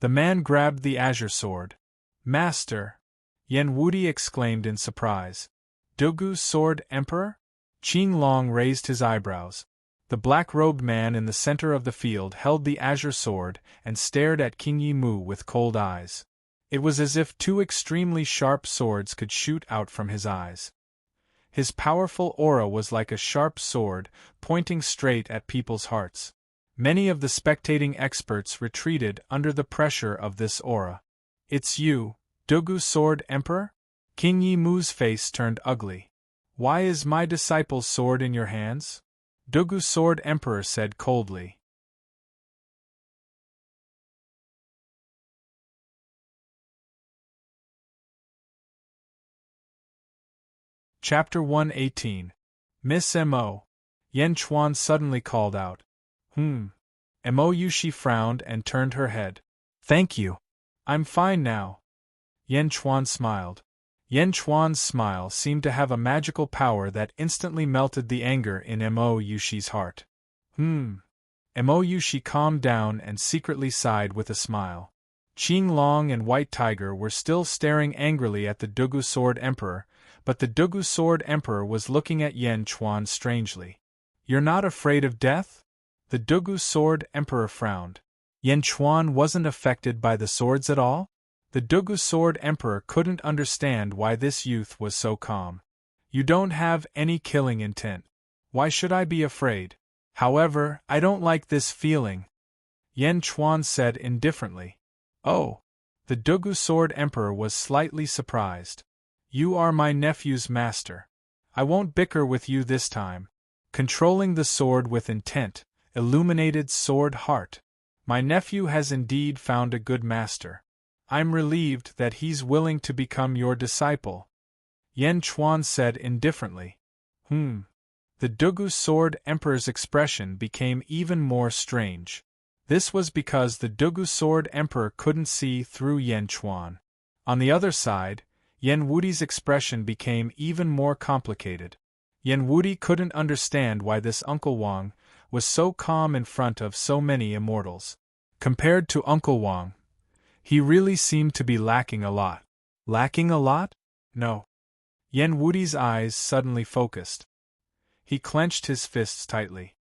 The man grabbed the azure sword. Master! Yan Wudi exclaimed in surprise. Dugu's sword, Emperor? Qing Long raised his eyebrows. The black-robed man in the center of the field held the azure sword and stared at King Yi Mu with cold eyes. It was as if two extremely sharp swords could shoot out from his eyes. His powerful aura was like a sharp sword, pointing straight at people's hearts. Many of the spectating experts retreated under the pressure of this aura. It's you, Dugu's sword, Emperor? King Yi Mu's face turned ugly. Why is my disciple's sword in your hands? Dugu's sword, Emperor said coldly. Chapter 118. Miss M.O. Yan Chuan suddenly called out. M.O. Yushi frowned and turned her head. Thank you. I'm fine now. Yan Chuan smiled. Yan Chuan's smile seemed to have a magical power that instantly melted the anger in M.O. Yushi's heart. M.O. Yushi calmed down and secretly sighed with a smile. Qing Long and White Tiger were still staring angrily at the Dugu Sword Emperor, but the Dugu Sword Emperor was looking at Yan Chuan strangely. You're not afraid of death? The Dugu Sword Emperor frowned. Yan Chuan wasn't affected by the swords at all? The Dugu Sword Emperor couldn't understand why this youth was so calm. You don't have any killing intent. Why should I be afraid? However, I don't like this feeling, Yan Chuan said indifferently. Oh! The Dugu Sword Emperor was slightly surprised. You are my nephew's master. I won't bicker with you this time. Controlling the sword with intent, illuminated sword heart. My nephew has indeed found a good master. I'm relieved that he's willing to become your disciple, Yan Chuan said indifferently. The Dugu Sword Emperor's expression became even more strange. This was because the Dugu Sword Emperor couldn't see through Yan Chuan. On the other side, Yan Wudi's expression became even more complicated. Yan Wudi couldn't understand why this Uncle Wang was so calm in front of so many immortals. Compared to Uncle Wang, he really seemed to be lacking a lot. Lacking a lot? No. Yan Wudi's eyes suddenly focused. He clenched his fists tightly.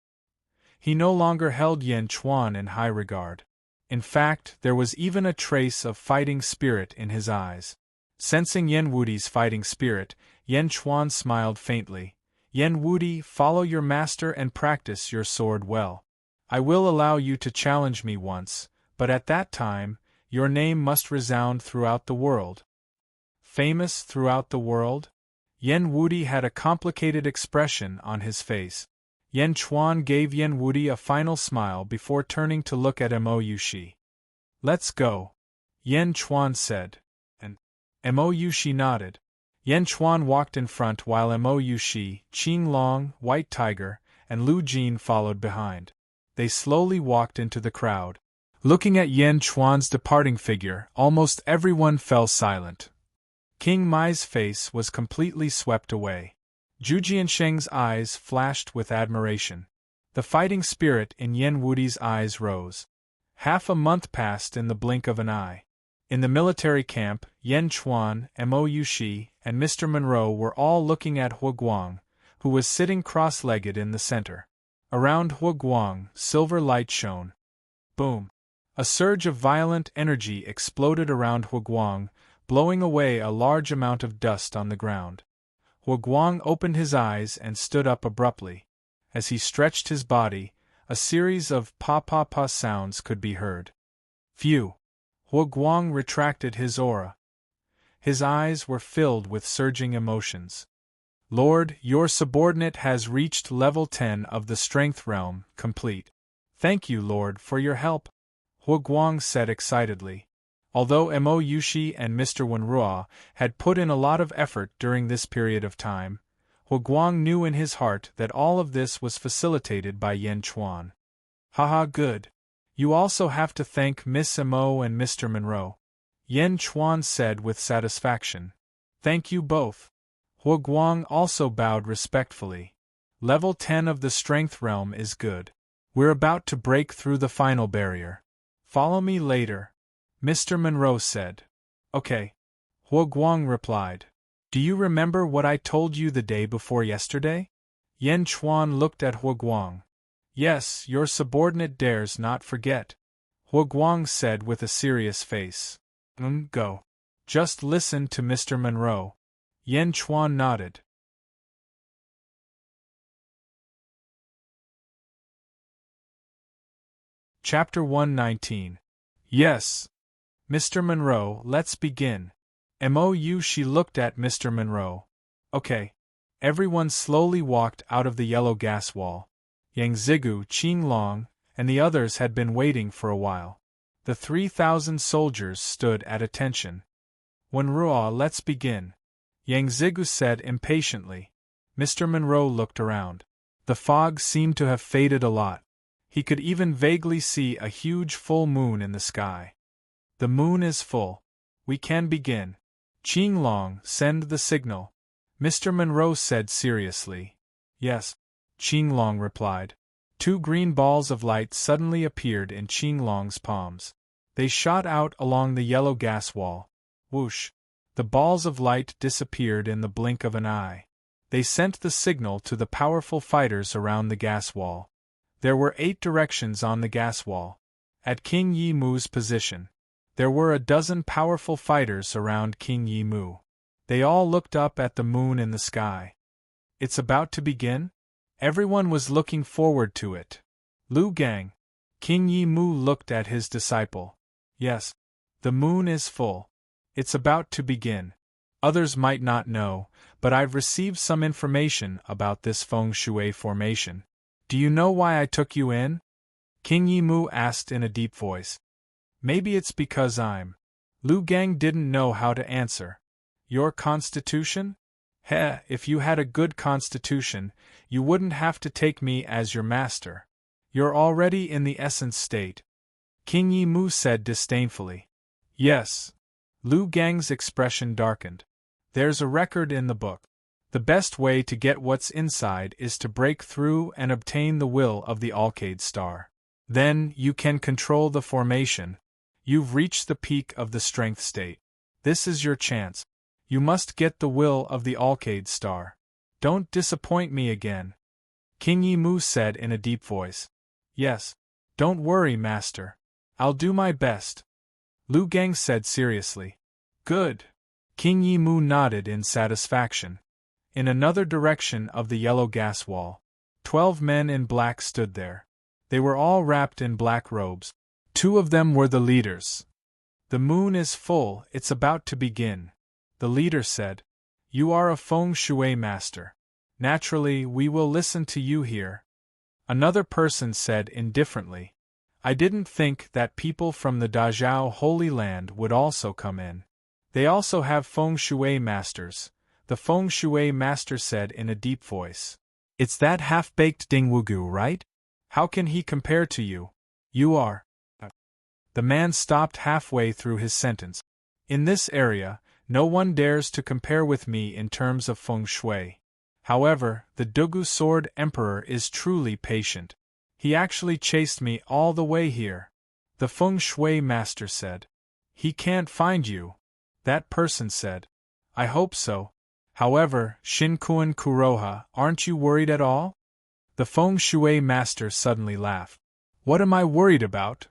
He no longer held Yan Chuan in high regard. In fact, there was even a trace of fighting spirit in his eyes. Sensing Yan Wudi's fighting spirit, Yan Chuan smiled faintly. Yan Wudi, follow your master and practice your sword well. I will allow you to challenge me once, but at that time, your name must resound throughout the world. Famous throughout the world? Yan Wudi had a complicated expression on his face. Yan Chuan gave Yan Wudi a final smile before turning to look at M.O. Yushi. Let's go, Yan Chuan said. And M.O. Yushi nodded. Yan Chuan walked in front while M.O. Yushi, Qing Long, White Tiger, and Lu Jin followed behind. They slowly walked into the crowd. Looking at Yan Chuan's departing figure, almost everyone fell silent. King Mai's face was completely swept away. Zhu Jiansheng's eyes flashed with admiration. The fighting spirit in Yan Wudi's eyes rose. Half a month passed in the blink of an eye. In the military camp, Yan Chuan, M.O. Yushi, and Mr. Monroe were all looking at Hu Guang, who was sitting cross-legged in the center. Around Hu Guang, silver light shone. Boom! A surge of violent energy exploded around Hu Guang, blowing away a large amount of dust on the ground. Hu Guang opened his eyes and stood up abruptly. As he stretched his body, a series of pa-pa-pa sounds could be heard. Phew! Hu Guang retracted his aura. His eyes were filled with surging emotions. Lord, your subordinate has reached level 10 of the Strength Realm, complete. Thank you, Lord, for your help, Huguang said excitedly. Although Mo Yushi and Mr. Wenrua had put in a lot of effort during this period of time, Huguang knew in his heart that all of this was facilitated by Yen Chuan. Haha, good. You also have to thank Miss Mo and Mr. Monroe, Yen Chuan said with satisfaction. Thank you both. Huguang also bowed respectfully. Level 10 of the Strength Realm is good. We're about to break through the final barrier. Follow me later, Mr. Monroe said. Okay. Huguang replied. Do you remember what I told you the day before yesterday? Yen Chuan looked at Huguang. Yes, your subordinate dares not forget, Huguang said with a serious face. Go. Just listen to Mr. Monroe. Yen Chuan nodded. Chapter 119. Yes. Mr. Monroe, let's begin. She looked at Mr. Monroe. Okay. Everyone slowly walked out of the yellow gas wall. Yang Zigu, Qing Long, and the others had been waiting for a while. The 3,000 soldiers stood at attention. Wenrua, let's begin, Yang Zigu said impatiently. Mr. Monroe looked around. The fog seemed to have faded a lot. He could even vaguely see a huge full moon in the sky. The moon is full. We can begin. Qing Long, send the signal, Mr. Monroe said seriously. Yes, Qing Long replied. 2 green balls of light suddenly appeared in Qing Long's palms. They shot out along the yellow gas wall. Whoosh! The balls of light disappeared in the blink of an eye. They sent the signal to the powerful fighters around the gas wall. There were 8 directions on the gas wall. At King Yi Mu's position, there were a dozen powerful fighters around King Yi Mu. They all looked up at the moon in the sky. It's about to begin? Everyone was looking forward to it. Lu Gang. King Yi Mu looked at his disciple. Yes. The moon is full. It's about to begin. Others might not know, but I've received some information about this feng shui formation. Do you know why I took you in? King Yi Mu asked in a deep voice. Maybe it's because I'm. Lu Gang didn't know how to answer. Your constitution? Heh, if you had a good constitution, you wouldn't have to take me as your master. You're already in the essence state. King Yi Mu said disdainfully. Yes. Lu Gang's expression darkened. There's a record in the book. The best way to get what's inside is to break through and obtain the will of the Alcade Star. Then, you can control the formation. You've reached the peak of the strength state. This is your chance. You must get the will of the Alcade Star. Don't disappoint me again. King Yi Mu said in a deep voice. Yes. Don't worry, Master. I'll do my best. Lu Gang said seriously. Good. King Yi Mu nodded in satisfaction. In another direction of the yellow gas wall, 12 men in black stood there. They were all wrapped in black robes. 2 of them were the leaders. The moon is full, it's about to begin. The leader said. You are a feng shui master. Naturally, we will listen to you here. Another person said indifferently. I didn't think that people from the Dazhao Holy Land would also come in. They also have feng shui masters, the feng shui master said in a deep voice. It's that half-baked Dingwugu, right? How can he compare to you? You are. The man stopped halfway through his sentence. In this area, no one dares to compare with me in terms of feng shui. However, the Dugu Sword Emperor is truly patient. He actually chased me all the way here. The feng shui master said. He can't find you. That person said. I hope so. However, Shinkuan Kuroha, aren't you worried at all? The feng shui master suddenly laughed. What am I worried about?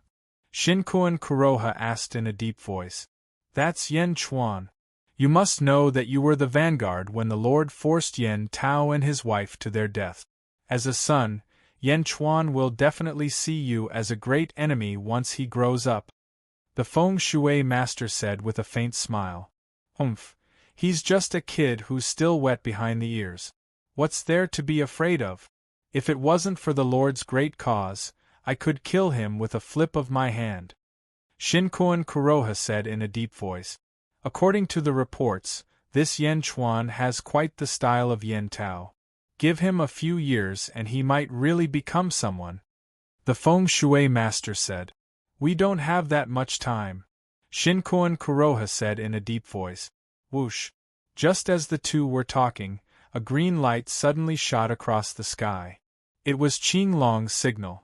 Shinkuan Kuroha asked in a deep voice. That's Yen Chuan. You must know that you were the vanguard when the Lord forced Yen Tao and his wife to their death. As a son, Yen Chuan will definitely see you as a great enemy once he grows up. The feng shui master said with a faint smile. Humph, He's just a kid who's still wet behind the ears. What's there to be afraid of? If it wasn't for the Lord's great cause, I could kill him with a flip of my hand. Shinkoan Kuroha said in a deep voice. According to the reports, this Yen Chuan has quite the style of Yen Tao. Give him a few years and he might really become someone. The Feng Shui master said. We don't have that much time. Shinkoan Kuroha said in a deep voice. Whoosh! Just as the two were talking, a green light suddenly shot across the sky. It was Qinglong's signal.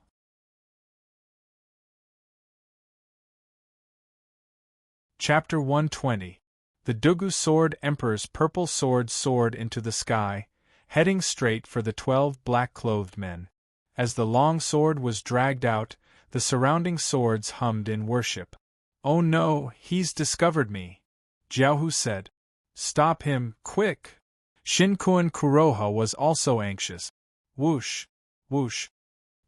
Chapter 120. The Dugu Sword Emperor's purple sword soared into the sky, heading straight for the 12 black-clothed men. As the long sword was dragged out, the surrounding swords hummed in worship. Oh no, he's discovered me, Jiaohu said. Stop him, quick! Shinkoan Kuroha was also anxious. Whoosh! Whoosh!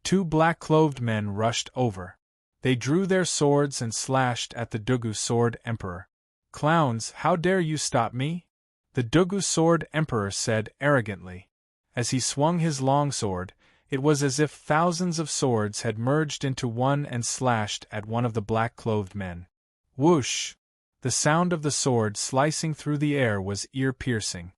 2 black-clothed men rushed over. They drew their swords and slashed at the Dugu Sword Emperor. Clowns, how dare you stop me? The Dugu Sword Emperor said arrogantly. As he swung his longsword, it was as if thousands of swords had merged into one and slashed at one of the black-clothed men. Whoosh! The sound of the sword slicing through the air was ear-piercing.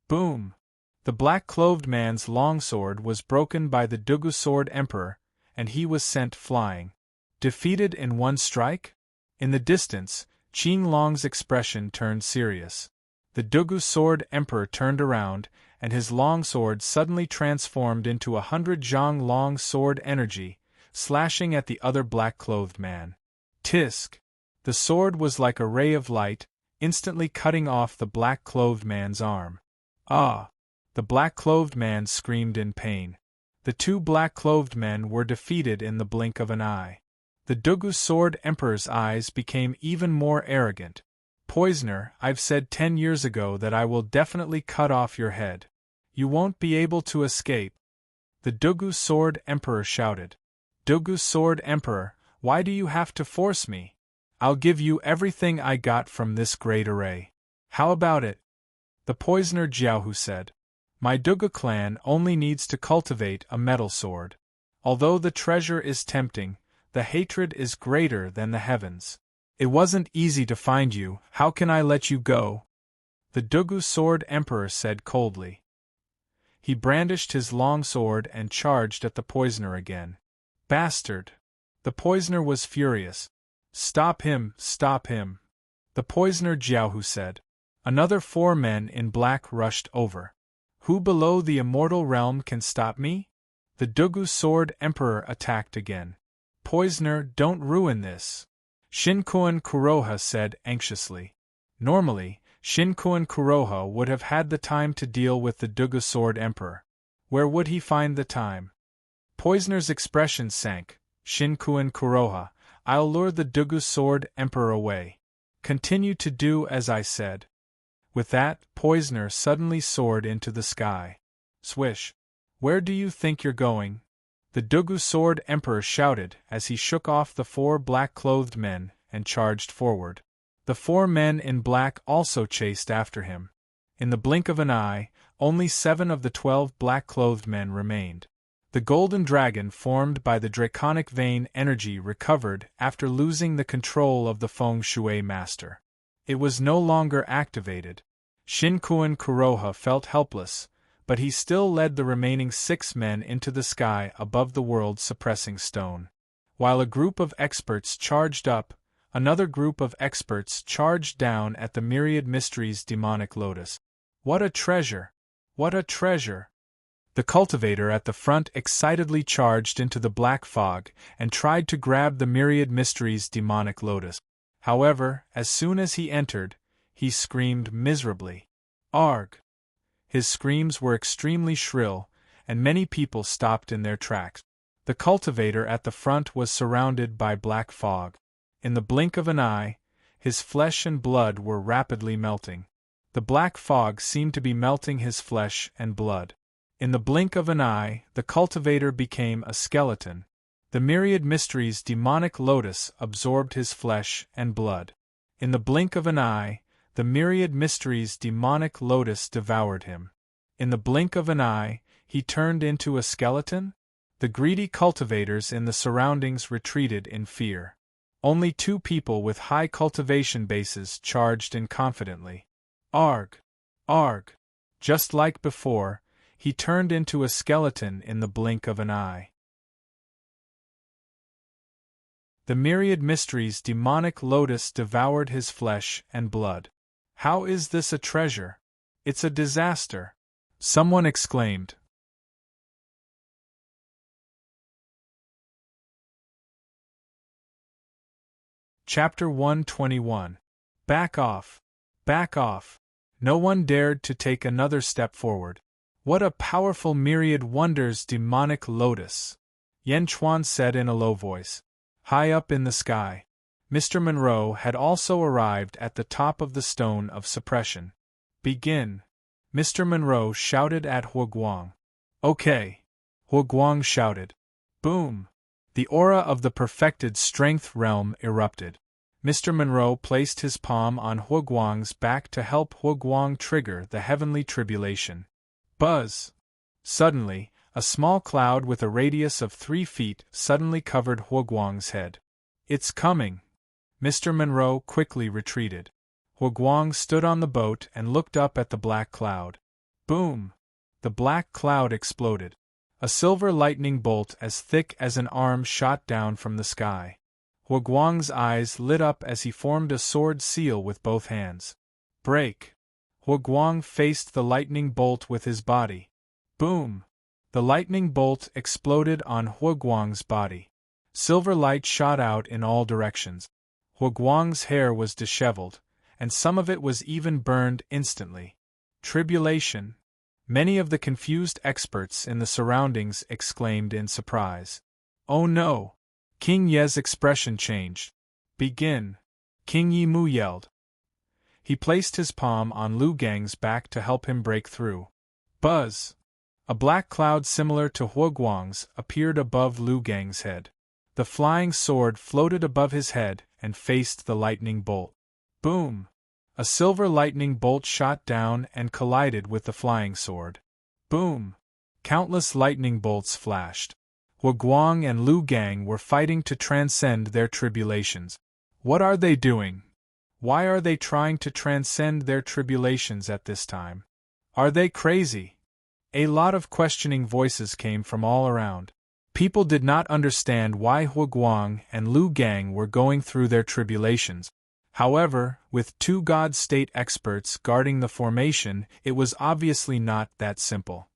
Boom! The black-clothed man's longsword was broken by the Dugu Sword Emperor, and he was sent flying. Defeated in one strike? In the distance, Qinglong's expression turned serious. The Dugu Sword Emperor turned around, and his longsword suddenly transformed into 100 zhang long sword energy, slashing at the other black-clothed man. Tisk! The sword was like a ray of light, instantly cutting off the black-clothed man's arm. Ah! The black-clothed man screamed in pain. The 2 black-clothed men were defeated in the blink of an eye. The Dugu Sword Emperor's eyes became even more arrogant. Poisoner, I've said 10 years ago that I will definitely cut off your head. You won't be able to escape. The Dugu Sword Emperor shouted. Dugu Sword Emperor, why do you have to force me? I'll give you everything I got from this great array. How about it? The poisoner Jiaohu said. My Dugu clan only needs to cultivate a metal sword. Although the treasure is tempting, the hatred is greater than the heavens. It wasn't easy to find you, how can I let you go? The Dugu Sword Emperor said coldly. He brandished his long sword and charged at the poisoner again. Bastard! The poisoner was furious. Stop him, stop him! The poisoner Jiaohu said. Another 4 men in black rushed over. Who below the immortal realm can stop me? The Dugu Sword Emperor attacked again. Poisoner, don't ruin this. Shinkoan Kuroha said anxiously. Normally, Shinkoan Kuroha would have had the time to deal with the Dugu Sword Emperor. Where would he find the time? Poisoner's expression sank. Shinkoan Kuroha, I'll lure the Dugu Sword Emperor away. Continue to do as I said. With that, Poisoner suddenly soared into the sky. Swish! Where do you think you're going? The Dugu Sword Emperor shouted as he shook off the 4 black-clothed men and charged forward. The 4 men in black also chased after him. In the blink of an eye, only 7 of the 12 black-clothed men remained. The golden dragon formed by the draconic vein energy recovered after losing the control of the Feng Shui master. It was no longer activated. Shinkoan Kuroha felt helpless, but he still led the remaining 6 men into the sky above the world-suppressing stone. While a group of experts charged up, another group of experts charged down at the Myriad Mysteries demonic lotus. What a treasure! What a treasure! The cultivator at the front excitedly charged into the black fog and tried to grab the Myriad Mysteries demonic lotus. However, as soon as he entered, he screamed miserably. Arg! His screams were extremely shrill, and many people stopped in their tracks. The cultivator at the front was surrounded by black fog. In the blink of an eye, his flesh and blood were rapidly melting. The black fog seemed to be melting his flesh and blood. In the blink of an eye, the cultivator became a skeleton. The Myriad Mysteries demonic lotus absorbed his flesh and blood. In the blink of an eye, The myriad mysteries demonic lotus devoured him. In the blink of an eye, he turned into a skeleton? The greedy cultivators in the surroundings retreated in fear. Only 2 people with high cultivation bases charged in confidently. Arg! Arg! Just like before, he turned into a skeleton in the blink of an eye. The myriad mysteries demonic lotus devoured his flesh and blood. How is this a treasure? It's a disaster! Someone exclaimed. Chapter 121. Back off! Back off! No one dared to take another step forward. What a powerful myriad wonders demonic lotus! Yen Chuan said in a low voice. High up in the sky, Mr. Monroe had also arrived at the top of the stone of suppression. Begin! Mr. Monroe shouted at Huoguang. Okay! Huoguang shouted. Boom! The aura of the perfected strength realm erupted. Mr. Monroe placed his palm on Huoguang's back to help Huoguang trigger the heavenly tribulation. Buzz! Suddenly, a small cloud with a radius of 3 feet suddenly covered Huoguang's head. It's coming! Mr. Monroe quickly retreated. Huoguang stood on the boat and looked up at the black cloud. Boom! The black cloud exploded. A silver lightning bolt as thick as an arm shot down from the sky. Huoguang's eyes lit up as he formed a sword seal with both hands. Break! Huoguang faced the lightning bolt with his body. Boom! The lightning bolt exploded on Huoguang's body. Silver light shot out in all directions. Huoguang's hair was disheveled, and some of it was even burned instantly. Tribulation! Many of the confused experts in the surroundings exclaimed in surprise. Oh no! King Ye's expression changed. Begin! King Yi Mu yelled. He placed his palm on Lu Gang's back to help him break through. Buzz! A black cloud similar to Huoguang's appeared above Lu Gang's head. The flying sword floated above his head and faced the lightning bolt. Boom! A silver lightning bolt shot down and collided with the flying sword. Boom! Countless lightning bolts flashed. Huoguang and Lu Gang were fighting to transcend their tribulations. What are they doing? Why are they trying to transcend their tribulations at this time? Are they crazy? A lot of questioning voices came from all around. People did not understand why Huoguang and Lu Gang were going through their tribulations. However, with 2 God State experts guarding the formation, it was obviously not that simple.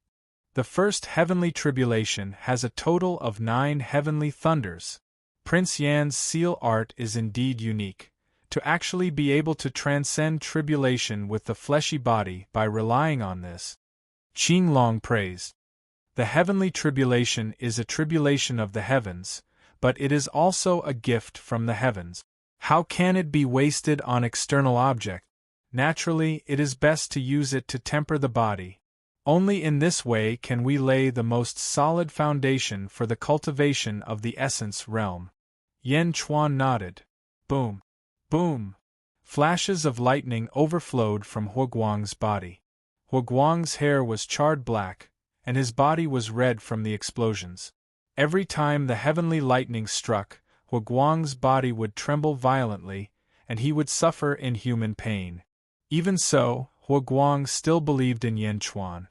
The first heavenly tribulation has a total of 9 heavenly thunders. Prince Yan's seal art is indeed unique. To actually be able to transcend tribulation with the fleshy body by relying on this. Qing Long praised. The heavenly tribulation is a tribulation of the heavens, but it is also a gift from the heavens. How can it be wasted on external objects? Naturally, it is best to use it to temper the body. Only in this way can we lay the most solid foundation for the cultivation of the essence realm. Yen Chuan nodded. Boom! Boom! Flashes of lightning overflowed from Huoguang's body. Huoguang's hair was charred black, and his body was red from the explosions. Every time the heavenly lightning struck, Huoguang's body would tremble violently, and he would suffer inhuman pain. Even so, Huoguang still believed in Yen Chuan.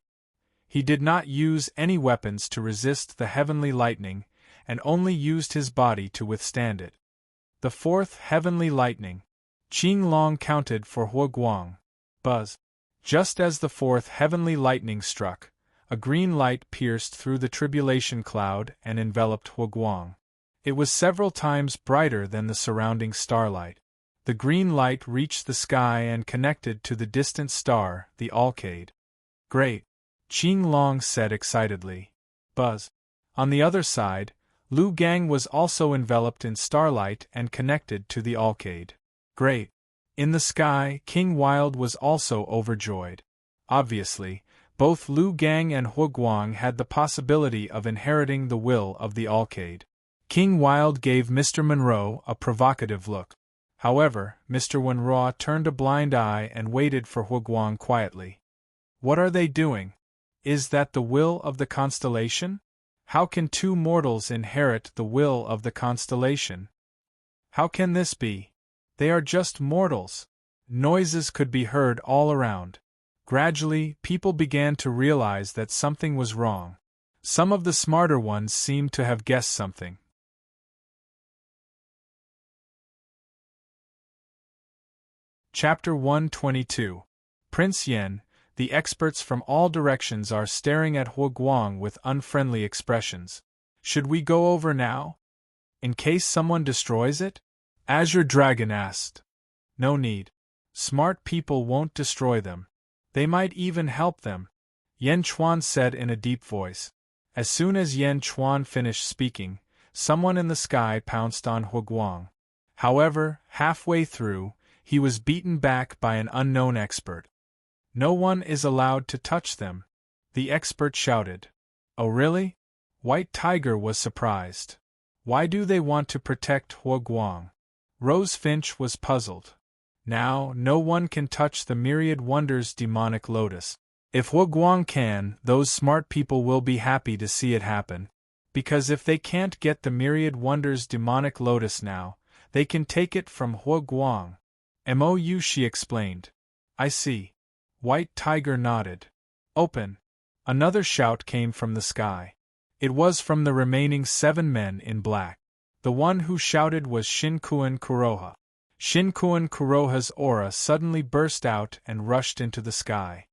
He did not use any weapons to resist the heavenly lightning, and only used his body to withstand it. The 4th heavenly lightning. Qing Long counted for Huoguang. Buzz. Just as the 4th heavenly lightning struck, a green light pierced through the tribulation cloud and enveloped Huoguang. It was several times brighter than the surrounding starlight. The green light reached the sky and connected to the distant star, the Alcade. Great! Qing Long said excitedly. Buzz. On the other side, Lu Gang was also enveloped in starlight and connected to the Alcade. Great! In the sky, King Wild was also overjoyed. Obviously, both Lu Gang and Huoguang had the possibility of inheriting the will of the Alcade. King Wild gave Mr. Monroe a provocative look. However, Mr. Wenhua turned a blind eye and waited for Huguang quietly. What are they doing? Is that the will of the constellation? How can two mortals inherit the will of the constellation? How can this be? They are just mortals. Noises could be heard all around. Gradually, people began to realize that something was wrong. Some of the smarter ones seemed to have guessed something. Chapter 122. Prince Yen, the experts from all directions are staring at Huguang with unfriendly expressions. Should we go over now? In case someone destroys it? Azure Dragon asked. No need. Smart people won't destroy them. They might even help them, Yen Chuan said in a deep voice. As soon as Yen Chuan finished speaking, someone in the sky pounced on Huguang. However, halfway through, he was beaten back by an unknown expert. No one is allowed to touch them, the expert shouted. Oh really? White Tiger was surprised. Why do they want to protect Huguang? Rose Finch was puzzled. Now, no one can touch the Myriad Wonders demonic lotus. If Huguang can, those smart people will be happy to see it happen. Because if they can't get the Myriad Wonders demonic lotus now, they can take it from Huguang. Mou, she explained. I see. White Tiger nodded. Open. Another shout came from the sky. It was from the remaining 7 men in black. The one who shouted was Shinkuan Kuroha. Shinkuan Kuroha's aura suddenly burst out and rushed into the sky.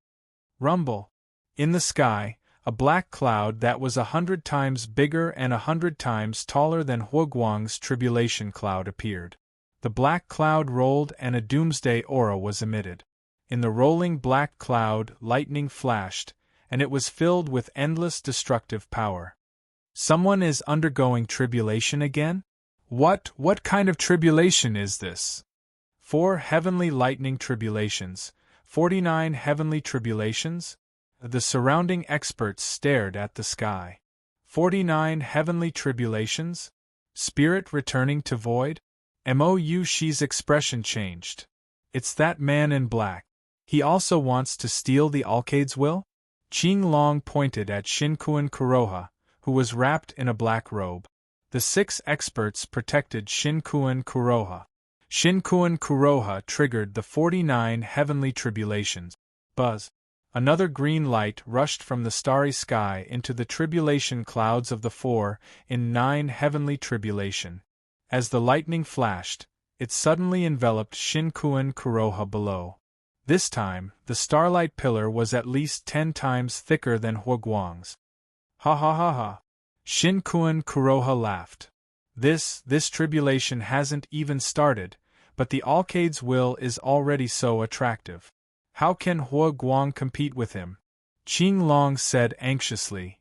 Rumble. In the sky, a black cloud that was 100 times bigger and 100 times taller than Huguang's tribulation cloud appeared. The black cloud rolled and a doomsday aura was emitted. In the rolling black cloud, lightning flashed, and it was filled with endless destructive power. Someone is undergoing tribulation again? What kind of tribulation is this? 4 heavenly lightning tribulations, 49 heavenly tribulations? The surrounding experts stared at the sky. 49 heavenly tribulations? Spirit returning to void? Mou, she's expression changed. It's that man in black. He also wants to steal the Alcade's will? Qing Long pointed at Shinkuan Kuroha, who was wrapped in a black robe. The 6 experts protected Shinkuan Kuroha. Shinkuan Kuroha triggered the 49 heavenly tribulations. Buzz. Another green light rushed from the starry sky into the tribulation clouds of the 4 in 9 heavenly tribulation. As the lightning flashed, it suddenly enveloped Shinkuan Kuroha below. This time, the starlight pillar was at least 10 times thicker than Huguang's. Ha ha ha ha. Shinkuan Kuroha laughed. This tribulation hasn't even started, but the Alcade's will is already so attractive. How can Huguang compete with him? Qing Long said anxiously.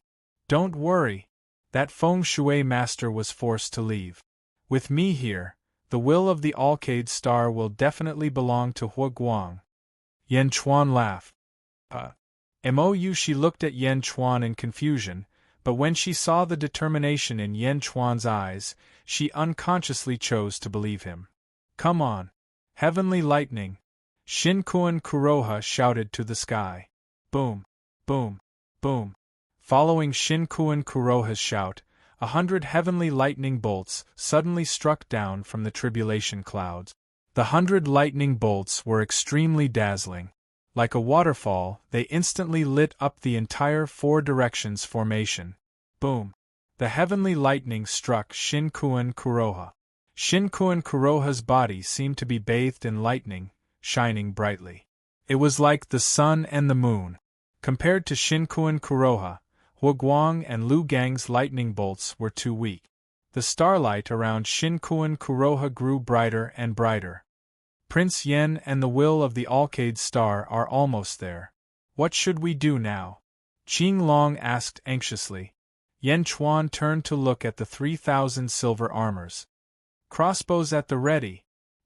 Don't worry. That feng shui master was forced to leave. With me here, the will of the Alcade star will definitely belong to Huguang. Yen Chuan laughed. Mou, she looked at Yen Chuan in confusion, but when she saw the determination in Yen Chuan's eyes, she unconsciously chose to believe him. Come on. Heavenly lightning. Shinkuan Kuroha shouted to the sky. Boom, boom, boom. Following Shinkuan Kuroha's shout, 100 heavenly lightning bolts suddenly struck down from the tribulation clouds. The 100 lightning bolts were extremely dazzling. Like a waterfall, they instantly lit up the entire 4 directions formation. Boom! The heavenly lightning struck Shinkuan Kuroha. Shinkuan Kuroha's body seemed to be bathed in lightning, shining brightly. It was like the sun and the moon. Compared to Shinkuan Kuroha, Huguang and Lu Gang's lightning bolts were too weak. The starlight around Shinkuan Kuroha grew brighter and brighter. Prince Yen and the will of the Alcade star are almost there. What should we do now? Qing Long asked anxiously. Yen Chuan turned to look at the 3,000 silver armors. Crossbows at the ready!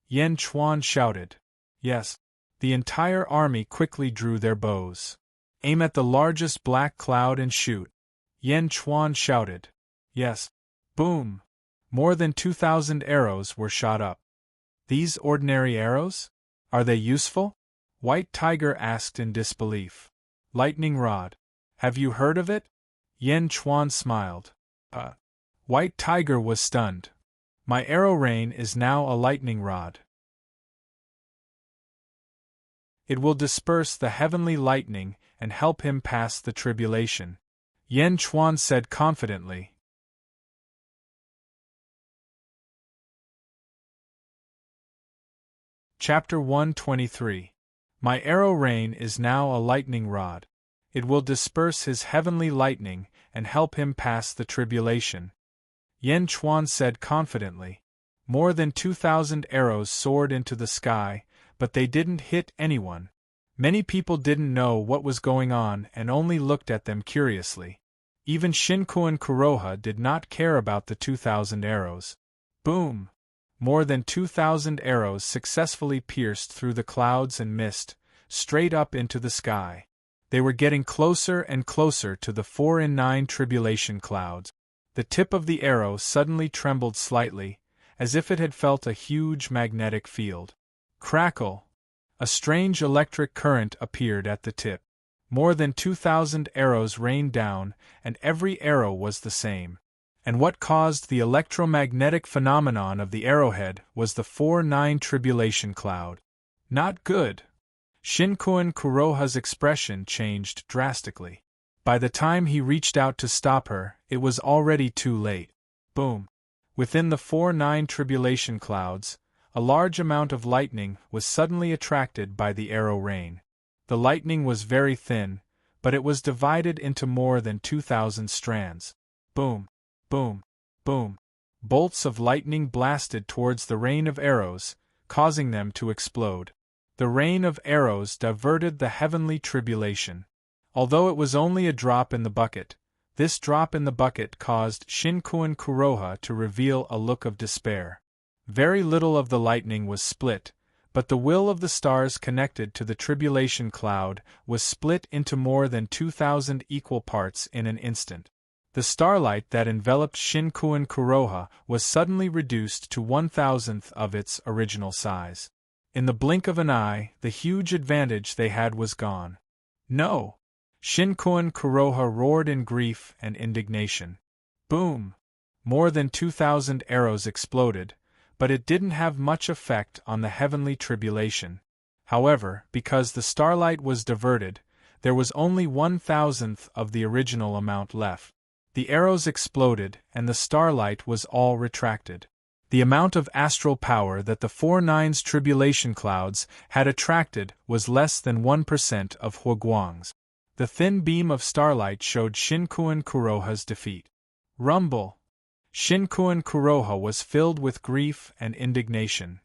Yen Chuan shouted. Yes. The entire army quickly drew their bows. Aim at the largest black cloud and shoot. Yen Chuan shouted. Yes. Boom! More than 2,000 arrows were shot up. These ordinary arrows? Are they useful? White Tiger asked in disbelief. Lightning rod. Have you heard of it? Yan Chuan smiled. White Tiger was stunned. My arrow rain is now a lightning rod. It will disperse the heavenly lightning and help him pass the tribulation, Yan Chuan said confidently. Chapter 123. My arrow rain is now a lightning rod. It will disperse his heavenly lightning and help him pass the tribulation, Yan Chuan said confidently. More than 2,000 arrows soared into the sky, but they didn't hit anyone. Many people didn't know what was going on and only looked at them curiously. Even Shinkuan Kuroha did not care about the 2,000 arrows. Boom! More than 2,000 arrows successfully pierced through the clouds and mist, straight up into the sky. They were getting closer and closer to the 4 in 9 tribulation clouds. The tip of the arrow suddenly trembled slightly, as if it had felt a huge magnetic field. Crackle! A strange electric current appeared at the tip. More than 2,000 arrows rained down, and every arrow was the same. And what caused the electromagnetic phenomenon of the arrowhead was the 4-9 tribulation cloud. Not good. Shinkuan Kuroha's expression changed drastically. By the time he reached out to stop her, it was already too late. Boom! Within the 4-9 tribulation clouds, a large amount of lightning was suddenly attracted by the arrow rain. The lightning was very thin, but it was divided into more than 2,000 strands. Boom! Boom! Boom! Bolts of lightning blasted towards the rain of arrows, causing them to explode. The rain of arrows diverted the heavenly tribulation. Although it was only a drop in the bucket, this drop in the bucket caused Shinkuan Kuroha to reveal a look of despair. Very little of the lightning was split, but the will of the stars connected to the tribulation cloud was split into more than 2,000 equal parts in an instant. The starlight that enveloped Shinkuan Kuroha was suddenly reduced to 1,000th of its original size. In the blink of an eye, the huge advantage they had was gone. No! Shinkuan Kuroha roared in grief and indignation. Boom! More than 2,000 arrows exploded, but it didn't have much effect on the heavenly tribulation. However, because the starlight was diverted, there was only 1,000th of the original amount left. The arrows exploded, and the starlight was all retracted. The amount of astral power that the 4-9's tribulation clouds had attracted was less than 1% of Huaguang's. The thin beam of starlight showed Shinkuan Kuroha's defeat. Rumble! Shinkuan Kuroha was filled with grief and indignation.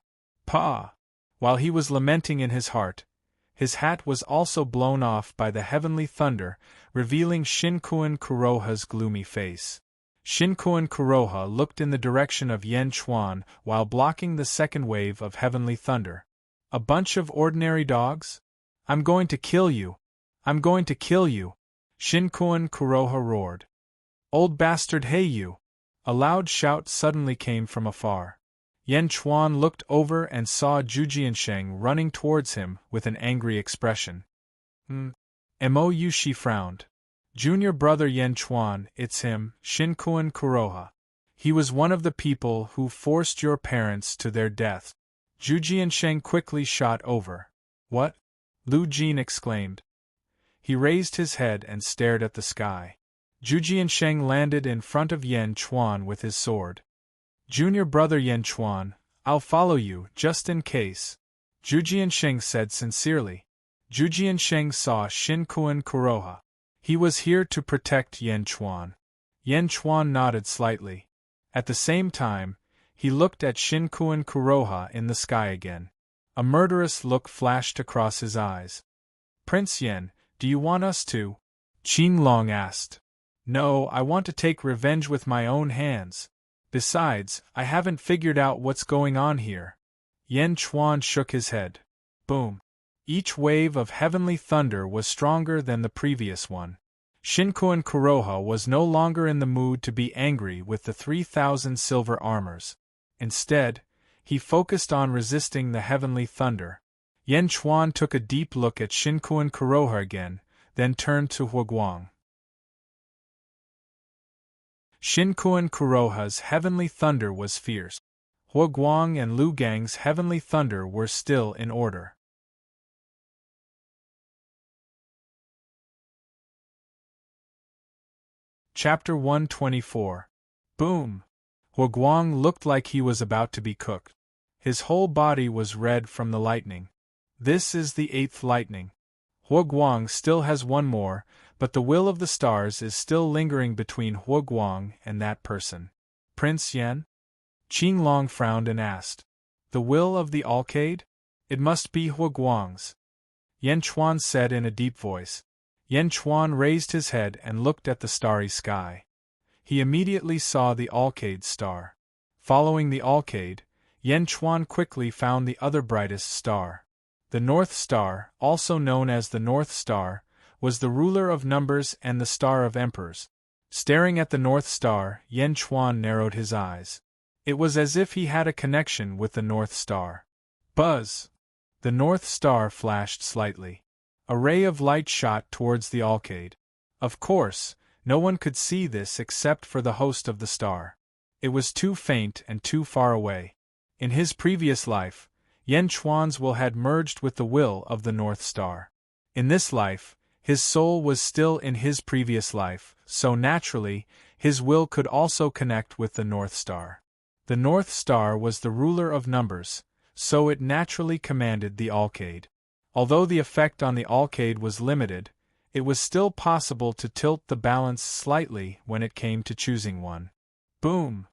Pa! While he was lamenting in his heart, his hat was also blown off by the heavenly thunder, revealing Shinkuan Kuroha's gloomy face. Shinkuan Kuroha looked in the direction of Yan Chuan while blocking the second wave of heavenly thunder. A bunch of ordinary dogs? I'm going to kill you! I'm going to kill you! Shinkuan Kuroha roared. Old bastard, hey you! A loud shout suddenly came from afar. Yan Chuan looked over and saw Zhu Jiansheng running towards him with an angry expression. Mou, she frowned. Junior brother Yan Chuan, it's him, Shinkuan Kuroha. He was one of the people who forced your parents to their death. Zhu Jiansheng quickly shot over. What? Lu Jin exclaimed. He raised his head and stared at the sky. Zhu Jiansheng landed in front of Yan Chuan with his sword. Junior brother Yan Chuan, I'll follow you, just in case. Zhu Jiansheng said sincerely. Zhu Jiansheng saw Shinkuan Kuroha. He was here to protect Yan Chuan. Yan Chuan nodded slightly. At the same time, he looked at Shinkuan Kuroha in the sky again. A murderous look flashed across his eyes. Prince Yan, do you want us to? Qin Long asked. No, I want to take revenge with my own hands. Besides, I haven't figured out what's going on here. Yan Chuan shook his head. Boom. Each wave of heavenly thunder was stronger than the previous one. Shinkuan Kuroha was no longer in the mood to be angry with the 3,000 silver armors. Instead, He focused on resisting the heavenly thunder. Yan Chuan took a deep look at Shinkuan Kuroha again, then turned to Huoguang. Shinkuan Kuroha's heavenly thunder was fierce. Huoguang and Lu Gang's heavenly thunder were still in order. Chapter 124. Boom! Huoguang looked like he was about to be cooked. His whole body was red from the lightning. This is the 8th lightning. Huoguang still has one more, but the will of the stars is still lingering between Huoguang and that person. Prince Yan? Qinglong frowned and asked. The will of the Alcade? It must be Huoguang's. Yan Chuan said in a deep voice. Yan Chuan raised his head and looked at the starry sky. He immediately saw the Alcade star. Following the Alcade, Yan Chuan quickly found the other brightest star. The North Star, also known as the North Star, was the ruler of numbers and the star of emperors. Staring at the North Star, Yan Chuan narrowed his eyes. It was as if he had a connection with the North Star. Buzz! The North Star flashed slightly. A ray of light shot towards the Alcade. Of course, no one could see this except for the host of the star. It was too faint and too far away. In his previous life, Yan Chuan's will had merged with the will of the North Star. In this life, his soul was still in his previous life, so naturally, his will could also connect with the North Star. The North Star was the ruler of numbers, so it naturally commanded the Alcade. Although the effect on the Alcade was limited, it was still possible to tilt the balance slightly when it came to choosing one. Boom!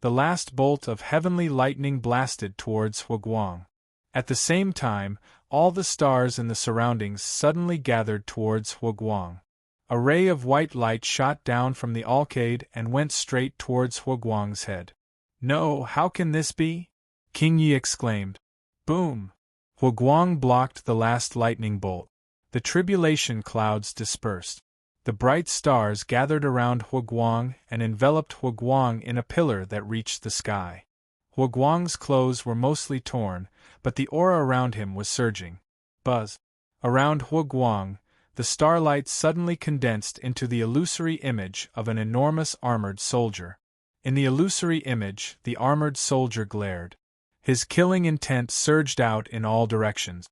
The last bolt of heavenly lightning blasted towards Huoguang. At the same time, all the stars in the surroundings suddenly gathered towards Huoguang. A ray of white light shot down from the Alcade and went straight towards Huoguang's head. No, how can this be? King Yi exclaimed. Boom! Huoguang blocked the last lightning bolt. The tribulation clouds dispersed. The bright stars gathered around Huoguang and enveloped Huoguang in a pillar that reached the sky. Huoguang's clothes were mostly torn, but the aura around him was surging. Buzz! Around Huoguang, the starlight suddenly condensed into the illusory image of an enormous armored soldier. In the illusory image, the armored soldier glared. His killing intent surged out in all directions.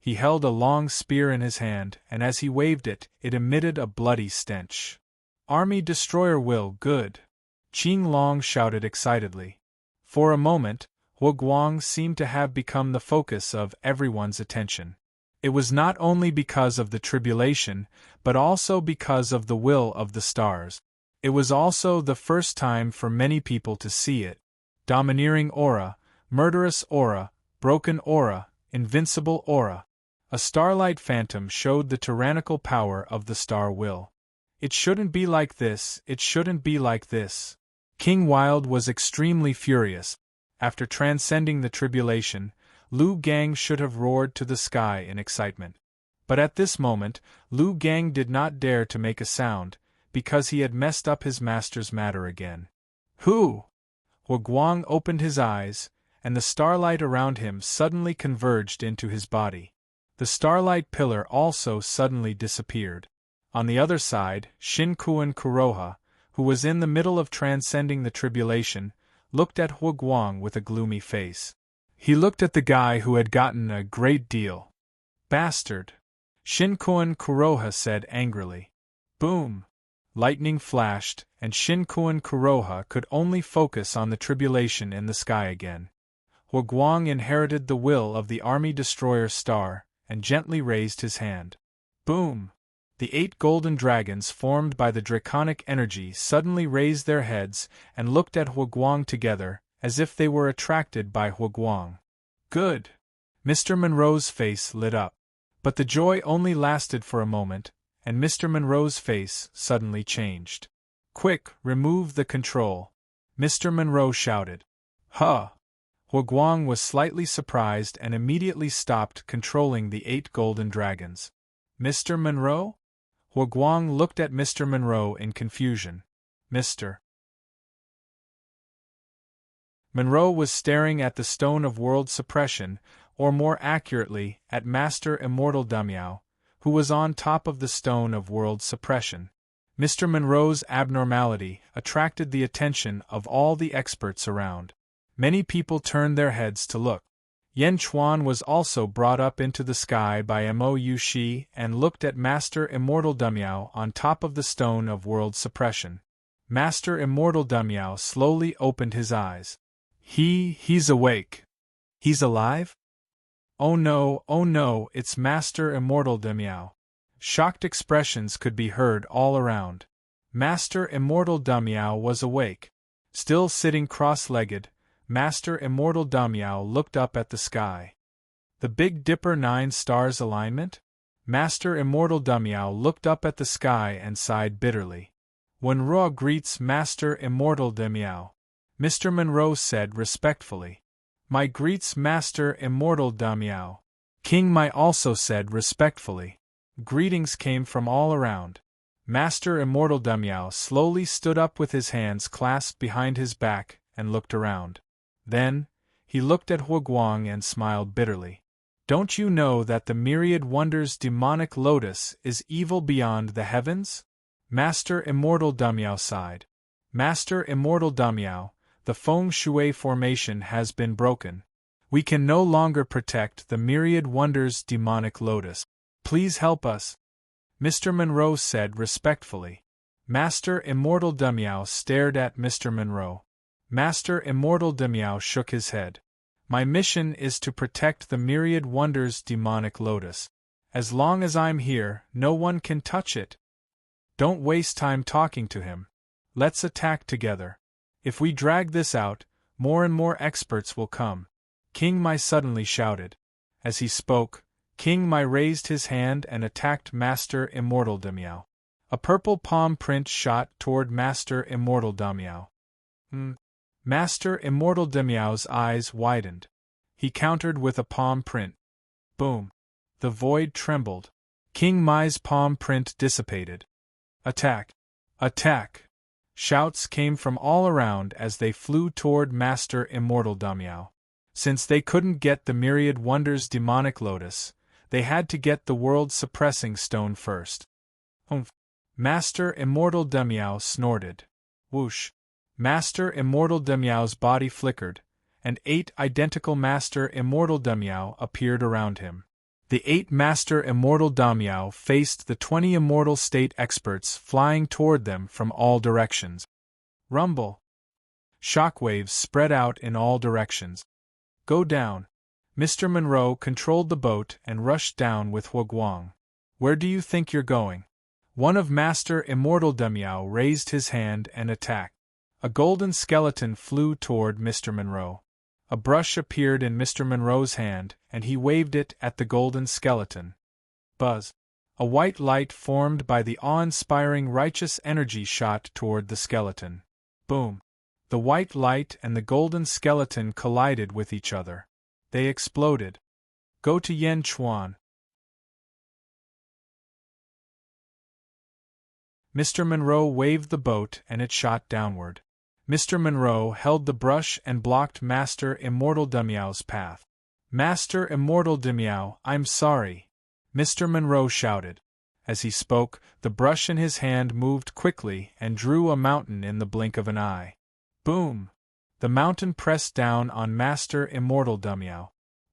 He held a long spear in his hand, and as he waved it, it emitted a bloody stench. Army Destroyer will, good! Qinglong shouted excitedly. For a moment, Huoguang seemed to have become the focus of everyone's attention. It was not only because of the tribulation, but also because of the will of the stars. It was also the first time for many people to see it. Domineering aura, murderous aura, broken aura, invincible aura. A starlight phantom showed the tyrannical power of the star will. It shouldn't be like this, it shouldn't be like this. King Wild was extremely furious. After transcending the tribulation, Lu Gang should have roared to the sky in excitement. But at this moment, Lu Gang did not dare to make a sound, because he had messed up his master's matter again. Who? Huoguang opened his eyes, and the starlight around him suddenly converged into his body. The starlight pillar also suddenly disappeared. On the other side, Shinkuan Kuroha, who was in the middle of transcending the tribulation, looked at Huoguang with a gloomy face. He looked at the guy who had gotten a great deal. Bastard! Shinkuan Kuroha said angrily. Boom! Lightning flashed, and Shinkuan Kuroha could only focus on the tribulation in the sky again. Huoguang inherited the will of the Army Destroyer star, and gently raised his hand. Boom! The 8 golden dragons formed by the draconic energy suddenly raised their heads and looked at Huoguang together, as if they were attracted by Huoguang. Good! Mr. Monroe's face lit up. But the joy only lasted for a moment, and Mr. Monroe's face suddenly changed. Quick, remove the control! Mr. Monroe shouted. Huh! Huoguang was slightly surprised and immediately stopped controlling the 8 golden dragons. Mr. Monroe? Huoguang looked at Mr. Monroe in confusion. Mr. Monroe was staring at the Stone of World Suppression, or more accurately, at Master Immortal Damiao, who was on top of the Stone of World Suppression. Mr. Monroe's abnormality attracted the attention of all the experts around. Many people turned their heads to look. Yen Chuan was also brought up into the sky by Mo Shi and looked at Master Immortal Damiao on top of the Stone of World Suppression. Master Immortal Damiao slowly opened his eyes. He's awake. He's alive? Oh no, it's Master Immortal Damiao. Shocked expressions could be heard all around. Master Immortal Damiao was awake. Still sitting cross-legged, Master Immortal Damiao looked up at the sky. The Big Dipper 9 stars alignment? Master Immortal Damiao looked up at the sky and sighed bitterly. When Ra greets Master Immortal Damiao, Mr. Monroe said respectfully. My greets Master Immortal Damiao. King Mai also said respectfully. Greetings came from all around. Master Immortal Damiao slowly stood up with his hands clasped behind his back and looked around. Then, he looked at Huguang and smiled bitterly. Don't you know that the myriad wonders demonic lotus is evil beyond the heavens? Master Immortal Damiao sighed. Master Immortal Damiao, the feng shui formation has been broken. We can no longer protect the myriad wonders demonic lotus. Please help us. Mr. Monroe said respectfully. Master Immortal Damiao stared at Mr. Monroe. Master Immortal Damiao shook his head. My mission is to protect the myriad wonders demonic lotus. As long as I'm here, no one can touch it. Don't waste time talking to him. Let's attack together. If we drag this out, more and more experts will come. King Mai suddenly shouted. As he spoke, King Mai raised his hand and attacked Master Immortal Damiao. A purple palm print shot toward Master Immortal Damiao. Master Immortal Damiao's eyes widened. He countered with a palm print. Boom! The void trembled. King Mai's palm print dissipated. Attack! Attack! Shouts came from all around as they flew toward Master Immortal Damiao. Since they couldn't get the myriad wonders demonic lotus, they had to get the world-suppressing stone first. Humph! Master Immortal Damiao snorted. Whoosh! Master Immortal Damiao's body flickered, and 8 identical Master Immortal Damiao appeared around him. The 8 Master Immortal Damiao faced the 20 Immortal State experts flying toward them from all directions. Rumble! Shockwaves spread out in all directions. Go down! Mr. Monroe controlled the boat and rushed down with Huguang. Where do you think you're going? One of Master Immortal Damiao raised his hand and attacked. A golden skeleton flew toward Mr. Monroe. A brush appeared in Mr. Monroe's hand, and he waved it at the golden skeleton. Buzz! A white light formed by the awe-inspiring righteous energy shot toward the skeleton. Boom! The white light and the golden skeleton collided with each other. They exploded. Go to Yen Chuan. Mr. Monroe waved the boat and it shot downward. Mr. Monroe held the brush and blocked Master Immortal Damiao's path. Master Immortal Damiao, I'm sorry. Mr. Monroe shouted. As he spoke, the brush in his hand moved quickly and drew a mountain in the blink of an eye. Boom! The mountain pressed down on Master Immortal Damiao.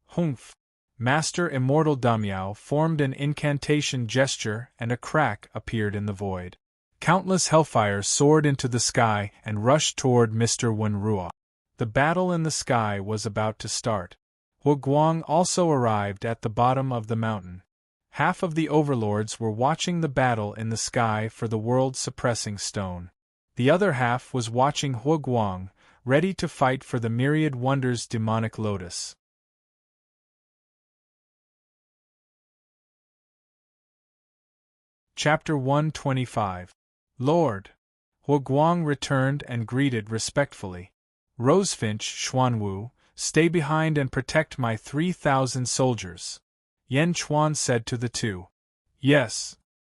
Humph! Master Immortal Damiao formed an incantation gesture and a crack appeared in the void. Countless hellfire soared into the sky and rushed toward Mr. Wenrua. The battle in the sky was about to start. Huguang also arrived at the bottom of the mountain. Half of the overlords were watching the battle in the sky for the world-suppressing stone. The other half was watching Huguang, ready to fight for the myriad wonders demonic lotus. Chapter 125. Lord! Huguang returned and greeted respectfully. Rosefinch, Xuanwu, stay behind and protect my 3,000 soldiers. Yen Chuan said to the two. Yes.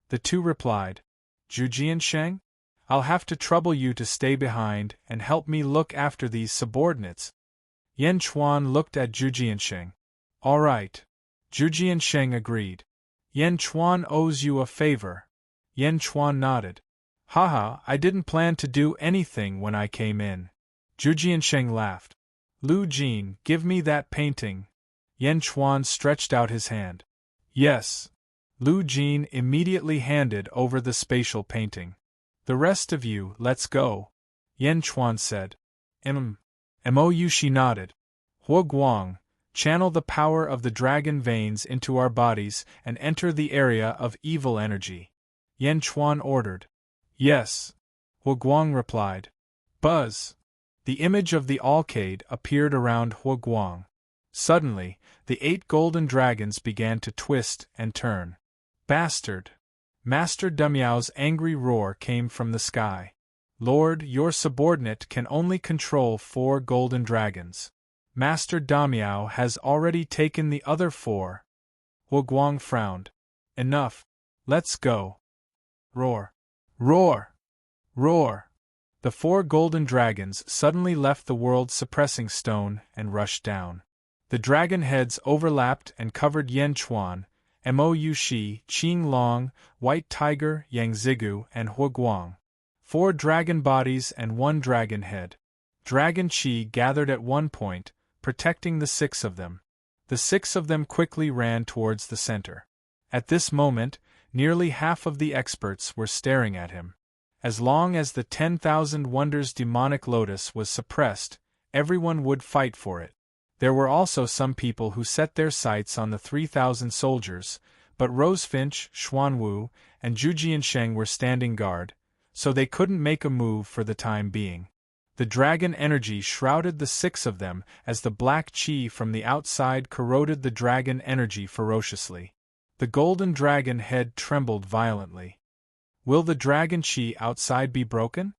The two replied. Zhu Jiansheng? I'll have to trouble you to stay behind and help me look after these subordinates. Yan Chuan looked at Zhu Jiansheng. All right. Zhu Jiansheng agreed. Yan Chuan owes you a favor. Yan Chuan nodded. Haha, I didn't plan to do anything when I came in. Zhu Jiansheng laughed. Lu Jin, give me that painting. Yan Chuan stretched out his hand. Yes. Lu Jin immediately handed over the spatial painting. The rest of you, let's go. Yan Chuan said. Mou she nodded. Hua Guang, channel the power of the dragon veins into our bodies and enter the area of evil energy. Yan Chuan ordered. Yes. Hua Guang replied. Buzz. The image of the Alcade appeared around Hua Guang. Suddenly, the 8 golden dragons began to twist and turn. Bastard! Master Damiao's angry roar came from the sky. Lord, your subordinate can only control 4 golden dragons. Master Damiao has already taken the other 4. Hua Guang frowned. Enough. Let's go. Roar. Roar! Roar! The 4 golden dragons suddenly left the world-suppressing stone and rushed down. The dragon heads overlapped and covered Yan Chuan, Mou Shi, Qing Long, White Tiger, Yang Zigu, and Hua Guang. 4 dragon bodies and 1 dragon head. Dragon Qi gathered at one point, protecting the 6 of them. The 6 of them quickly ran towards the center. At this moment, nearly half of the experts were staring at him. As long as the 10,000 Wonders demonic lotus was suppressed, everyone would fight for it. There were also some people who set their sights on the 3,000 soldiers, but Rosefinch, Xuanwu, and Zhu Jiansheng were standing guard, so they couldn't make a move for the time being. The dragon energy shrouded the 6 of them as the black qi from the outside corroded the dragon energy ferociously. The golden dragon head trembled violently. Will the dragon qi outside be broken?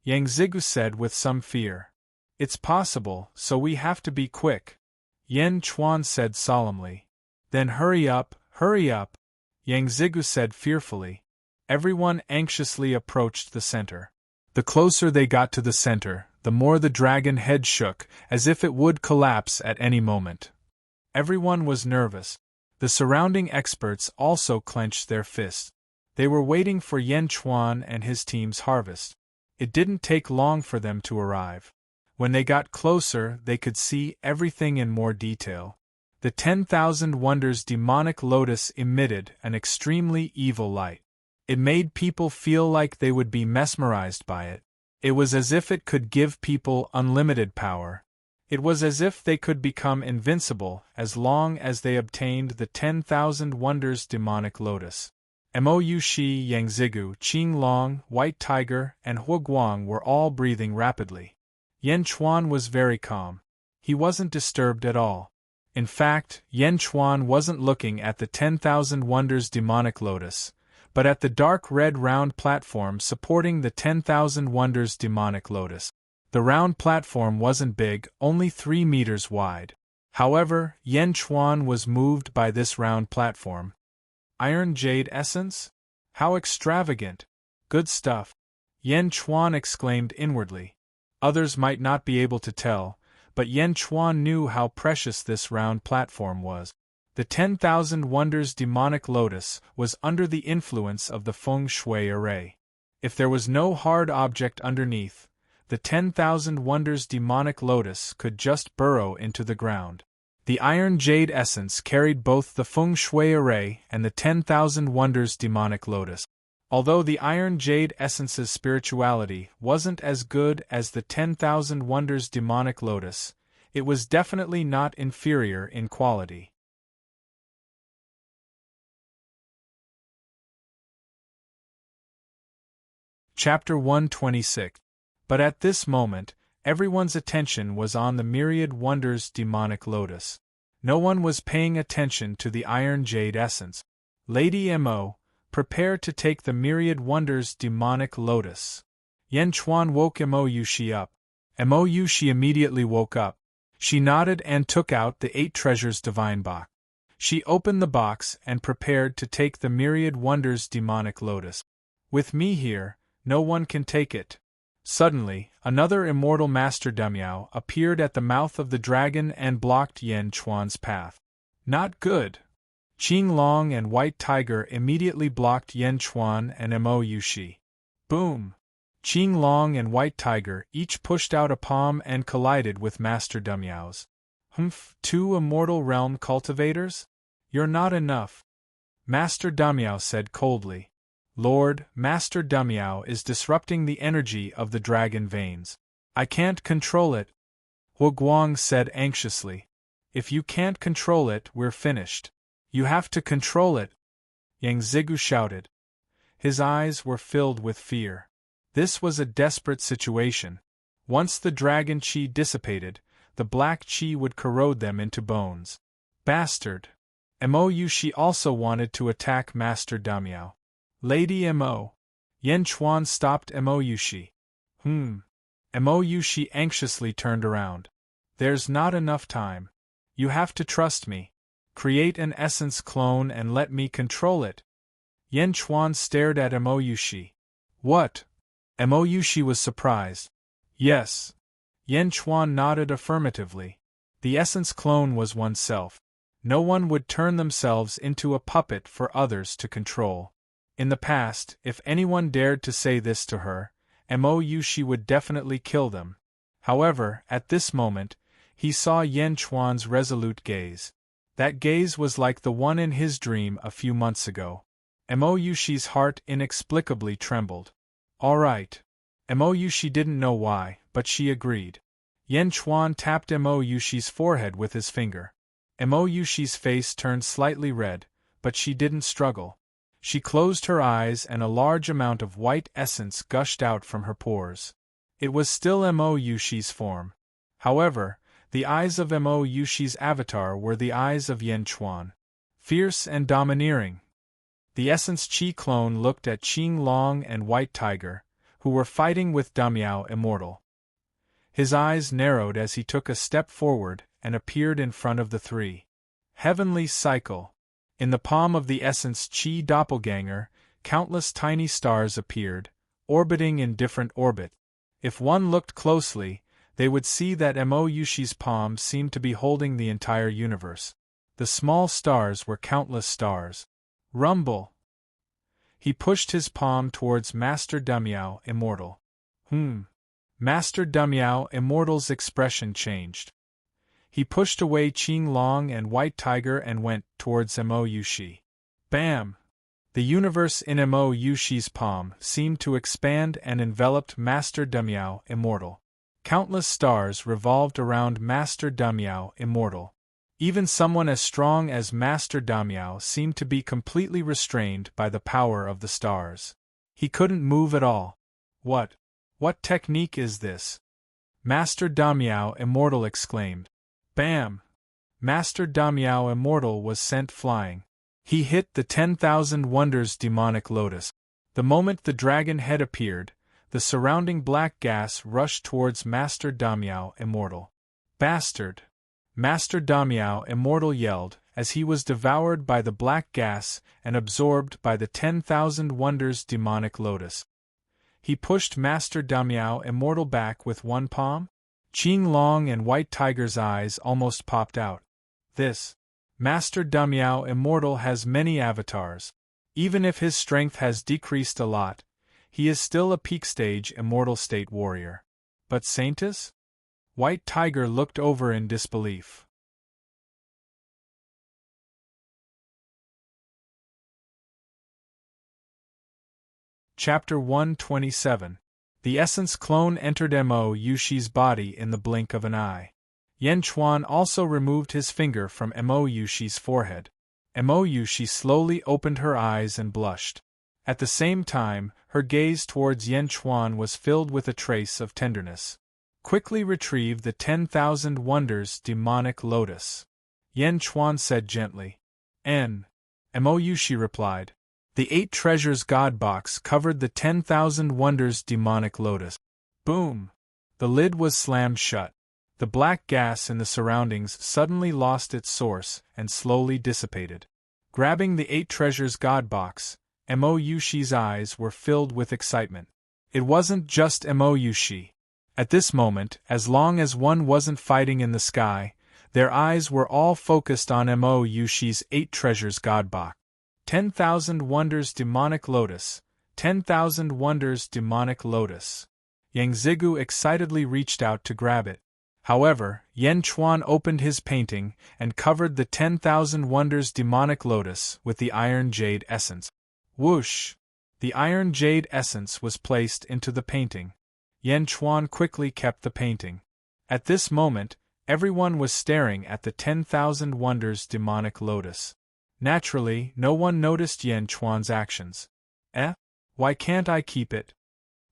Yang Zigu said with some fear. It's possible, so we have to be quick. Yan Chuan said solemnly. Then hurry up, hurry up. Yang Zigu said fearfully. Everyone anxiously approached the center. The closer they got to the center, the more the dragon head shook, as if it would collapse at any moment. Everyone was nervous. The surrounding experts also clenched their fists. They were waiting for Yan Chuan and his team's harvest. It didn't take long for them to arrive. When they got closer, they could see everything in more detail. The 10,000 Wonders demonic lotus emitted an extremely evil light. It made people feel like they would be mesmerized by it. It was as if it could give people unlimited power. It was as if they could become invincible as long as they obtained the 10,000 Wonders demonic lotus. Mou Shi, Yang Zigu, Qing Long, White Tiger, and Hua Guang were all breathing rapidly. Yan Chuan was very calm. He wasn't disturbed at all. In fact, Yan Chuan wasn't looking at the 10,000 Wonders demonic lotus, but at the dark red round platform supporting the 10,000 Wonders demonic lotus. The round platform wasn't big, only 3 meters wide. However, Yan Chuan was moved by this round platform. Iron jade essence? How extravagant! Good stuff! Yan Chuan exclaimed inwardly. Others might not be able to tell, but Yan Chuan knew how precious this round platform was. The 10,000 Wonders demonic lotus was under the influence of the feng shui array. If there was no hard object underneath, the 10,000 Wonders demonic lotus could just burrow into the ground. The iron jade essence carried both the feng shui array and the 10,000 Wonders demonic lotus. Although the iron jade essence's spirituality wasn't as good as the 10,000 Wonders demonic lotus, it was definitely not inferior in quality. Chapter 126. But at this moment, everyone's attention was on the myriad Wonders demonic lotus. No one was paying attention to the iron jade essence. Lady Mo, prepare to take the myriad Wonders demonic lotus. Yan Chuan woke Mou Shi up. Mou Shi immediately woke up. She nodded and took out the 8 treasures divine box. She opened the box and prepared to take the myriad Wonders demonic lotus. With me here, No one can take it. Suddenly, another immortal Master Damiao appeared at the mouth of the dragon and blocked Yan Chuan's path. Not good. Qing Long and White Tiger immediately blocked Yan Chuan and Mo Yushi. Boom! Qing Long and White Tiger each pushed out a palm and collided with Master Damiao's. Humph, 2 immortal realm cultivators? You're not enough. Master Damiao said coldly. Lord, Master Damiao is disrupting the energy of the dragon veins. I can't control it. Hu Guang said anxiously. If you can't control it, we're finished. You have to control it. Yang Zigu shouted. His eyes were filled with fear. This was a desperate situation. Once the dragon qi dissipated, the black qi would corrode them into bones. Bastard! Mo Yushi also wanted to attack Master Damiao. Lady Mo. Yan Chuan stopped Mo Yushi. Mo Yushi anxiously turned around. There's not enough time. You have to trust me. Create an essence clone and let me control it. Yan Chuan stared at Mo Yushi. What? Mo Yushi was surprised. Yes. Yan Chuan nodded affirmatively. The essence clone was oneself. No one would turn themselves into a puppet for others to control. In the past, if anyone dared to say this to her, Mo Yushi would definitely kill them. However, at this moment, he saw Yan Chuan's resolute gaze. That gaze was like the one in his dream a few months ago. Mo Yushi's heart inexplicably trembled. All right. Mo Yushi didn't know why, but she agreed. Yan Chuan tapped Mo Yushi's forehead with his finger. Mo Yushi's face turned slightly red, but she didn't struggle. She closed her eyes and a large amount of white essence gushed out from her pores. It was still Mo Yushi's form. However, the eyes of Mo Yushi's avatar were the eyes of Yan Chuan. Fierce and domineering. The essence Qi clone looked at Qing Long and White Tiger, who were fighting with Damiao Immortal. His eyes narrowed as he took a step forward and appeared in front of the 3. Heavenly cycle. In the palm of the essence Qi doppelganger, countless tiny stars appeared, orbiting in different orbit. If one looked closely, they would see that Mo Yushi's palm seemed to be holding the entire universe. The small stars were countless stars. Rumble! He pushed his palm towards Master Damiao Immortal. Master Damiao Immortal's expression changed. He pushed away Qing Long and White Tiger and went towards Mo Yushi. Bam! The universe in Mo Yushi's palm seemed to expand and enveloped Master Damiao Immortal. Countless stars revolved around Master Damiao Immortal. Even someone as strong as Master Damiao seemed to be completely restrained by the power of the stars. He couldn't move at all. What technique is this? Master Damiao Immortal exclaimed. Bam! Master Damiao Immortal was sent flying. He hit the 10,000 Wonders demonic lotus. The moment the dragon head appeared, the surrounding black gas rushed towards Master Damiao Immortal. Bastard! Master Damiao Immortal yelled, as he was devoured by the black gas and absorbed by the 10,000 Wonders demonic lotus. He pushed Master Damiao Immortal back with one palm? Qing Long and White Tiger's eyes almost popped out. This Master Damiao Immortal has many avatars. Even if his strength has decreased a lot, he is still a peak stage immortal state warrior. But Saintess? White Tiger looked over in disbelief. Chapter 127. The essence clone entered Mo Yushi's body in the blink of an eye. Yan Chuan also removed his finger from Mo Yushi's forehead. Mo Yushi slowly opened her eyes and blushed. At the same time, her gaze towards Yan Chuan was filled with a trace of tenderness. Quickly retrieve the 10,000 Wonders demonic lotus. Yan Chuan said gently. Mo Yushi replied. The 8 treasures god box covered the 10,000 Wonders demonic lotus. Boom! The lid was slammed shut. The black gas in the surroundings suddenly lost its source and slowly dissipated. Grabbing the 8 treasures god box, Mo Yushi's eyes were filled with excitement. It wasn't just Emoyushi. At this moment, as long as one wasn't fighting in the sky, their eyes were all focused on Emoyushi's 8 treasures god box. 10,000 wonders demonic lotus, 10,000 wonders demonic lotus. Yang Zigu excitedly reached out to grab it. However, Yen Chuan opened his painting and covered the 10,000 wonders demonic lotus with the iron jade essence. Whoosh! The iron jade essence was placed into the painting. Yen Chuan quickly kept the painting. At this moment, everyone was staring at the 10,000 wonders demonic lotus. Naturally, no one noticed Yen Chuan's actions. Why can't I keep it?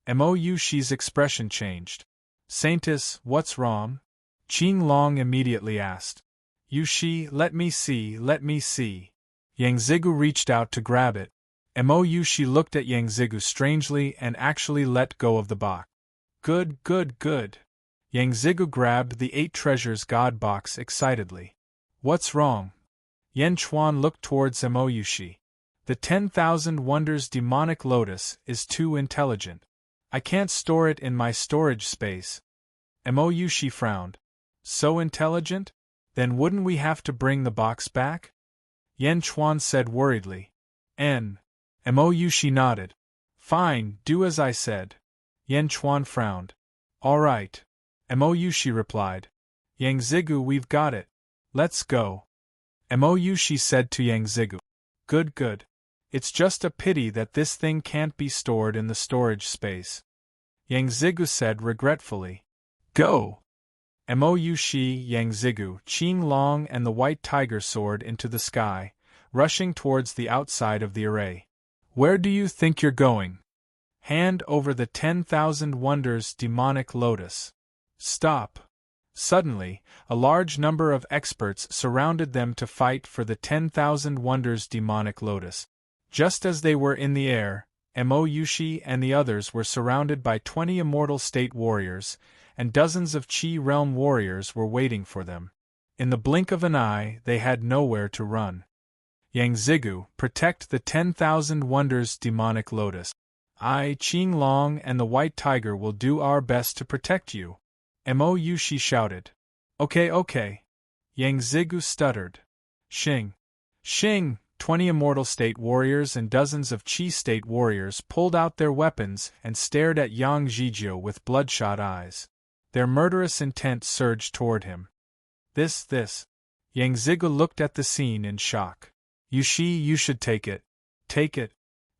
Emoyushi's expression changed. Saintess, what's wrong? Qing Long immediately asked. Yushi, let me see, let me see. Yang Zigu reached out to grab it. Emoyushi looked at Yang Zigu strangely and actually let go of the box. Good, good, good. Yang Zigu grabbed the 8 treasures god box excitedly. What's wrong? Yen Chuan looked towards Emoyushi. The 10,000 wonders demonic lotus is too intelligent. I can't store it in my storage space. Emoyushi frowned. So intelligent? Then wouldn't we have to bring the box back? Yen Chuan said worriedly. Emoyushi nodded. Fine, do as I said. Yen Chuan frowned. All right. Emoyushi replied. Yang Zigu, we've got it. Let's go. Emoyushi said to Yang Zigu. Good, good. It's just a pity that this thing can't be stored in the storage space. Yang Zigu said regretfully. Go! Emoyushi, Yang Zigu, Qing Long and the white tiger soared into the sky, rushing towards the outside of the array. Where do you think you're going? Hand over the 10,000 wonders demonic lotus. Stop! Suddenly, a large number of experts surrounded them to fight for the 10,000 wonders demonic lotus. Just as they were in the air, Emoyushi and the others were surrounded by 20 immortal state warriors, and dozens of Qi realm warriors were waiting for them. In the blink of an eye, they had nowhere to run. Yang Zigu, protect the 10,000 wonders demonic lotus. I, Qing Long and the white tiger will do our best to protect you. Emoyushi shouted. Okay, okay. Yang Zigu stuttered. Xing! 20 immortal state warriors and dozens of Qi state warriors pulled out their weapons and stared at Yang Zhijio with bloodshot eyes. Their murderous intent surged toward him. This. Yang Zigu looked at the scene in shock. Yushi, you should take it. Take it.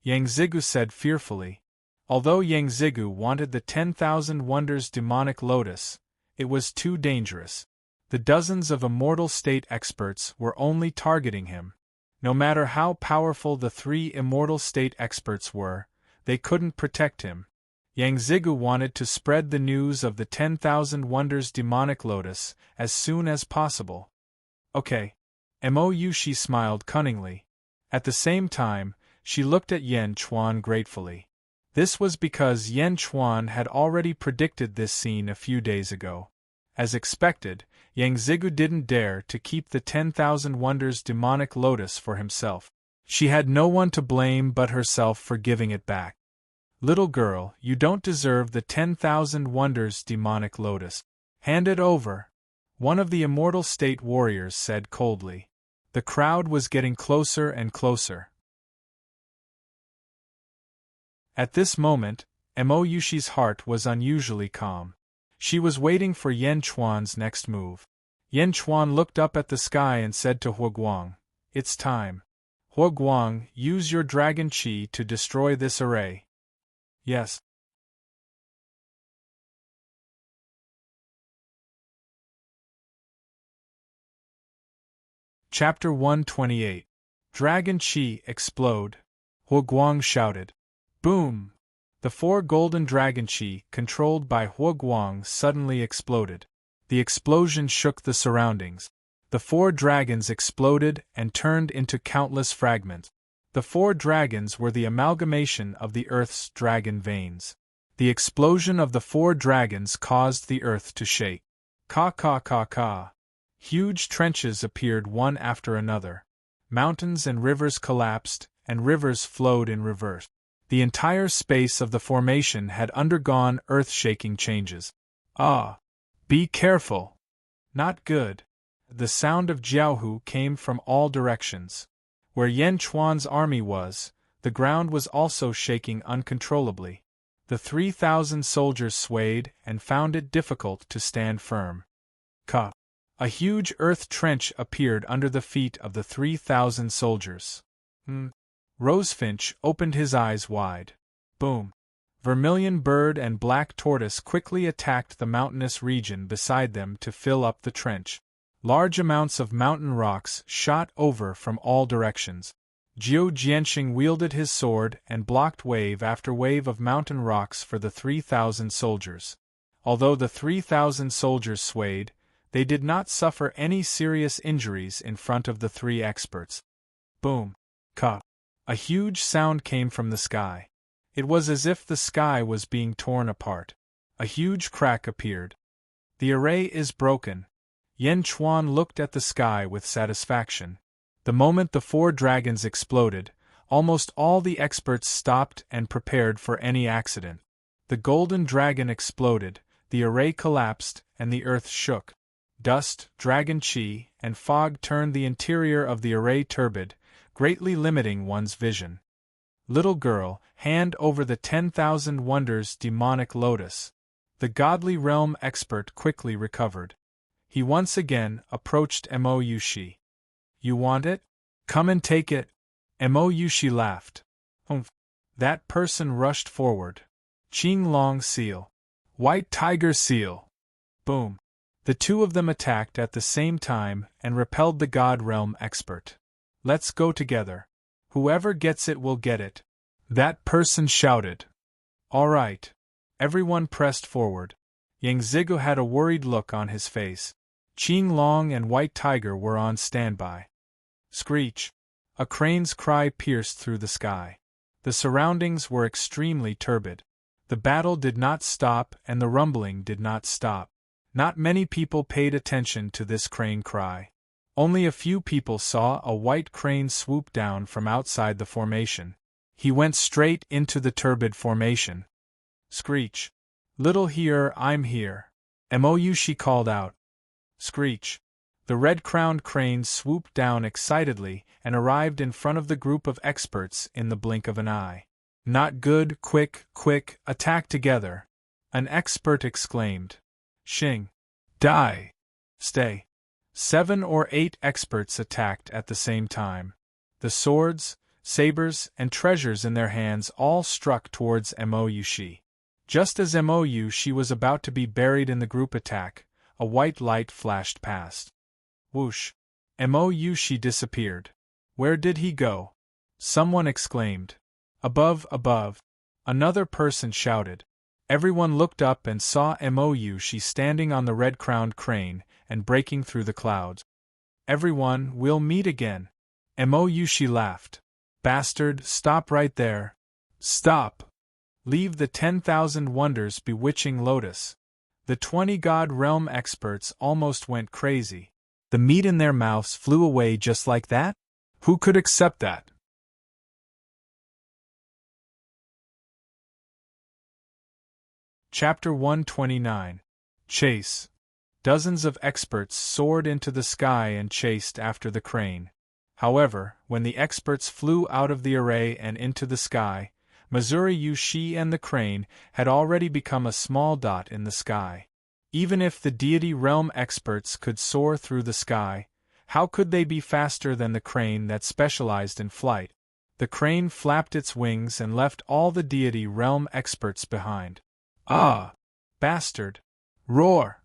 Yang Zigu said fearfully. Although Yang Zigu wanted the 10,000 wonders demonic lotus, it was too dangerous. The dozens of immortal state experts were only targeting him. No matter how powerful the 3 immortal state experts were, they couldn't protect him. Yang Zigu wanted to spread the news of the 10,000 wonders demonic lotus as soon as possible. Okay. Emoyushi smiled cunningly. At the same time, she looked at Yen Chuan gratefully. This was because Yen Chuan had already predicted this scene a few days ago. As expected, Yang Zigu didn't dare to keep the 10,000 wonders demonic lotus for himself. She had no one to blame but herself for giving it back. Little girl, you don't deserve the 10,000 wonders demonic lotus. Hand it over. One of the immortal state warriors said coldly. The crowd was getting closer and closer. At this moment, Emoyushi's heart was unusually calm. She was waiting for Yen Chuan's next move. Yen Chuan looked up at the sky and said to Huoguang, It's time. Huoguang, use your dragon qi to destroy this array. Yes. Chapter 128. Dragon Qi Explode. Huoguang shouted. Boom! The 4 golden dragon qi, controlled by Huoguang, suddenly exploded. The explosion shook the surroundings. The 4 dragons exploded and turned into countless fragments. The 4 dragons were the amalgamation of the Earth's dragon veins. The explosion of the 4 dragons caused the Earth to shake. Ka. Huge trenches appeared one after another. Mountains and rivers collapsed, and rivers flowed in reverse. The entire space of the formation had undergone earth-shaking changes. Ah! Be careful! Not good. The sound of Jiaohu came from all directions. Where Yan Chuan's army was, the ground was also shaking uncontrollably. The 3,000 soldiers swayed and found it difficult to stand firm. Ka! A huge earth trench appeared under the feet of the 3,000 soldiers. Rosefinch opened his eyes wide. Boom! Vermilion bird and black tortoise quickly attacked the mountainous region beside them to fill up the trench. Large amounts of mountain rocks shot over from all directions. Jiu Jianxing wielded his sword and blocked wave after wave of mountain rocks for the 3,000 soldiers. Although the 3,000 soldiers swayed, they did not suffer any serious injuries in front of the three experts. Boom! Ka! A huge sound came from the sky. It was as if the sky was being torn apart. A huge crack appeared. The array is broken. Yan Chuan looked at the sky with satisfaction. The moment the 4 dragons exploded, almost all the experts stopped and prepared for any accident. The golden dragon exploded, the array collapsed, and the earth shook. Dust, dragon chi, and fog turned the interior of the array turbid, greatly limiting one's vision. Little girl, hand over the 10,000 wonders demonic lotus. The godly realm expert quickly recovered. He once again approached Mo Yushi. You want it? Come and take it. Mo Yushi laughed. Humph. That person rushed forward. Qing Long seal. White tiger seal. Boom. The two of them attacked at the same time and repelled the god realm expert. Let's go together. Whoever gets it will get it. That person shouted. All right. Everyone pressed forward. Yang Zigu had a worried look on his face. Qing Long and White Tiger were on standby. Screech! A crane's cry pierced through the sky. The surroundings were extremely turbid. The battle did not stop and the rumbling did not stop. Not many people paid attention to this crane cry. Only a few people saw a white crane swoop down from outside the formation. He went straight into the turbid formation. Screech! Little here, I'm here. Mo Yushi called out. Screech! The red-crowned crane swooped down excitedly and arrived in front of the group of experts in the blink of an eye. Not good, quick, quick, attack together! An expert exclaimed. Xing! Die! Stay! 7 or 8 experts attacked at the same time. The swords, sabers, and treasures in their hands all struck towards Mo Yushi. Just as Mo Yushi was about to be buried in the group attack, a white light flashed past. Whoosh! Mo Yushi disappeared. Where did he go? Someone exclaimed. Above, above! Another person shouted. Everyone looked up and saw Mo Yushi standing on the red-crowned crane and breaking through the clouds. Everyone, we'll meet again. Mo Yushi laughed. Bastard, stop right there. Stop! Leave the 10,000 wonders bewitching lotus. The 20 god realm experts almost went crazy. The meat in their mouths flew away just like that? Who could accept that? Chapter 129. Chase. Dozens of experts soared into the sky and chased after the crane. However, when the experts flew out of the array and into the sky, Missouri Yushi and the crane had already become a small dot in the sky. Even if the deity realm experts could soar through the sky, how could they be faster than the crane that specialized in flight? The crane flapped its wings and left all the deity realm experts behind. Ah! Bastard! Roar!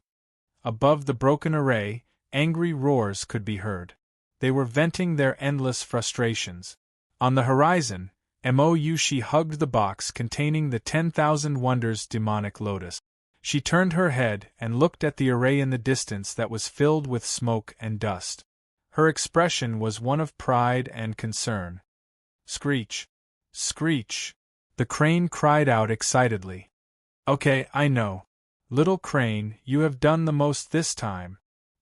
Above the broken array, angry roars could be heard. They were venting their endless frustrations. On the horizon, Mo Yushi hugged the box containing the 10,000 wonders demonic lotus. She turned her head and looked at the array in the distance that was filled with smoke and dust. Her expression was one of pride and concern. Screech! Screech! The crane cried out excitedly. Okay, I know. Little crane, you have done the most this time.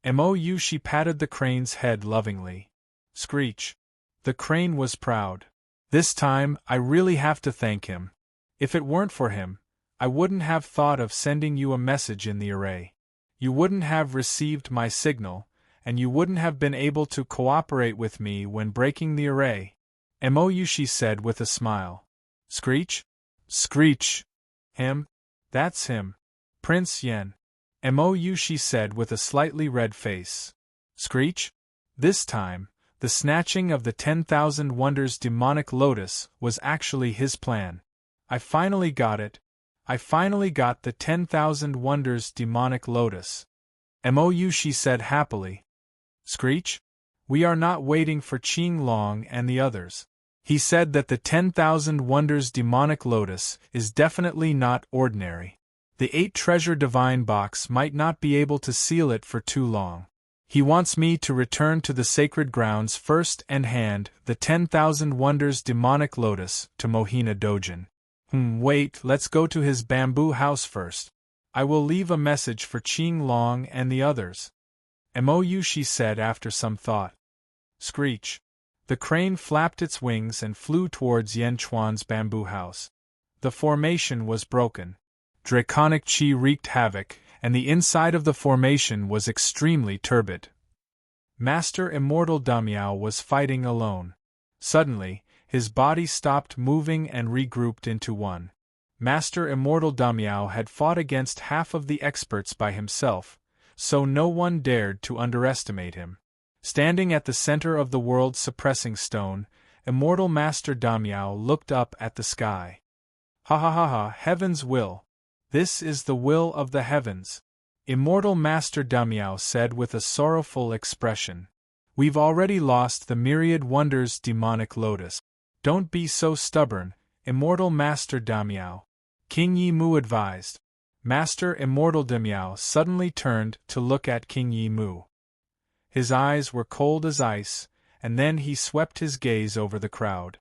Mo Yushi patted the crane's head lovingly. Screech! The crane was proud. This time, I really have to thank him. If it weren't for him, I wouldn't have thought of sending you a message in the array. You wouldn't have received my signal, and you wouldn't have been able to cooperate with me when breaking the array. Mou, she said with a smile. Screech? Screech. Him? That's him. Prince Yen. Mou, she said with a slightly red face. Screech? This time, the snatching of the 10,000 Wonders demonic lotus was actually his plan. I finally got it. I finally got the 10,000 Wonders demonic lotus. Mou, she said happily. Screech? We are not waiting for Qing Long and the others. He said that the 10,000 Wonders demonic lotus is definitely not ordinary. The 8 treasure divine box might not be able to seal it for too long. He wants me to return to the sacred grounds first and hand the 10,000 Wonders demonic lotus to Mohina Dojin. Wait, let's go to his bamboo house first. I will leave a message for Qing Long and the others. Mou, she said after some thought. Screech. The crane flapped its wings and flew towards Yen Chuan's bamboo house. The formation was broken. Draconic chi wreaked havoc, and the inside of the formation was extremely turbid. Master Immortal Damiao was fighting alone. Suddenly, his body stopped moving and regrouped into one. Master Immortal Damiao had fought against half of the experts by himself, so no one dared to underestimate him. Standing at the center of the world's suppressing stone, Immortal Master Damiao looked up at the sky. Ha ha ha ha, heaven's will. This is the will of the heavens. Immortal Master Damiao said with a sorrowful expression. We've already lost the myriad wonders demonic lotus. Don't be so stubborn, Immortal Master Damiao. King Yi Mu advised. Master Immortal Damiao suddenly turned to look at King Yi Mu. His eyes were cold as ice, and then he swept his gaze over the crowd.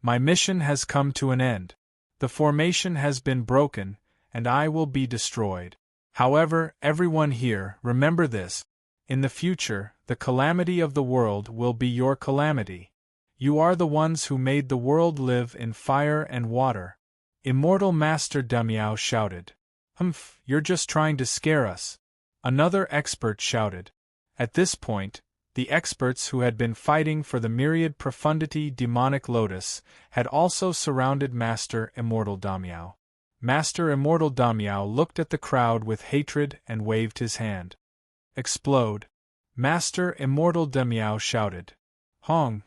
My mission has come to an end. The formation has been broken, and I will be destroyed. However, everyone here, remember this. In the future, the calamity of the world will be your calamity. You are the ones who made the world live in fire and water. Immortal Master Damiao shouted. Humph, you're just trying to scare us. Another expert shouted. At this point, the experts who had been fighting for the myriad profundity demonic lotus had also surrounded Master Immortal Damiao. Master Immortal Damiao looked at the crowd with hatred and waved his hand. Explode! Master Immortal Damiao shouted. Hong!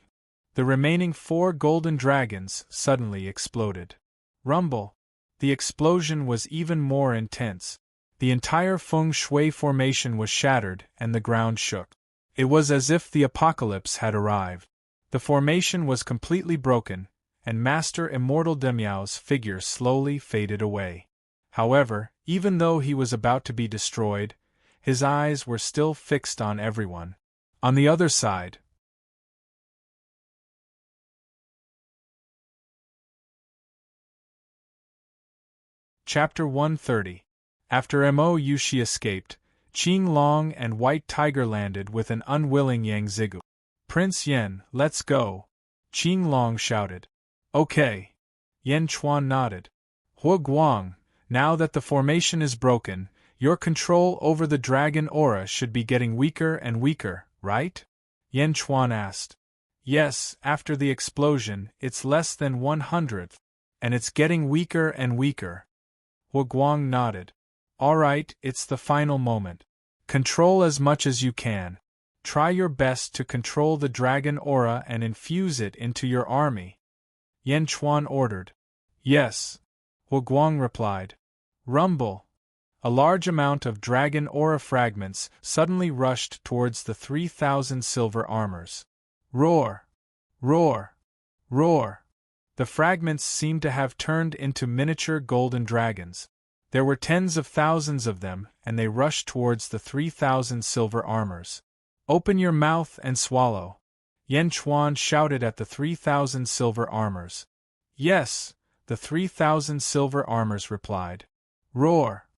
The remaining 4 golden dragons suddenly exploded. Rumble! The explosion was even more intense. The entire feng shui formation was shattered and the ground shook. It was as if the apocalypse had arrived. The formation was completely broken, and Master Immortal Damiao's figure slowly faded away. However, even though he was about to be destroyed, his eyes were still fixed on everyone. On the other side, Chapter 130. After Mo Yushi escaped, Qing Long and White Tiger landed with an unwilling Yang Zigu. Prince Yen, let's go, Qing Long shouted. Okay. Yen Chuan nodded. Hua Guang, now that the formation is broken, your control over the dragon aura should be getting weaker and weaker, right? Yen Chuan asked. Yes, after the explosion, it's less than 1/100th, and it's getting weaker and weaker. Hua Guang nodded. All right, it's the final moment. Control as much as you can. Try your best to control the dragon aura and infuse it into your army. Yen Chuan ordered. Yes. Hua Guang replied. Rumble. A large amount of dragon aura fragments suddenly rushed towards the 3,000 silver armors. Roar! Roar! Roar! The fragments seemed to have turned into miniature golden dragons. There were tens of thousands of them, and they rushed towards the 3,000 silver armors. Open your mouth and swallow. Yen Chuan shouted at the 3,000 silver armors. Yes, the 3,000 silver armors replied. Roar!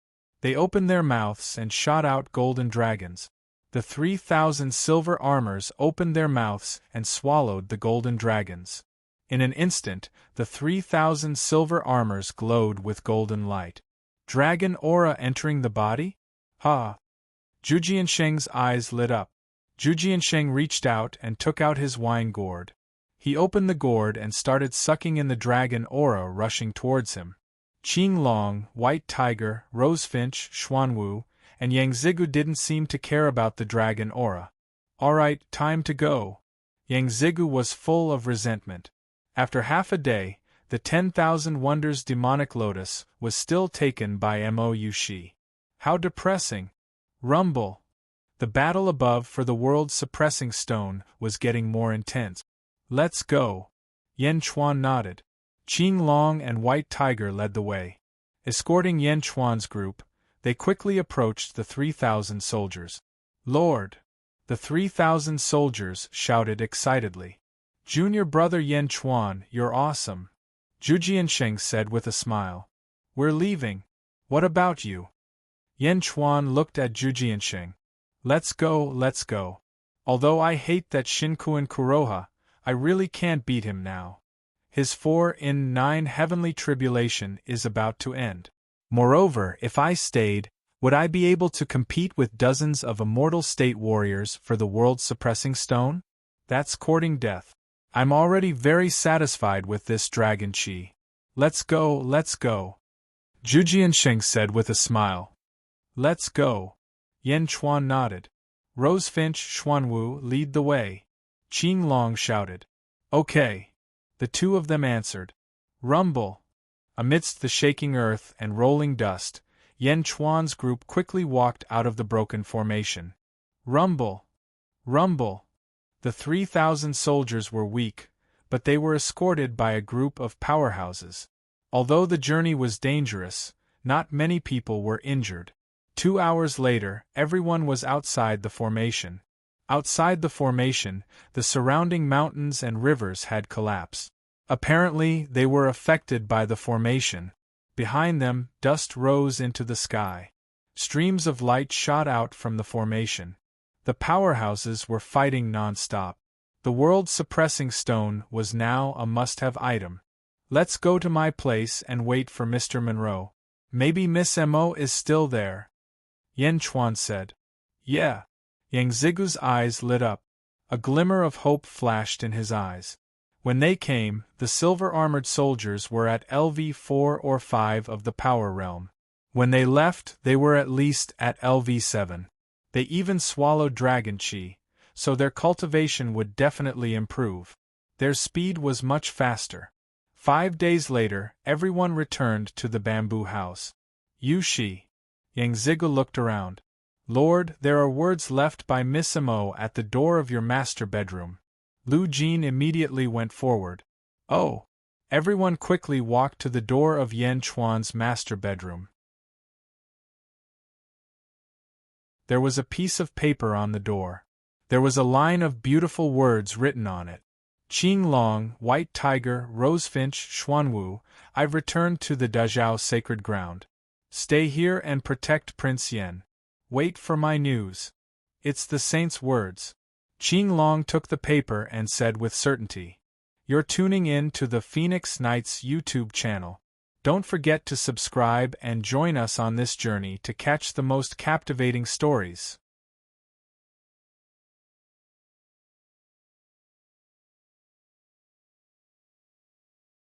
They opened their mouths and shot out golden dragons. The 3,000 silver armors opened their mouths and swallowed the golden dragons. In an instant, the 3,000 silver armors glowed with golden light. Dragon aura entering the body? Ha! Zhu Jiansheng's eyes lit up. Zhu Jiansheng reached out and took out his wine gourd. He opened the gourd and started sucking in the dragon aura rushing towards him. Qing Long, White Tiger, Rosefinch, Xuanwu, and Yang Zigu didn't seem to care about the dragon aura. Alright, time to go. Yang Zigu was full of resentment. After half a day, the 10,000 Wonders demonic lotus was still taken by Mo Yushi. How depressing. Rumble. The battle above for the world's suppressing stone was getting more intense. Let's go. Yan Chuan nodded. Qing Long and White Tiger led the way. Escorting Yan Chuan's group, they quickly approached the 3,000 soldiers. Lord! The 3,000 soldiers shouted excitedly. Junior brother Yan Chuan, you're awesome. Zhu Jiansheng said with a smile. We're leaving. What about you? Yan Chuan looked at Zhu Jiansheng. Let's go, let's go. Although I hate that Shinkuan Kuroha, I really can't beat him now. His 4-in-9 heavenly tribulation is about to end. Moreover, if I stayed, would I be able to compete with dozens of immortal state warriors for the world's suppressing stone? That's courting death. I'm already very satisfied with this dragon chi. Let's go, let's go. Zhu Jiansheng said with a smile. Let's go. Yan Chuan nodded. Rosefinch, Xuanwu lead the way. Qing Long shouted. Okay. The two of them answered. Rumble. Amidst the shaking earth and rolling dust, Yan Chuan's group quickly walked out of the broken formation. Rumble. Rumble. The 3,000 soldiers were weak, but they were escorted by a group of powerhouses. Although the journey was dangerous, not many people were injured. 2 hours later, everyone was outside the formation. Outside the formation, the surrounding mountains and rivers had collapsed. Apparently, they were affected by the formation. Behind them, dust rose into the sky. Streams of light shot out from the formation. The powerhouses were fighting non-stop. The world's suppressing stone was now a must-have item. Let's go to my place and wait for Mr. Monroe. Maybe Miss Mo is still there. Yan Chuan said. Yeah. Yang Zigu's eyes lit up. A glimmer of hope flashed in his eyes. When they came, the silver-armored soldiers were at LV 4 or 5 of the power realm. When they left, they were at least at LV 7. They even swallowed dragon chi, so their cultivation would definitely improve. Their speed was much faster. 5 days later, everyone returned to the bamboo house. Yushi. Yang Zigu looked around. Lord, there are words left by Miss Mo at the door of your master bedroom. Lu Jin immediately went forward. Oh! Everyone quickly walked to the door of Yan Chuan's master bedroom. There was a piece of paper on the door. There was a line of beautiful words written on it. Qing Long, White Tiger, Rosefinch, Xuanwu, I've returned to the Dazhao sacred ground. Stay here and protect Prince Yan. Wait for my news. It's the saint's words. Qing Long took the paper and said with certainty. You're tuning in to the Phoenix Knights YouTube channel. Don't forget to subscribe and join us on this journey to catch the most captivating stories.